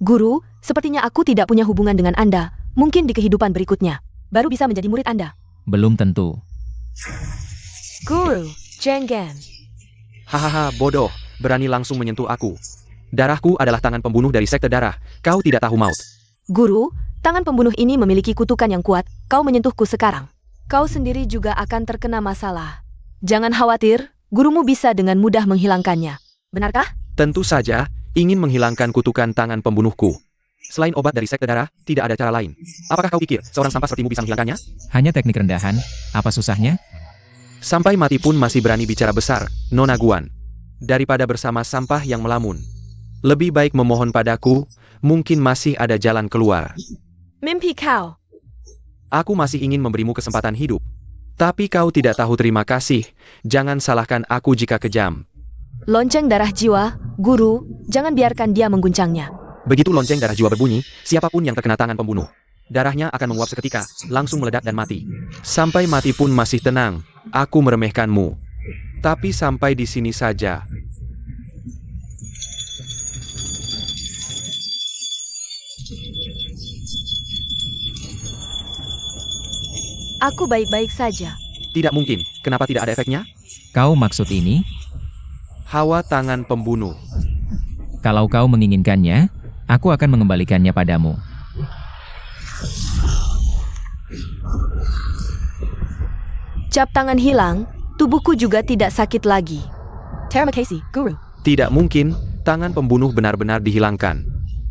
Guru, sepertinya aku tidak punya hubungan dengan Anda. Mungkin di kehidupan berikutnya, baru bisa menjadi murid Anda. belum tentu. Guru, Jenggen. Hahaha, bodoh, berani langsung menyentuh aku. Darahku adalah tangan pembunuh dari sekte darah, kau tidak tahu maut. Guru, tangan pembunuh ini memiliki kutukan yang kuat. Kau menyentuhku sekarang. Kau sendiri juga akan terkena masalah. Jangan khawatir, gurumu bisa dengan mudah menghilangkannya. Benarkah? Tentu saja, ingin menghilangkan kutukan tangan pembunuhku. Selain obat dari sekte darah, tidak ada cara lain. Apakah kau pikir seorang sampah sepertimu bisa menghilangkannya? Hanya teknik rendahan, apa susahnya? Sampai mati pun masih berani bicara besar, Nona Guan. Daripada bersama sampah yang melamun. Lebih baik memohon padaku, mungkin masih ada jalan keluar. Mimpi kau. Aku masih ingin memberimu kesempatan hidup. Tapi kau tidak tahu terima kasih, jangan salahkan aku jika kejam. Lonceng darah jiwa, guru, jangan biarkan dia mengguncangnya. Begitu lonceng darah jiwa berbunyi, siapapun yang terkena tangan pembunuh. Darahnya akan menguap seketika, langsung meledak dan mati. Sampai mati pun masih tenang, aku meremehkanmu. Tapi sampai di sini saja. Aku baik-baik saja. Tidak mungkin, kenapa tidak ada efeknya? Kau maksud ini? Hawa tangan pembunuh. Kalau kau menginginkannya, aku akan mengembalikannya padamu. Cap tangan hilang, tubuhku juga tidak sakit lagi. Terima kasih, Guru. Tidak mungkin, tangan pembunuh benar-benar dihilangkan.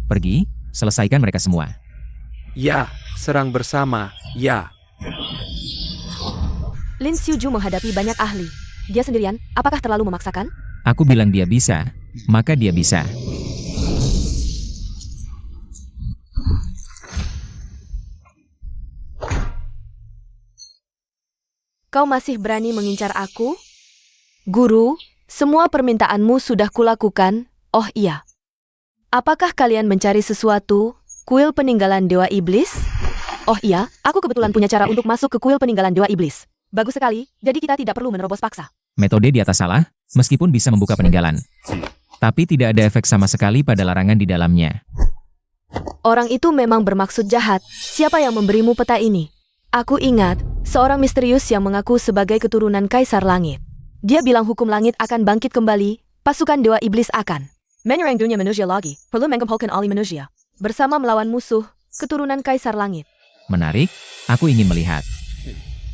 Pergi, selesaikan mereka semua. Ya, serang bersama, ya. Lin Xiuju menghadapi banyak ahli. Dia sendirian, apakah terlalu memaksakan? Aku bilang dia bisa, maka dia bisa. Kau masih berani mengincar aku? Guru, semua permintaanmu sudah kulakukan. Oh iya. Apakah kalian mencari sesuatu? Kuil peninggalan Dewa Iblis? Oh iya, aku kebetulan punya cara untuk masuk ke kuil peninggalan Dewa Iblis. Bagus sekali, jadi kita tidak perlu menerobos paksa. Metode di atas salah, meskipun bisa membuka peninggalan. Tapi tidak ada efek sama sekali pada larangan di dalamnya. Orang itu memang bermaksud jahat. Siapa yang memberimu peta ini? Aku ingat, seorang misterius yang mengaku sebagai keturunan Kaisar Langit. Dia bilang hukum langit akan bangkit kembali, pasukan Dewa Iblis akan menyerang dunia manusia lagi, perlu menggempolkan ahli manusia. Bersama melawan musuh, keturunan Kaisar Langit. Menarik, aku ingin melihat.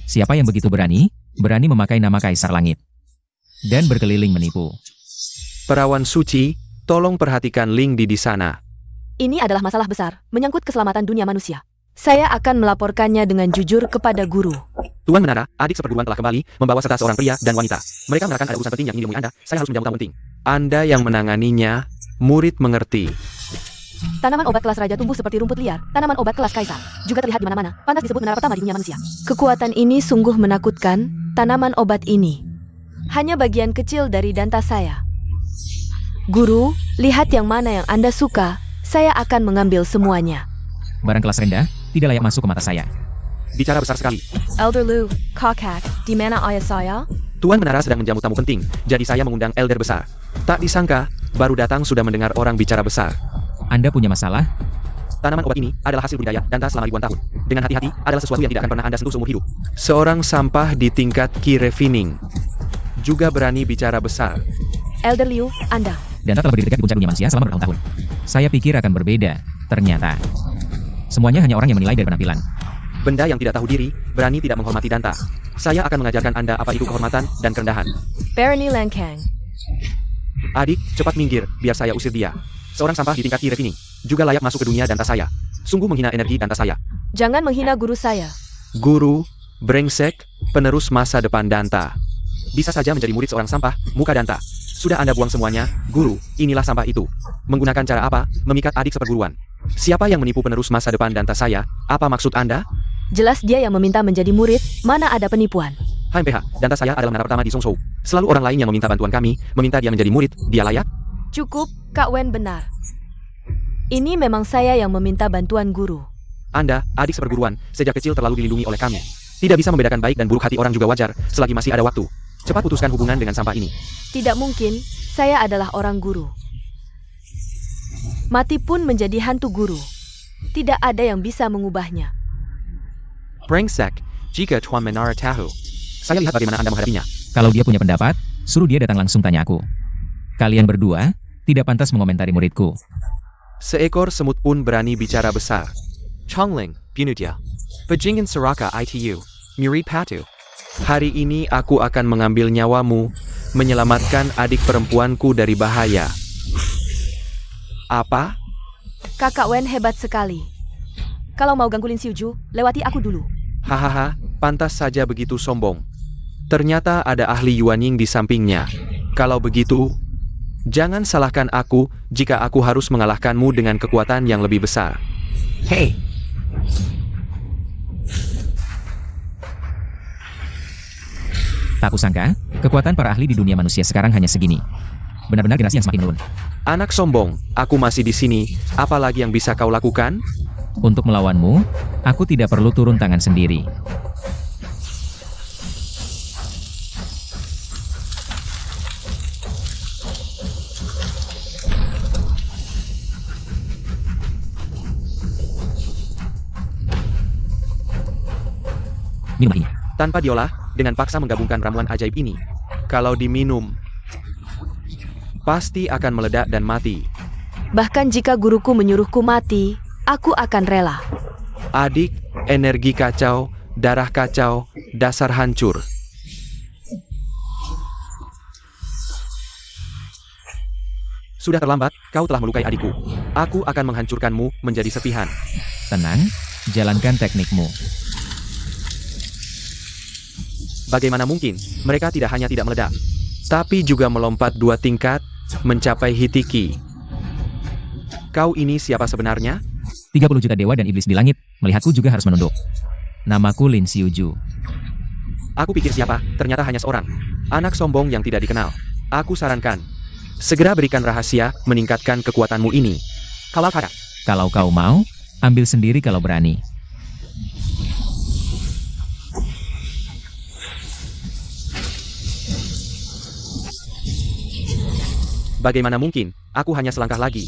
Siapa yang begitu berani memakai nama Kaisar Langit. Dan berkeliling menipu. Perawan suci, tolong perhatikan Ling di sana. Ini adalah masalah besar, menyangkut keselamatan dunia manusia. Saya akan melaporkannya dengan jujur kepada guru. Tuan Menara, adik seperguruan telah kembali, membawa serta seorang pria dan wanita. Mereka mengatakan ada urusan penting yang ingin ditemui Anda, saya harus menjamu tamu penting. Anda yang menanganinya, murid mengerti. Tanaman obat kelas raja tumbuh seperti rumput liar, tanaman obat kelas kaisar, juga terlihat di mana-mana, pantas disebut menara pertama di dunia manusia. Kekuatan ini sungguh menakutkan, tanaman obat ini. Hanya bagian kecil dari danta saya. Guru, lihat yang mana yang Anda suka, saya akan mengambil semuanya. Barang kelas rendah, tidak layak masuk ke mata saya. Bicara besar sekali. Elder Lu, Kakak, di mana ayah saya? Tuan Menara sedang menjamu tamu penting, jadi saya mengundang elder besar. Tak disangka, baru datang sudah mendengar orang bicara besar. Anda punya masalah? Tanaman obat ini adalah hasil budidaya danta selama ribuan tahun. Dengan hati-hati adalah sesuatu yang tidak akan pernah Anda sentuh seumur hidup. Seorang sampah di tingkat Ki Refining juga berani bicara besar. Elder Liu, Anda. Danta telah berdiri tegak di puncak dunia manusia selama bertahun-tahun. Saya pikir akan berbeda, ternyata. Semuanya hanya orang yang menilai dari penampilan. Benda yang tidak tahu diri, berani tidak menghormati danta. Saya akan mengajarkan Anda apa itu kehormatan dan kerendahan. Barony Lankang. Adik, cepat minggir, biar saya usir dia. Seorang sampah di tingkat Ki Refining juga layak masuk ke dunia danta saya. Sungguh menghina energi danta saya. Jangan menghina guru saya. Guru, brengsek, penerus masa depan danta. Bisa saja menjadi murid seorang sampah, muka danta. Sudah Anda buang semuanya, guru, inilah sampah itu. Menggunakan cara apa? Memikat adik seperguruan. Siapa yang menipu penerus masa depan danta saya? Apa maksud Anda? Jelas dia yang meminta menjadi murid, mana ada penipuan. HMPH, danta saya adalah menara pertama di Songzhou. Selalu orang lain yang meminta bantuan kami, meminta dia menjadi murid, dia layak? Cukup, Kak Wen benar. Ini memang saya yang meminta bantuan guru. Anda, adik seperguruan, sejak kecil terlalu dilindungi oleh kami. Tidak bisa membedakan baik dan buruk hati orang juga wajar, selagi masih ada waktu. Cepat putuskan hubungan dengan sampah ini. Tidak mungkin, saya adalah orang guru. Mati pun menjadi hantu guru. Tidak ada yang bisa mengubahnya. Brengsek, jika Tuan Menara tahu. Saya lihat bagaimana Anda menghadapinya. Kalau dia punya pendapat, suruh dia datang langsung tanya aku. Kalian berdua tidak pantas mengomentari muridku. Seekor semut pun berani bicara besar. Chongling, bunuh dia. Bajingan Seraka itu. Murid Patu. Hari ini aku akan mengambil nyawamu, menyelamatkan adik perempuanku dari bahaya. Apa? Kakak Wen hebat sekali. Kalau mau ganggu Lin Xiuju, lewati aku dulu. Hahaha, pantas saja begitu sombong. Ternyata ada ahli Yuanying di sampingnya. Kalau begitu, jangan salahkan aku jika aku harus mengalahkanmu dengan kekuatan yang lebih besar. Hei! Tak kusangka, kekuatan para ahli di dunia manusia sekarang hanya segini. Benar-benar generasi yang semakin menurun. Anak sombong, aku masih di sini. Apa lagi yang bisa kau lakukan? Untuk melawanmu, aku tidak perlu turun tangan sendiri. Minum ini. Tanpa diolah, dengan paksa menggabungkan ramuan ajaib ini. Kalau diminum, pasti akan meledak dan mati. Bahkan jika guruku menyuruhku mati, aku akan rela. Adik, energi kacau, darah kacau, dasar hancur. Sudah terlambat, kau telah melukai adikku. Aku akan menghancurkanmu menjadi serpihan. Tenang, jalankan teknikmu. Bagaimana mungkin, mereka tidak hanya tidak meledak, tapi juga melompat 2 tingkat, mencapai Hitiki. Kau ini siapa sebenarnya? 30 juta dewa dan iblis di langit, melihatku juga harus menunduk. Namaku Lin Xiuju. Aku pikir siapa, ternyata hanya seorang anak sombong yang tidak dikenal. Aku sarankan, segera berikan rahasia, meningkatkan kekuatanmu ini. Kalau kau mau, ambil sendiri kalau berani. Bagaimana mungkin, aku hanya selangkah lagi.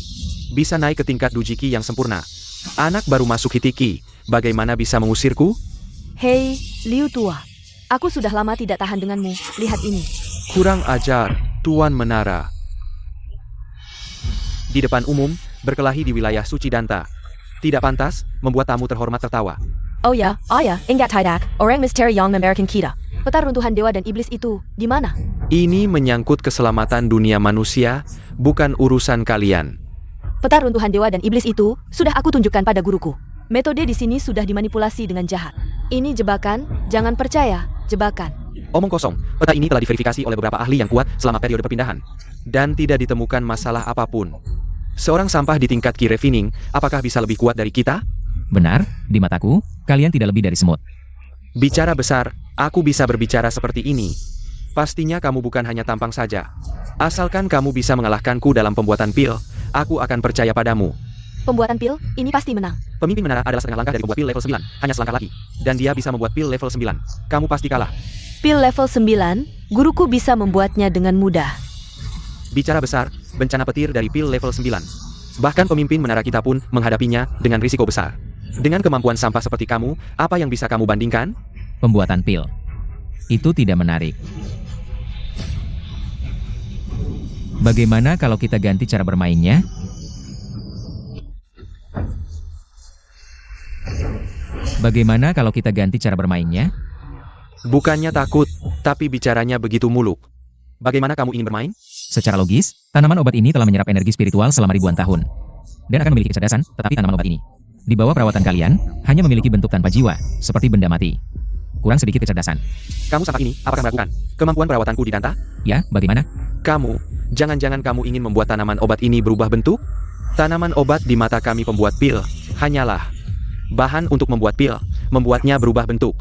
Bisa naik ke tingkat Dujiki yang sempurna. Anak baru masuk Hitiki, bagaimana bisa mengusirku? Hei, Liu Tua. Aku sudah lama tidak tahan denganmu, lihat ini. Kurang ajar, Tuan Menara. Di depan umum, berkelahi di wilayah suci Danta. Tidak pantas, membuat tamu terhormat tertawa. Oh ya, ingat tidak, orang misteri yang memberikan kita. Peta runtuhan dewa dan iblis itu, di mana? Ini menyangkut keselamatan dunia manusia, bukan urusan kalian. Peta runtuhan dewa dan iblis itu, sudah aku tunjukkan pada guruku. Metode di sini sudah dimanipulasi dengan jahat. Ini jebakan, jangan percaya, jebakan. Omong kosong, peta ini telah diverifikasi oleh beberapa ahli yang kuat selama periode perpindahan. Dan tidak ditemukan masalah apapun. Seorang sampah di tingkat Ki Refining, apakah bisa lebih kuat dari kita? Benar, di mataku, kalian tidak lebih dari semut. Bicara besar, aku bisa berbicara seperti ini. Pastinya kamu bukan hanya tampang saja. Asalkan kamu bisa mengalahkanku dalam pembuatan pil, aku akan percaya padamu. Pembuatan pil, ini pasti menang. Pemimpin menara adalah setengah langkah dari pembuat pil level 9, hanya selangkah lagi. Dan dia bisa membuat pil level 9. Kamu pasti kalah. Pil level 9, guruku bisa membuatnya dengan mudah. Bicara besar, bencana petir dari pil level 9. Bahkan pemimpin menara kita pun menghadapinya dengan risiko besar. Dengan kemampuan sampah seperti kamu, apa yang bisa kamu bandingkan? Pembuatan pil. Itu tidak menarik. Bagaimana kalau kita ganti cara bermainnya? Bagaimana kalau kita ganti cara bermainnya? Bukannya takut, tapi bicaranya begitu muluk. Bagaimana kamu ingin bermain? Secara logis, tanaman obat ini telah menyerap energi spiritual selama ribuan tahun. Dan akan memiliki kecerdasan, tetapi tanaman obat ini, di bawah perawatan kalian, hanya memiliki bentuk tanpa jiwa, seperti benda mati. Kurang sedikit kecerdasan. Kamu sampai ini, apakah meragukan kemampuan perawatanku di Danta? Ya, bagaimana? Kamu, jangan-jangan kamu ingin membuat tanaman obat ini berubah bentuk? Tanaman obat di mata kami pembuat pil, hanyalah bahan untuk membuat pil, membuatnya berubah bentuk.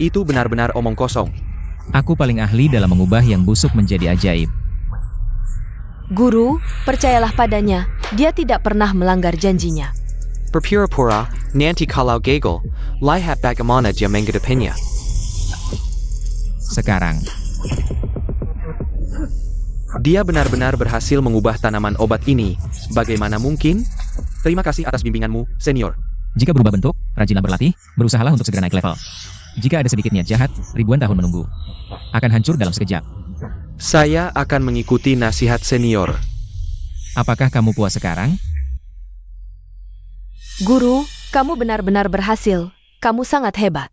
Itu benar-benar omong kosong. Aku paling ahli dalam mengubah yang busuk menjadi ajaib. Guru, percayalah padanya, dia tidak pernah melanggar janjinya. Berpura-pura, nanti kalau gagal, lihat bagaimana dia menghadapinya. Sekarang, Dia benar-benar berhasil mengubah tanaman obat ini. Bagaimana mungkin? Terima kasih atas bimbinganmu, senior. jika berubah bentuk, rajinlah berlatih, berusahalah untuk segera naik level. Jika ada sedikit niat jahat, ribuan tahun menunggu. Akan hancur dalam sekejap. Saya akan mengikuti nasihat senior. Apakah kamu puas sekarang? Guru, kamu benar-benar berhasil. Kamu sangat hebat.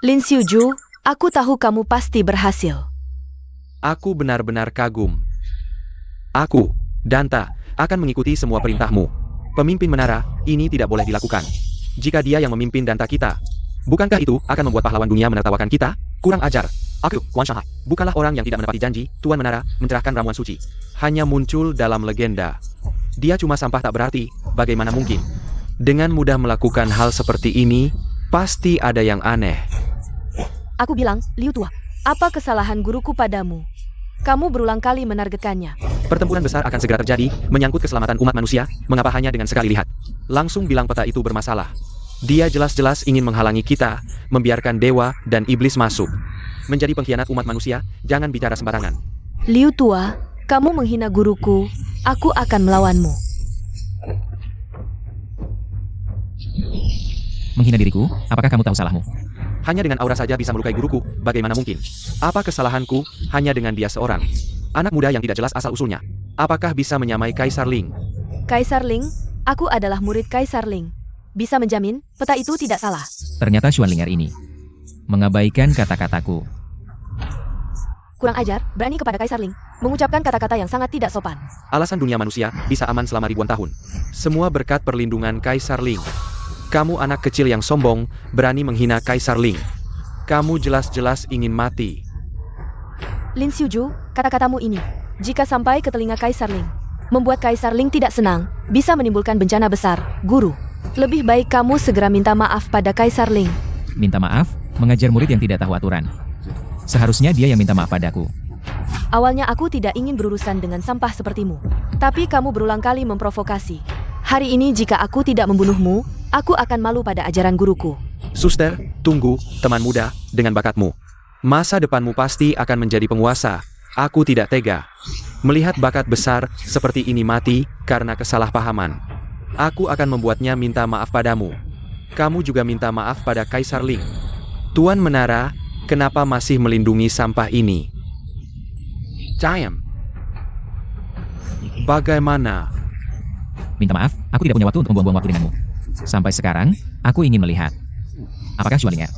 Lin Xiuju, aku tahu kamu pasti berhasil. Aku benar-benar kagum. Aku, Danta, akan mengikuti semua perintahmu. Pemimpin menara, ini tidak boleh dilakukan. Jika dia yang memimpin Danta kita, bukankah itu akan membuat pahlawan dunia menertawakan kita? Kurang ajar. Aku, Wan Shanghai, bukanlah orang yang tidak menepati janji. Tuan Menara mencerahkan ramuan suci. Hanya muncul dalam legenda. Dia cuma sampah tak berarti. Bagaimana mungkin? Dengan mudah melakukan hal seperti ini, pasti ada yang aneh. Aku bilang, Liu Tua, apa kesalahan guruku padamu? Kamu berulang kali menargetkannya. Pertempuran besar akan segera terjadi, menyangkut keselamatan umat manusia. Mengapa hanya dengan sekali lihat? Langsung bilang peta itu bermasalah. Dia jelas-jelas ingin menghalangi kita, membiarkan dewa dan iblis masuk. Menjadi pengkhianat umat manusia, jangan bicara sembarangan. Liu Tua, kamu menghina guruku. Aku akan melawanmu. Menghina diriku, apakah kamu tahu salahmu? Hanya dengan aura saja bisa melukai guruku, bagaimana mungkin? Apa kesalahanku hanya dengan dia seorang? Anak muda yang tidak jelas asal-usulnya. Apakah bisa menyamai Kaisar Ling? Kaisar Ling, aku adalah murid Kaisar Ling. Bisa menjamin, peta itu tidak salah. Ternyata Xuanlinger ini mengabaikan kata-kataku. Kurang ajar, berani kepada Kaisar Ling, mengucapkan kata-kata yang sangat tidak sopan. Alasan dunia manusia bisa aman selama ribuan tahun. Semua berkat perlindungan Kaisar Ling. Kamu anak kecil yang sombong, berani menghina Kaisar Ling. Kamu jelas-jelas ingin mati. Lin Xiuju, kata-katamu ini, jika sampai ke telinga Kaisar Ling, membuat Kaisar Ling tidak senang, bisa menimbulkan bencana besar. Guru, lebih baik kamu segera minta maaf pada Kaisar Ling. Minta maaf, mengajar murid yang tidak tahu aturan. Seharusnya dia yang minta maaf padaku. Awalnya aku tidak ingin berurusan dengan sampah sepertimu. Tapi kamu berulang kali memprovokasi. Hari ini jika aku tidak membunuhmu, aku akan malu pada ajaran guruku. Suster, tunggu, teman muda, dengan bakatmu. Masa depanmu pasti akan menjadi penguasa. Aku tidak tega melihat bakat besar seperti ini mati karena kesalahpahaman. Aku akan membuatnya minta maaf padamu. Kamu juga minta maaf pada Kaisar Ling. Tuan Menara, kenapa masih melindungi sampah ini? Cayam. Bagaimana? Minta maaf, aku tidak punya waktu untuk membuang-buang waktu denganmu. Sampai sekarang, aku ingin melihat. Apakah Xuanlinger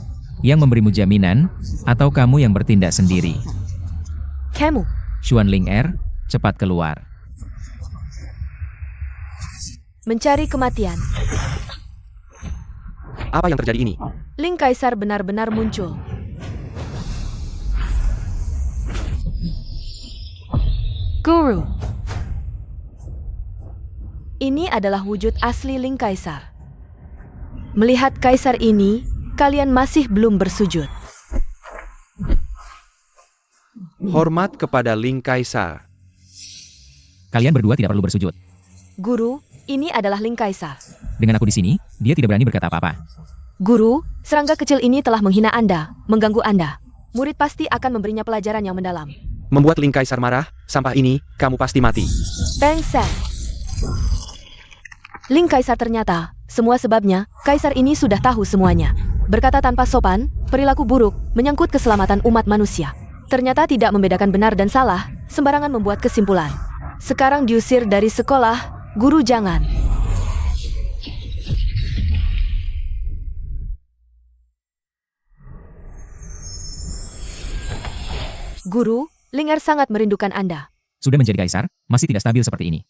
yang memberimu jaminan, atau kamu yang bertindak sendiri? Kamu, Xuanlinger, cepat keluar. mencari kematian. Apa yang terjadi ini? Ling Kaisar benar-benar muncul. Guru. Ini adalah wujud asli Ling Kaisar. Melihat Kaisar ini, kalian masih belum bersujud. Hormat kepada Ling Kaisar. Kalian berdua tidak perlu bersujud. Guru, ini adalah Ling Kaisar. Dengan aku di sini, dia tidak berani berkata apa-apa. Guru, serangga kecil ini telah menghina Anda, mengganggu Anda. Murid pasti akan memberinya pelajaran yang mendalam. Membuat Ling Kaisar marah, sampah ini, kamu pasti mati. Brengsek. Ling Kaisar ternyata, semua sebabnya, Kaisar ini sudah tahu semuanya. Berkata tanpa sopan, perilaku buruk, menyangkut keselamatan umat manusia. Ternyata tidak membedakan benar dan salah, sembarangan membuat kesimpulan. Sekarang diusir dari sekolah, guru jangan. Guru, Linger sangat merindukan Anda. Sudah menjadi kaisar, masih tidak stabil seperti ini.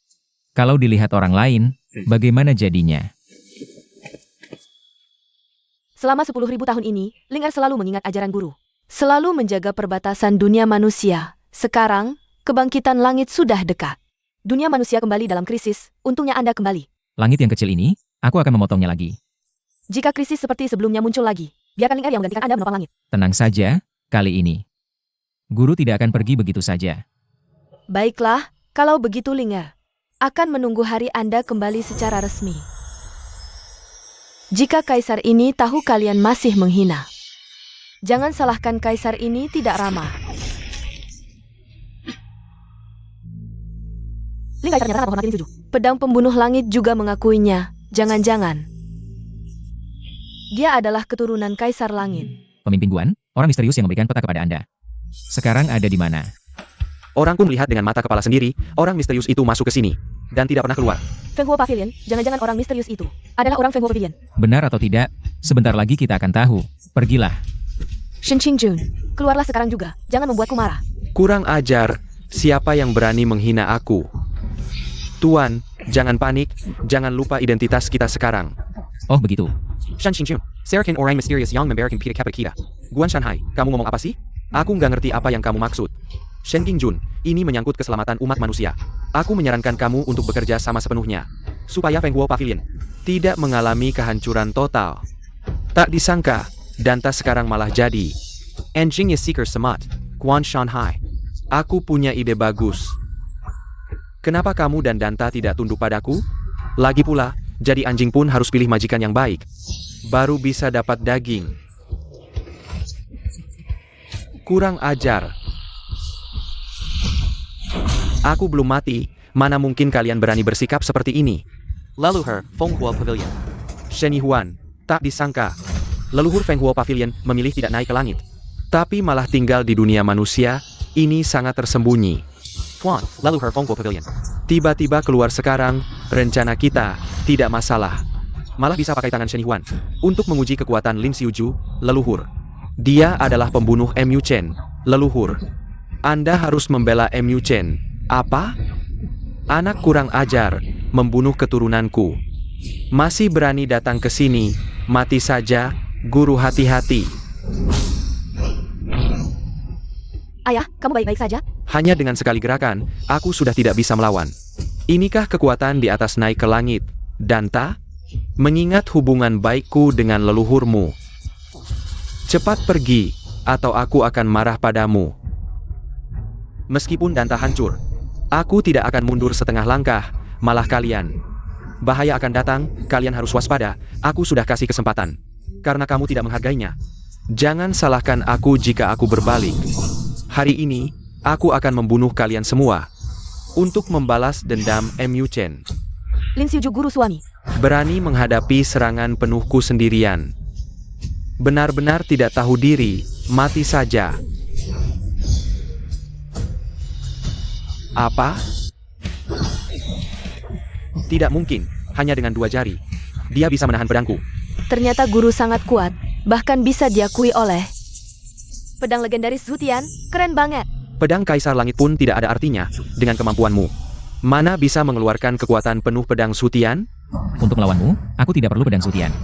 Kalau dilihat orang lain, bagaimana jadinya? Selama 10.000 tahun ini, Ling Er selalu mengingat ajaran guru. Selalu menjaga perbatasan dunia manusia. Sekarang, kebangkitan langit sudah dekat. Dunia manusia kembali dalam krisis, untungnya Anda kembali. Langit yang kecil ini, aku akan memotongnya lagi. Jika krisis seperti sebelumnya muncul lagi, biarkan Ling Er yang menggantikan Anda menopang langit. Tenang saja, kali ini. Guru tidak akan pergi begitu saja. Baiklah, kalau begitu Ling Er akan menunggu hari Anda kembali secara resmi. Jika kaisar ini tahu kalian masih menghina, jangan salahkan kaisar ini tidak ramah. Ling kaisar ternyata menghormati Lin Suju. Pedang pembunuh langit juga mengakuinya. Jangan-jangan dia adalah keturunan kaisar langit. Pemimpin Guan, orang misterius yang memberikan peta kepada Anda. Sekarang ada di mana? Orangku melihat dengan mata kepala sendiri, orang misterius itu masuk ke sini dan tidak pernah keluar. Feng Huo Pavilion, jangan-jangan orang misterius itu adalah orang Feng Huo Pavilion. Benar atau tidak, sebentar lagi kita akan tahu. Pergilah. Shen Qingjun, keluarlah sekarang juga. Jangan membuatku marah. Kurang ajar, siapa yang berani menghina aku? Tuan, jangan panik, jangan lupa identitas kita sekarang. Oh begitu. Shan Qingjun, Serkin orang misterius yang memberikan pita kepada kita. Guan Shanhai, kamu ngomong apa sih? Aku nggak ngerti apa yang kamu maksud. Shen Qingjun, ini menyangkut keselamatan umat manusia. Aku menyarankan kamu untuk bekerja sama sepenuhnya, supaya Feng Huo Pavilion tidak mengalami kehancuran total. Tak disangka, Danta sekarang malah jadi Enjing Seeker Semat, Guan Shanhai. Aku punya ide bagus. Kenapa kamu dan Danta tidak tunduk padaku? Lagi pula, jadi anjing pun harus pilih majikan yang baik, baru bisa dapat daging. Kurang ajar. Aku belum mati, mana mungkin kalian berani bersikap seperti ini? Leluhur, Feng Huo Pavilion. Shen Yihuan, tak disangka. Leluhur Feng Huo Pavilion memilih tidak naik ke langit, tapi malah tinggal di dunia manusia. Ini sangat tersembunyi. Tuan, Leluhur Feng Huo Pavilion. Tiba-tiba keluar sekarang, rencana kita tidak masalah. Malah bisa pakai tangan Shen Yihuan untuk menguji kekuatan Lin Xiuju, leluhur. Dia adalah pembunuh Mu Chen, leluhur. Anda harus membela Mu Chen. Apa? Anak kurang ajar, membunuh keturunanku. Masih berani datang ke sini, mati saja, guru hati-hati. Ayah, kamu baik-baik saja? Hanya dengan sekali gerakan, aku sudah tidak bisa melawan. Inikah kekuatan di atas naik ke langit, Danta? Mengingat hubungan baikku dengan leluhurmu. Cepat pergi, atau aku akan marah padamu. Meskipun Danta hancur, aku tidak akan mundur setengah langkah, malah kalian. Bahaya akan datang, kalian harus waspada, aku sudah kasih kesempatan. Karena kamu tidak menghargainya. Jangan salahkan aku jika aku berbalik. Hari ini, aku akan membunuh kalian semua. Untuk membalas dendam Mu Chen. Lin Xiuju guru suami. Berani menghadapi serangan penuhku sendirian. Benar-benar tidak tahu diri, mati saja. Apa? Tidak mungkin, hanya dengan 2 jari. Dia bisa menahan pedangku. Ternyata guru sangat kuat, bahkan bisa diakui oleh pedang legendaris Zutian, keren banget. Pedang Kaisar Langit pun tidak ada artinya, dengan kemampuanmu. Mana bisa mengeluarkan kekuatan penuh pedang Zutian? Untuk melawanmu, aku tidak perlu pedang Zutian.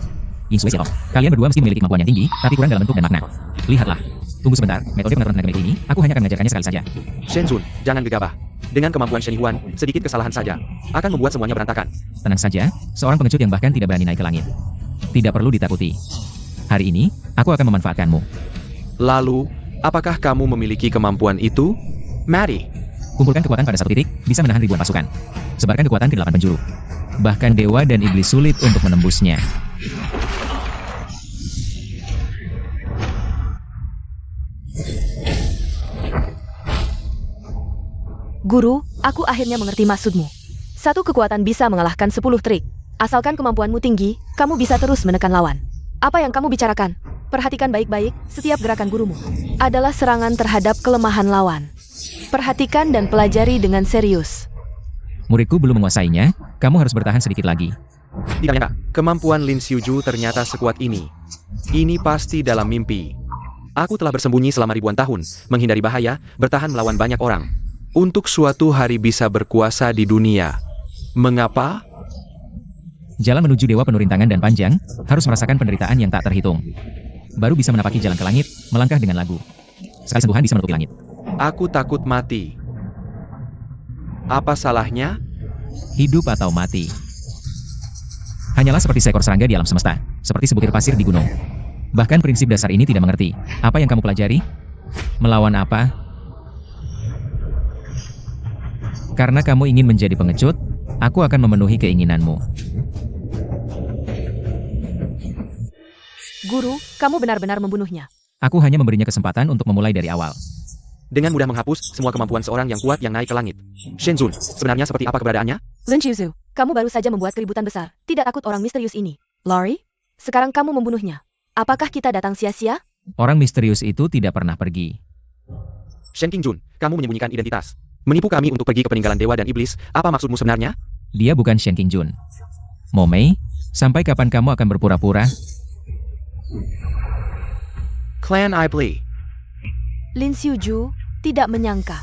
Ying Sui Xiao, kalian berdua mesti memiliki kemampuan yang tinggi, tapi kurang dalam bentuk dan makna. Lihatlah. Tunggu sebentar, metode pengaturan tenaga medis ini, aku hanya akan mengajarkannya sekali saja. Shenzun, jangan gegabah. Dengan kemampuan Shen Yihuan, sedikit kesalahan saja akan membuat semuanya berantakan. Tenang saja, seorang pengecut yang bahkan tidak berani naik ke langit. Tidak perlu ditakuti. Hari ini, aku akan memanfaatkanmu. Lalu, apakah kamu memiliki kemampuan itu? Mari. Kumpulkan kekuatan pada satu titik, bisa menahan ribuan pasukan. Sebarkan kekuatan ke 8 penjuru. Bahkan dewa dan iblis sulit untuk menembusnya. Guru, aku akhirnya mengerti maksudmu. Satu kekuatan bisa mengalahkan 10 trik. Asalkan kemampuanmu tinggi, kamu bisa terus menekan lawan. Apa yang kamu bicarakan? Perhatikan baik-baik, setiap gerakan gurumu adalah serangan terhadap kelemahan lawan. Perhatikan dan pelajari dengan serius. Muridku belum menguasainya, kamu harus bertahan sedikit lagi. Tidak nyangka, kemampuan Lin Xiuju ternyata sekuat ini. Ini pasti dalam mimpi. Aku telah bersembunyi selama ribuan tahun, menghindari bahaya, bertahan melawan banyak orang. Untuk suatu hari bisa berkuasa di dunia. Mengapa? Jalan menuju dewa penuh rintangan dan panjang, harus merasakan penderitaan yang tak terhitung. Baru bisa menapaki jalan ke langit, melangkah dengan lagu. Sekali sentuhan bisa menutupi langit. Aku takut mati. Apa salahnya? Hidup atau mati. Hanyalah seperti seekor serangga di alam semesta, seperti sebutir pasir di gunung. Bahkan prinsip dasar ini tidak mengerti. Apa yang kamu pelajari? Melawan apa? Karena kamu ingin menjadi pengecut, aku akan memenuhi keinginanmu. Guru, kamu benar-benar membunuhnya. Aku hanya memberinya kesempatan untuk memulai dari awal. Dengan mudah menghapus semua kemampuan seorang yang kuat yang naik ke langit. Shenzun, sebenarnya seperti apa keberadaannya? Lin Xiuzu, kamu baru saja membuat keributan besar. Tidak takut orang misterius ini. Lori, sekarang kamu membunuhnya. Apakah kita datang sia-sia? Orang misterius itu tidak pernah pergi. Shen Qingjun, kamu menyembunyikan identitas. Menipu kami untuk pergi ke peninggalan dewa dan iblis. Apa maksudmu sebenarnya? Dia bukan Shen Qingjun. Momei, sampai kapan kamu akan berpura-pura? Clan Iblis. Lin Xiuju tidak menyangka.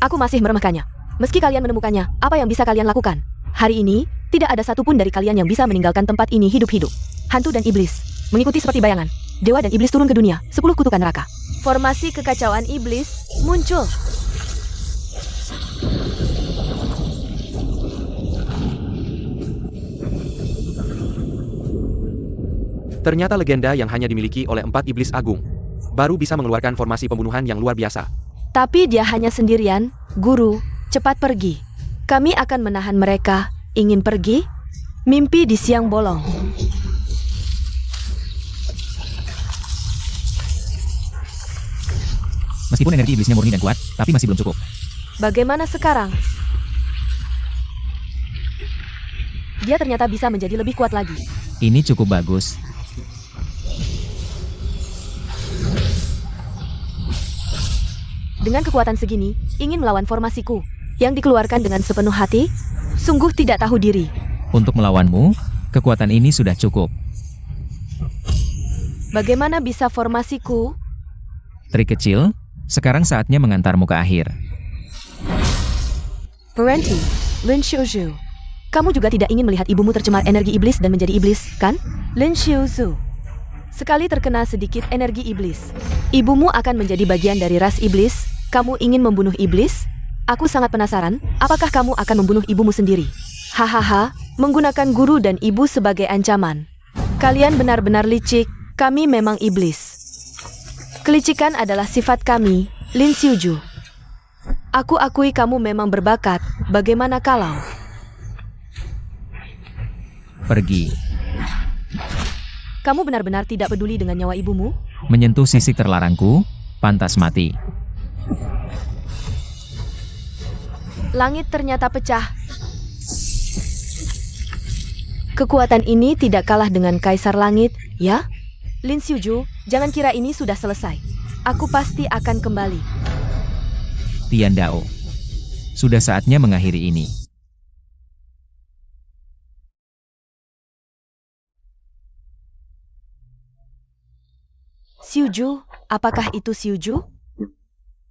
Aku masih meremehkannya. Meski kalian menemukannya, apa yang bisa kalian lakukan? Hari ini, tidak ada satupun dari kalian yang bisa meninggalkan tempat ini hidup-hidup. Hantu dan iblis, mengikuti seperti bayangan. Dewa dan iblis turun ke dunia, 10 kutukan neraka. Formasi kekacauan iblis muncul. Ternyata legenda yang hanya dimiliki oleh 4 iblis agung. Baru bisa mengeluarkan formasi pembunuhan yang luar biasa. Tapi dia hanya sendirian. Guru, cepat pergi. Kami akan menahan mereka. Ingin pergi? Mimpi di siang bolong. Meskipun energi iblisnya murni dan kuat, tapi masih belum cukup. Bagaimana sekarang? Dia ternyata bisa menjadi lebih kuat lagi. Ini cukup bagus. Dengan kekuatan segini, ingin melawan formasiku, yang dikeluarkan dengan sepenuh hati, sungguh tidak tahu diri. Untuk melawanmu, kekuatan ini sudah cukup. Bagaimana bisa formasiku? Trik kecil, sekarang saatnya mengantarmu ke akhir. Berhenti, Lin Xiuzu. Kamu juga tidak ingin melihat ibumu tercemar energi iblis dan menjadi iblis, kan? Lin Xiuzu. Sekali terkena sedikit energi iblis, ibumu akan menjadi bagian dari ras iblis. Kamu ingin membunuh iblis? Aku sangat penasaran, apakah kamu akan membunuh ibumu sendiri? Hahaha, menggunakan guru dan ibu sebagai ancaman. Kalian benar-benar licik, kami memang iblis. Kelicikan adalah sifat kami, Lin Xiuju. Aku akui kamu memang berbakat, bagaimana kalau... Pergi. Kamu benar-benar tidak peduli dengan nyawa ibumu? Menyentuh sisik terlarangku, pantas mati. Langit ternyata pecah. Kekuatan ini tidak kalah dengan Kaisar Langit, ya? Lin Xiuju, jangan kira ini sudah selesai. Aku pasti akan kembali. Tian Dao. Sudah saatnya mengakhiri ini. Xiuju, apakah itu Xiuju?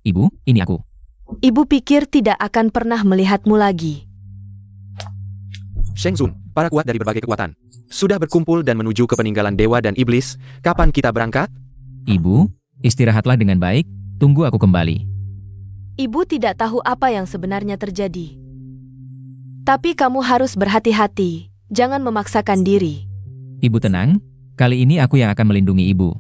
Ibu, ini aku. Ibu pikir tidak akan pernah melihatmu lagi. Shenzun, para kuat dari berbagai kekuatan. Sudah berkumpul dan menuju ke peninggalan dewa dan iblis. Kapan kita berangkat? Ibu, istirahatlah dengan baik, tunggu aku kembali. Ibu tidak tahu apa yang sebenarnya terjadi. Tapi kamu harus berhati-hati, jangan memaksakan diri. Ibu tenang, kali ini aku yang akan melindungi ibu.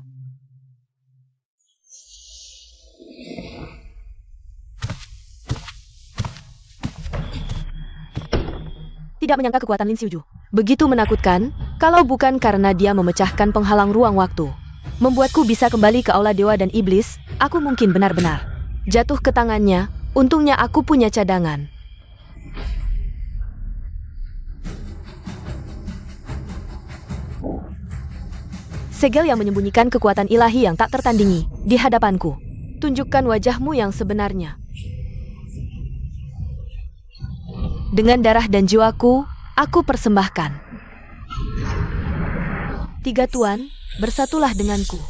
Tidak menyangka kekuatan Lin Xiuju begitu menakutkan, kalau bukan karena dia memecahkan penghalang ruang waktu. Membuatku bisa kembali ke aula dewa dan iblis, aku mungkin benar-benar jatuh ke tangannya. Untungnya aku punya cadangan. Segel yang menyembunyikan kekuatan ilahi yang tak tertandingi di hadapanku. Tunjukkan wajahmu yang sebenarnya. Dengan darah dan jiwaku, aku persembahkan. 3 tuan, bersatulah denganku.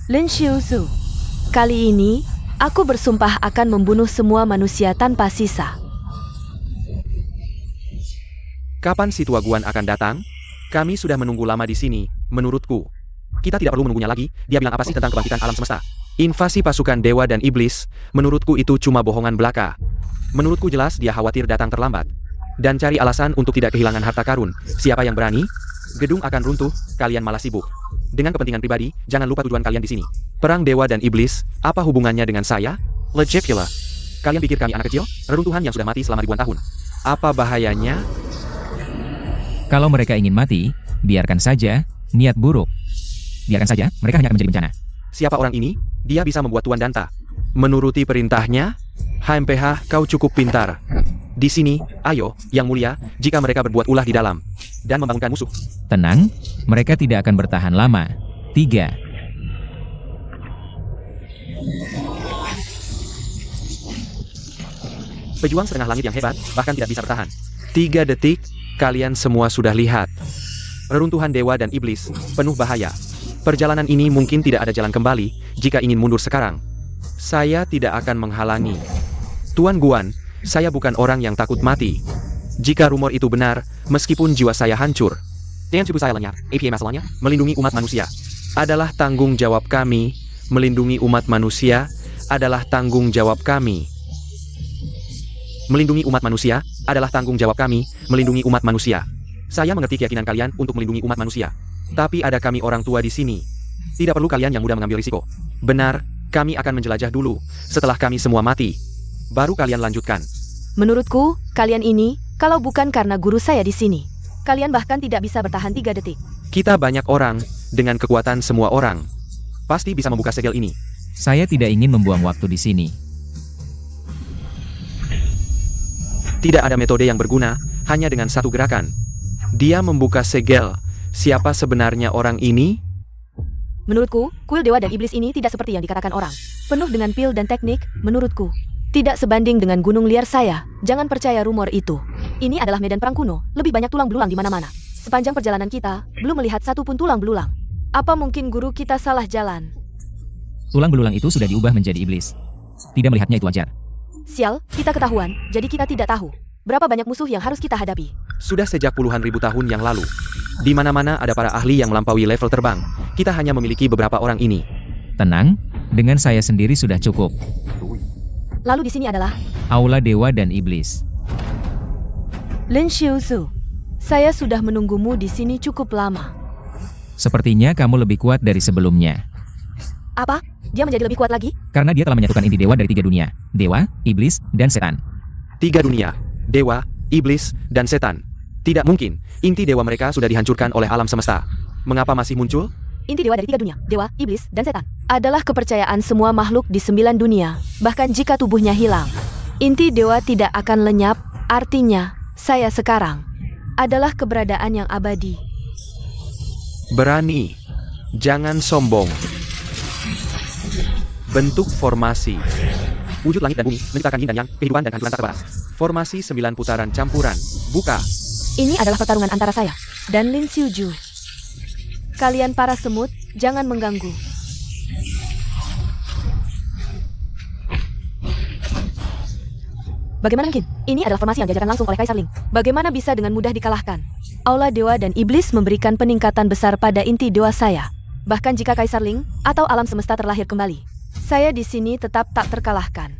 Lin Xiuzu, kali ini, Aku bersumpah akan membunuh semua manusia tanpa sisa. Kapan si tua Guan akan datang? Kami sudah menunggu lama di sini, menurutku. Kita tidak perlu menunggunya lagi, dia bilang apa sih tentang kebangkitan alam semesta? Invasi pasukan dewa dan iblis, menurutku itu cuma bohongan belaka. Menurutku jelas dia khawatir datang terlambat. Dan cari alasan untuk tidak kehilangan harta karun. Siapa yang berani? Gedung akan runtuh, kalian malah sibuk. Dengan kepentingan pribadi, jangan lupa tujuan kalian di sini. Perang dewa dan iblis, apa hubungannya dengan saya? Legipula. Kalian pikir kami anak kecil? Reruntuhan yang sudah mati selama ribuan tahun. Apa bahayanya? Kalau mereka ingin mati, biarkan saja, niat buruk. Biarkan saja, mereka hanya akan menjadi bencana. Siapa orang ini? Dia bisa membuat Tuan Danta menuruti perintahnya? HMPH, kau cukup pintar. Di sini, ayo, yang mulia, jika mereka berbuat ulah di dalam dan membangunkan musuh. Tenang, mereka tidak akan bertahan lama. 3. Pejuang setengah langit yang hebat, bahkan tidak bisa bertahan. 3 detik, kalian semua sudah lihat. Reruntuhan dewa dan iblis, penuh bahaya. Perjalanan ini mungkin tidak ada jalan kembali, jika ingin mundur sekarang. Saya tidak akan menghalangi. Tuan Guan, saya bukan orang yang takut mati. Jika rumor itu benar, meskipun jiwa saya hancur, dan tubuh saya lenyap, APA masalahnya, melindungi umat manusia adalah tanggung jawab kami. Melindungi umat manusia adalah tanggung jawab kami. Melindungi umat manusia adalah tanggung jawab kami. Melindungi umat manusia. Saya mengerti keyakinan kalian untuk melindungi umat manusia. Tapi ada kami orang tua di sini. Tidak perlu kalian yang mudah mengambil risiko. Benar, kami akan menjelajah dulu. Setelah kami semua mati, baru kalian lanjutkan. Menurutku, kalian ini, kalau bukan karena guru saya di sini, kalian bahkan tidak bisa bertahan 3 detik. Kita banyak orang, dengan kekuatan semua orang, pasti bisa membuka segel ini. Saya tidak ingin membuang waktu di sini. Tidak ada metode yang berguna, hanya dengan satu gerakan. Dia membuka segel. Siapa sebenarnya orang ini? Menurutku, kuil dewa dan iblis ini tidak seperti yang dikatakan orang. Penuh dengan pil dan teknik, menurutku. Tidak sebanding dengan gunung liar saya. Jangan percaya rumor itu. Ini adalah medan perang kuno, lebih banyak tulang belulang di mana-mana. Sepanjang perjalanan kita, belum melihat satu pun tulang belulang. Apa mungkin guru kita salah jalan? Tulang belulang itu sudah diubah menjadi iblis. Tidak melihatnya itu wajar. Sial, kita ketahuan, jadi kita tidak tahu. Berapa banyak musuh yang harus kita hadapi? Sudah sejak puluhan ribu tahun yang lalu. Di mana-mana ada para ahli yang melampaui level terbang. Kita hanya memiliki beberapa orang ini. Tenang, dengan saya sendiri sudah cukup. Lalu di sini adalah Aula Dewa dan Iblis. Lin Xiuzu. Saya sudah menunggumu di sini cukup lama. Sepertinya kamu lebih kuat dari sebelumnya. Apa? Dia menjadi lebih kuat lagi? Karena dia telah menyatukan inti dewa dari 3 dunia. Dewa, iblis, dan setan. 3 dunia. Dewa, iblis, dan setan. Tidak mungkin. Inti dewa mereka sudah dihancurkan oleh alam semesta. Mengapa masih muncul? Inti dewa dari 3 dunia, dewa, iblis, dan setan, adalah kepercayaan semua makhluk di 9 dunia, bahkan jika tubuhnya hilang. Inti dewa tidak akan lenyap, artinya, saya sekarang adalah keberadaan yang abadi. Berani. Jangan sombong. Bentuk formasi. Wujud langit dan bumi, menciptakan yin dan yang, kehidupan dan kehancuran tak terbatas. Formasi 9 putaran campuran. Buka. Ini adalah pertarungan antara saya dan Lin Xiuju. Kalian para semut, jangan mengganggu. Bagaimana mungkin? Ini adalah formasi yang diajarkan langsung oleh Kaisar Ling. Bagaimana bisa dengan mudah dikalahkan? Aula Dewa dan Iblis memberikan peningkatan besar pada inti dewa saya. Bahkan jika Kaisar Ling atau alam semesta terlahir kembali, saya di sini tetap tak terkalahkan.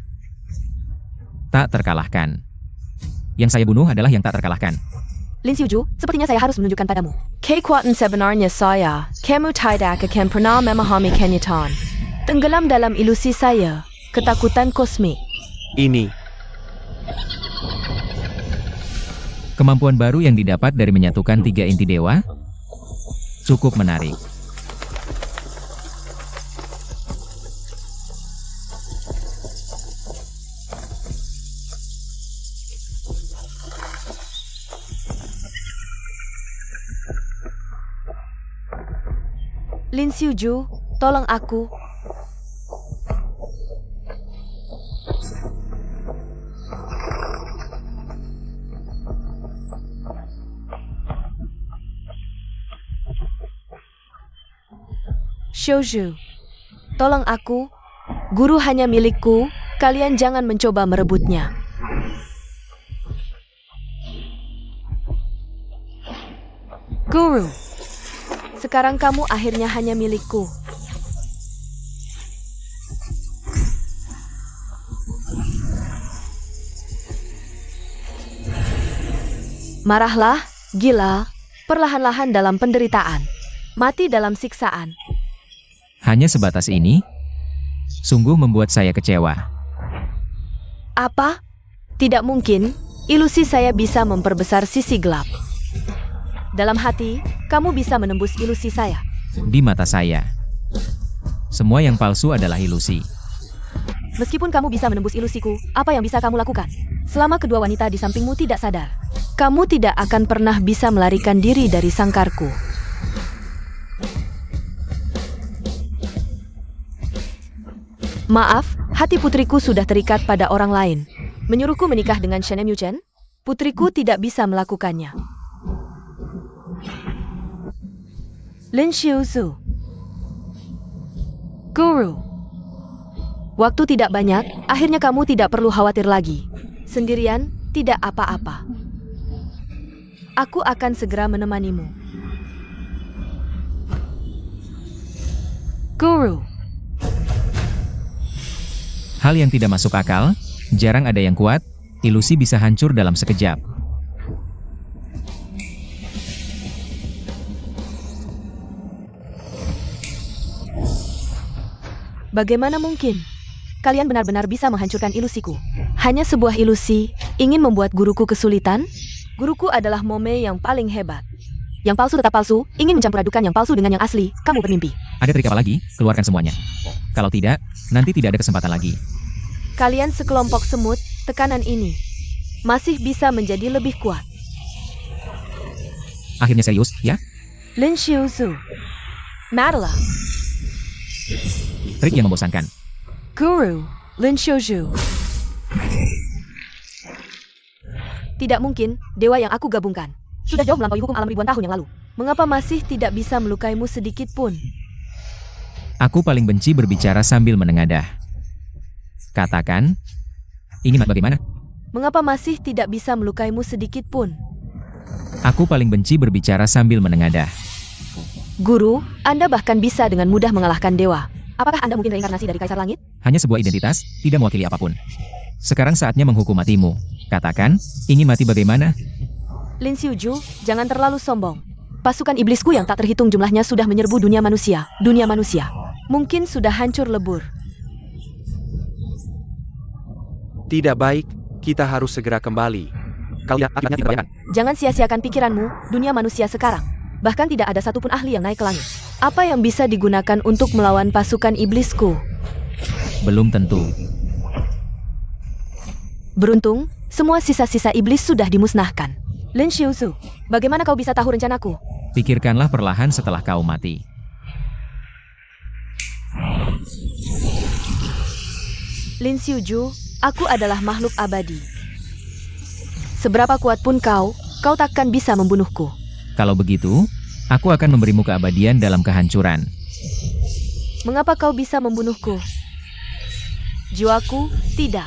Tak terkalahkan. Yang saya bunuh adalah yang tak terkalahkan. Lin Xiuju, sepertinya saya harus menunjukkan padamu. Kekuatan sebenarnya saya, kamu tidak akan pernah memahami kenyataan. Tenggelam dalam ilusi saya, ketakutan kosmik. Ini. Kemampuan baru yang didapat dari menyatukan 3 inti dewa cukup menarik. Lin Xiuju, tolong aku. Xiuju, tolong aku. Guru hanya milikku, kalian jangan mencoba merebutnya. Guru, sekarang kamu akhirnya hanya milikku. Marahlah, gila, perlahan-lahan dalam penderitaan. Mati dalam siksaan. Hanya sebatas ini? Sungguh membuat saya kecewa. Apa? Tidak mungkin, ilusi saya bisa memperbesar sisi gelap. Dalam hati, kamu bisa menembus ilusi saya. Di mata saya, semua yang palsu adalah ilusi. Meskipun kamu bisa menembus ilusiku, apa yang bisa kamu lakukan? Selama kedua wanita di sampingmu tidak sadar, kamu tidak akan pernah bisa melarikan diri dari sangkarku. Maaf, hati putriku sudah terikat pada orang lain. Menyuruhku menikah dengan Shen Chen? Putriku tidak bisa melakukannya. Lin Xiuzhu. Guru. Waktu tidak banyak, akhirnya kamu tidak perlu khawatir lagi. Sendirian, tidak apa-apa. Aku akan segera menemanimu. Guru. Hal yang tidak masuk akal, jarang ada yang kuat, ilusi bisa hancur dalam sekejap. Bagaimana mungkin? Kalian benar-benar bisa menghancurkan ilusiku. Hanya sebuah ilusi, ingin membuat guruku kesulitan? Guruku adalah Mome yang paling hebat. Yang palsu tetap palsu, ingin mencampur adukan yang palsu dengan yang asli, kamu bermimpi. Ada trik apa lagi? Keluarkan semuanya. Kalau tidak, nanti tidak ada kesempatan lagi. Kalian sekelompok semut, tekanan ini masih bisa menjadi lebih kuat. Akhirnya serius, ya? Lin Xiuzhu. Madeline. Trik yang membosankan. Guru, Lin Xiuzhu. Tidak mungkin, dewa yang aku gabungkan. Sudah jauh melampaui hukum alam ribuan tahun yang lalu. Mengapa masih tidak bisa melukaimu sedikit pun? Aku paling benci berbicara sambil menengadah. Katakan, ingin bagaimana? Mengapa masih tidak bisa melukaimu sedikit pun? Aku paling benci berbicara sambil menengadah. Guru, Anda bahkan bisa dengan mudah mengalahkan dewa. Apakah Anda mungkin reinkarnasi dari Kaisar Langit? Hanya sebuah identitas, tidak mewakili apapun. Sekarang saatnya menghukum matimu. Katakan, ingin mati bagaimana? Lin Xiuzhu, jangan terlalu sombong. Pasukan iblisku yang tak terhitung jumlahnya sudah menyerbu dunia manusia. Dunia manusia mungkin sudah hancur lebur. Tidak baik, kita harus segera kembali. Kalian akibatnya tidak bayangkan. Jangan sia-siakan pikiranmu, dunia manusia sekarang. Bahkan tidak ada satupun ahli yang naik ke langit. Apa yang bisa digunakan untuk melawan pasukan iblisku? Belum tentu. Beruntung, semua sisa-sisa iblis sudah dimusnahkan. Lin Xiuzhu, bagaimana kau bisa tahu rencanaku? Pikirkanlah perlahan setelah kau mati. Lin Xiuzhu, aku adalah makhluk abadi. Seberapa kuat pun kau takkan bisa membunuhku. Kalau begitu, aku akan memberimu keabadian dalam kehancuran. Mengapa kau bisa membunuhku? Jiwaku tidak.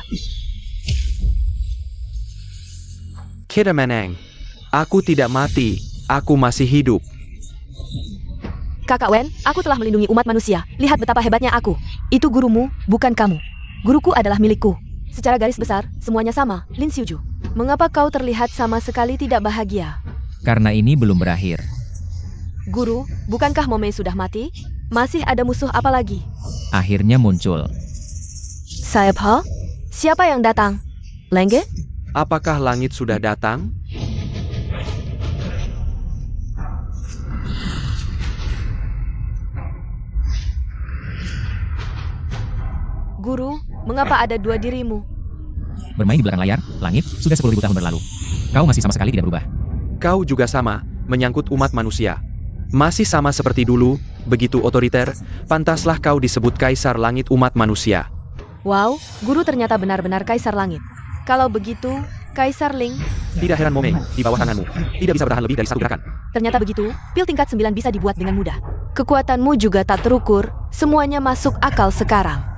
Kita menang. Aku tidak mati, aku masih hidup. Kakak Wen, aku telah melindungi umat manusia. Lihat betapa hebatnya aku. Itu gurumu, bukan kamu. Guruku adalah milikku. Secara garis besar, semuanya sama, Lin Xiuzhu. Mengapa kau terlihat sama sekali tidak bahagia? Karena ini belum berakhir. Guru, bukankah Mome sudah mati? Masih ada musuh apa lagi? Akhirnya muncul. Sayap He? Siapa yang datang? Lengge? Apakah langit sudah datang? Guru, mengapa ada dua dirimu? Bermain di belakang layar, langit, sudah 10.000 tahun berlalu. Kau masih sama sekali tidak berubah. Kau juga sama, menyangkut umat manusia. Masih sama seperti dulu, begitu otoriter, pantaslah kau disebut Kaisar Langit umat manusia. Wow, guru ternyata benar-benar Kaisar Langit. Kalau begitu, Kaisar Ling, Tidak heran Mome, di bawah tanganmu, tidak bisa bertahan lebih dari satu gerakan. ternyata begitu, pil tingkat 9 bisa dibuat dengan mudah. Kekuatanmu juga tak terukur, semuanya masuk akal sekarang.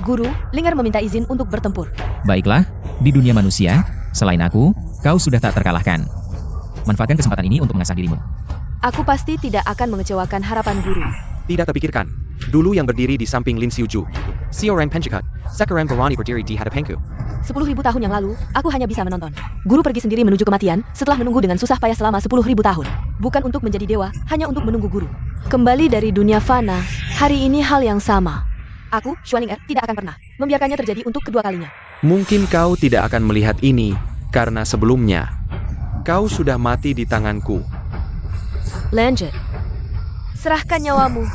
Guru, Linger meminta izin untuk bertempur. Baiklah, di dunia manusia, selain aku, kau sudah tak terkalahkan. Manfaatkan kesempatan ini untuk mengasah dirimu. Aku pasti tidak akan mengecewakan harapan guru. Tidak terpikirkan. Dulu yang berdiri di samping Lin Xiuju. Seorang pencegat, sekarang berani berdiri di hadapanku. 10.000 tahun yang lalu, aku hanya bisa menonton. Guru pergi sendiri menuju kematian, setelah menunggu dengan susah payah selama 10.000 tahun. Bukan untuk menjadi dewa, hanya untuk menunggu guru. Kembali dari dunia fana, hari ini hal yang sama. Aku, Xuanlinger, tidak akan pernah membiarkannya terjadi untuk kedua kalinya. Mungkin kau tidak akan melihat ini, karena sebelumnya, kau sudah mati di tanganku. Lanjut. Serahkan nyawamu.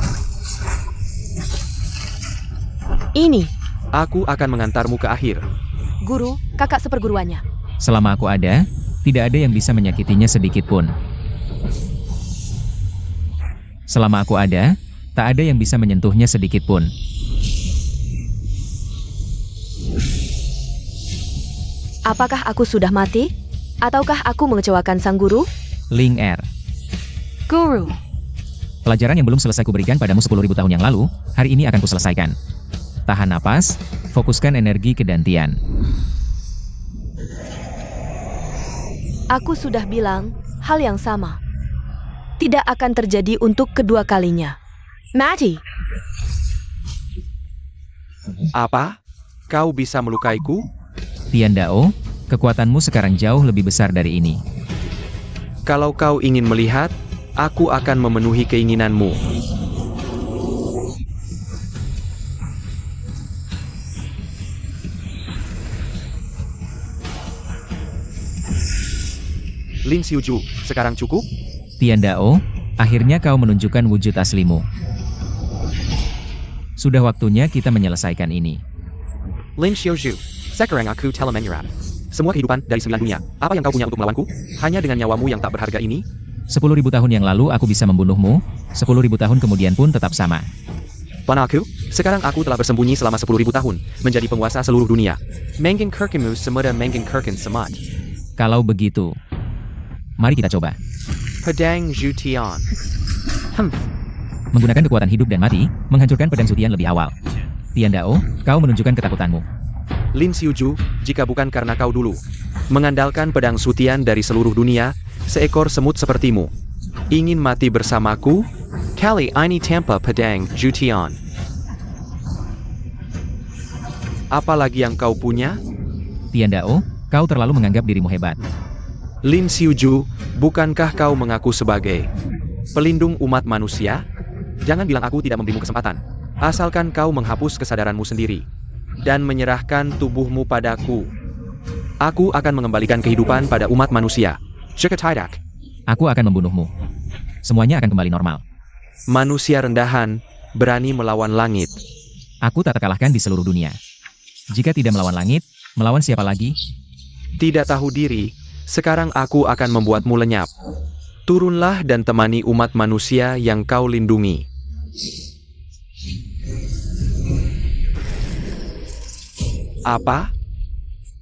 Ini, Aku akan mengantarmu ke akhir. guru, kakak seperguruannya. Selama aku ada, tidak ada yang bisa menyakitinya sedikit pun. Selama aku ada, tak ada yang bisa menyentuhnya sedikit pun. Apakah aku sudah mati? Ataukah aku mengecewakan sang guru? Ling Er. Guru. Pelajaran yang belum selesai kuberikan padamu 10.000 tahun yang lalu, hari ini akan kuselesaikan. Tahan napas, fokuskan energi ke dantian. Aku sudah bilang hal yang sama. Tidak akan terjadi untuk kedua kalinya. Mati. Apa? Kau bisa melukaiku? Tian Dao, kekuatanmu sekarang jauh lebih besar dari ini. Kalau kau ingin melihat, aku akan memenuhi keinginanmu. Lin Xiuju, sekarang cukup? Tian Dao, akhirnya kau menunjukkan wujud aslimu. Sudah waktunya kita menyelesaikan ini. Lin Xiuju, sekarang aku telah menyerah. Semua kehidupan dari 9 dunia, apa yang kau punya untuk melawanku? Hanya dengan nyawamu yang tak berharga ini? 10.000 tahun yang lalu aku bisa membunuhmu, 10.000 tahun kemudian pun tetap sama. Panaku, sekarang aku telah bersembunyi selama 10.000 tahun, menjadi penguasa seluruh dunia. Mengen Kirkenmu semudah Mengen Kirken semat. Kalau begitu, mari kita coba. Pedang Zutian. Menggunakan kekuatan hidup dan mati, menghancurkan pedang Zutian lebih awal. Tian Dao, kau menunjukkan ketakutanmu. Lin Xiuju, jika bukan karena kau dulu mengandalkan pedang Zutian dari seluruh dunia, seekor semut sepertimu ingin mati bersamaku? Kali ini tanpa pedang Zutian. Apa lagi yang kau punya? Tian Dao, kau terlalu menganggap dirimu hebat. Lin Xiuju, bukankah kau mengaku sebagai pelindung umat manusia? Jangan bilang aku tidak memberimu kesempatan. Asalkan kau menghapus kesadaranmu sendiri dan menyerahkan tubuhmu padaku. Aku akan mengembalikan kehidupan pada umat manusia. Shukatidak. Aku akan membunuhmu. Semuanya akan kembali normal. Manusia rendahan, berani melawan langit. Aku tak terkalahkan di seluruh dunia. Jika tidak melawan langit, melawan siapa lagi? Tidak tahu diri, sekarang aku akan membuatmu lenyap. Turunlah dan temani umat manusia yang kau lindungi. Apa?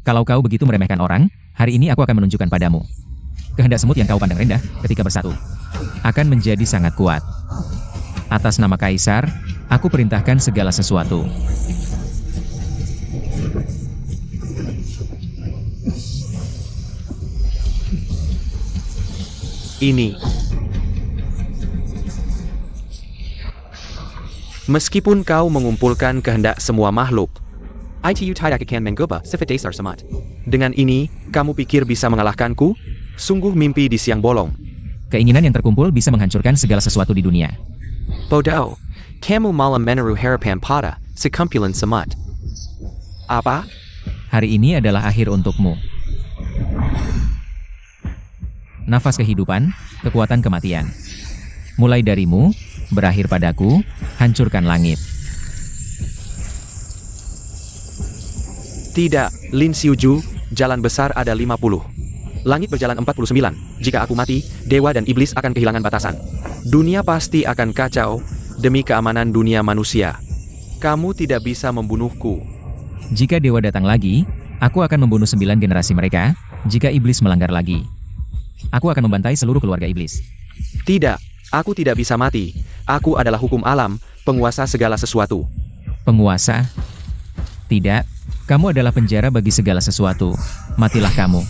Kalau kau begitu meremehkan orang, hari ini aku akan menunjukkan padamu. Kehendak semut yang kau pandang rendah, ketika bersatu, akan menjadi sangat kuat. Atas nama Kaisar, aku perintahkan segala sesuatu. Ini. Meskipun kau mengumpulkan kehendak semua makhluk, itu tidak akan mengubah sifat dasar semat. Dengan ini, kamu pikir bisa mengalahkanku? Sungguh mimpi di siang bolong. Keinginan yang terkumpul bisa menghancurkan segala sesuatu di dunia. Bodoh, kamu malah menaruh harapan pada sekumpulan semat. Apa? Hari ini adalah akhir untukmu. Nafas kehidupan, kekuatan kematian. Mulai darimu, berakhir padaku, hancurkan langit. Tidak, Lin Xiuju, jalan besar ada 50. Langit berjalan 49. Jika aku mati, dewa dan iblis akan kehilangan batasan. Dunia pasti akan kacau demi keamanan dunia manusia. Kamu tidak bisa membunuhku. Jika dewa datang lagi, aku akan membunuh 9 generasi mereka, jika iblis melanggar lagi. Aku akan membantai seluruh keluarga iblis. Tidak, aku tidak bisa mati. Aku adalah hukum alam, penguasa segala sesuatu. Penguasa, Tidak, kamu adalah penjara bagi segala sesuatu. Matilah kamu.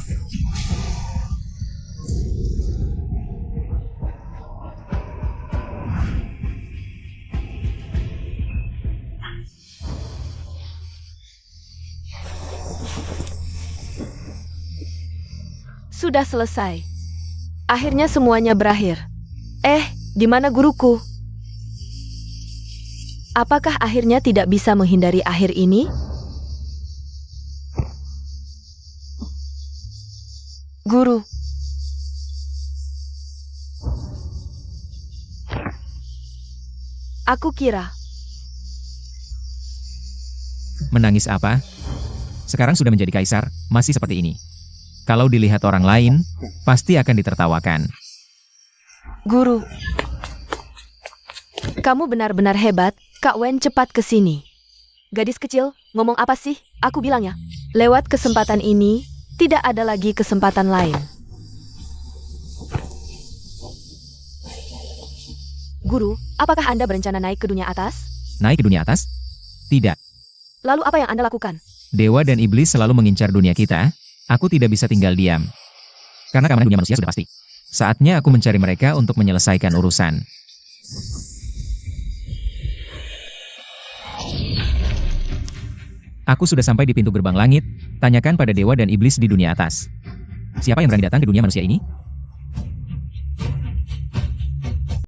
Sudah selesai. Akhirnya semuanya berakhir. Di mana guruku? Apakah akhirnya tidak bisa menghindari akhir ini? Guru. Aku kira. Menangis apa? Sekarang sudah menjadi kaisar, masih seperti ini. Kalau dilihat orang lain, pasti akan ditertawakan. Guru. Kamu benar-benar hebat. Kak Wen, cepat ke sini. Gadis kecil, ngomong apa sih? Aku bilangnya. Lewat kesempatan ini, tidak ada lagi kesempatan lain. Guru, apakah Anda berencana naik ke dunia atas? Naik ke dunia atas? Tidak. Lalu apa yang Anda lakukan? Dewa dan iblis selalu mengincar dunia kita. Aku tidak bisa tinggal diam. Karena keamanan dunia manusia sudah pasti. Saatnya aku mencari mereka untuk menyelesaikan urusan. Aku sudah sampai di pintu gerbang langit. Tanyakan pada dewa dan iblis di dunia atas. Siapa yang berani datang ke dunia manusia ini?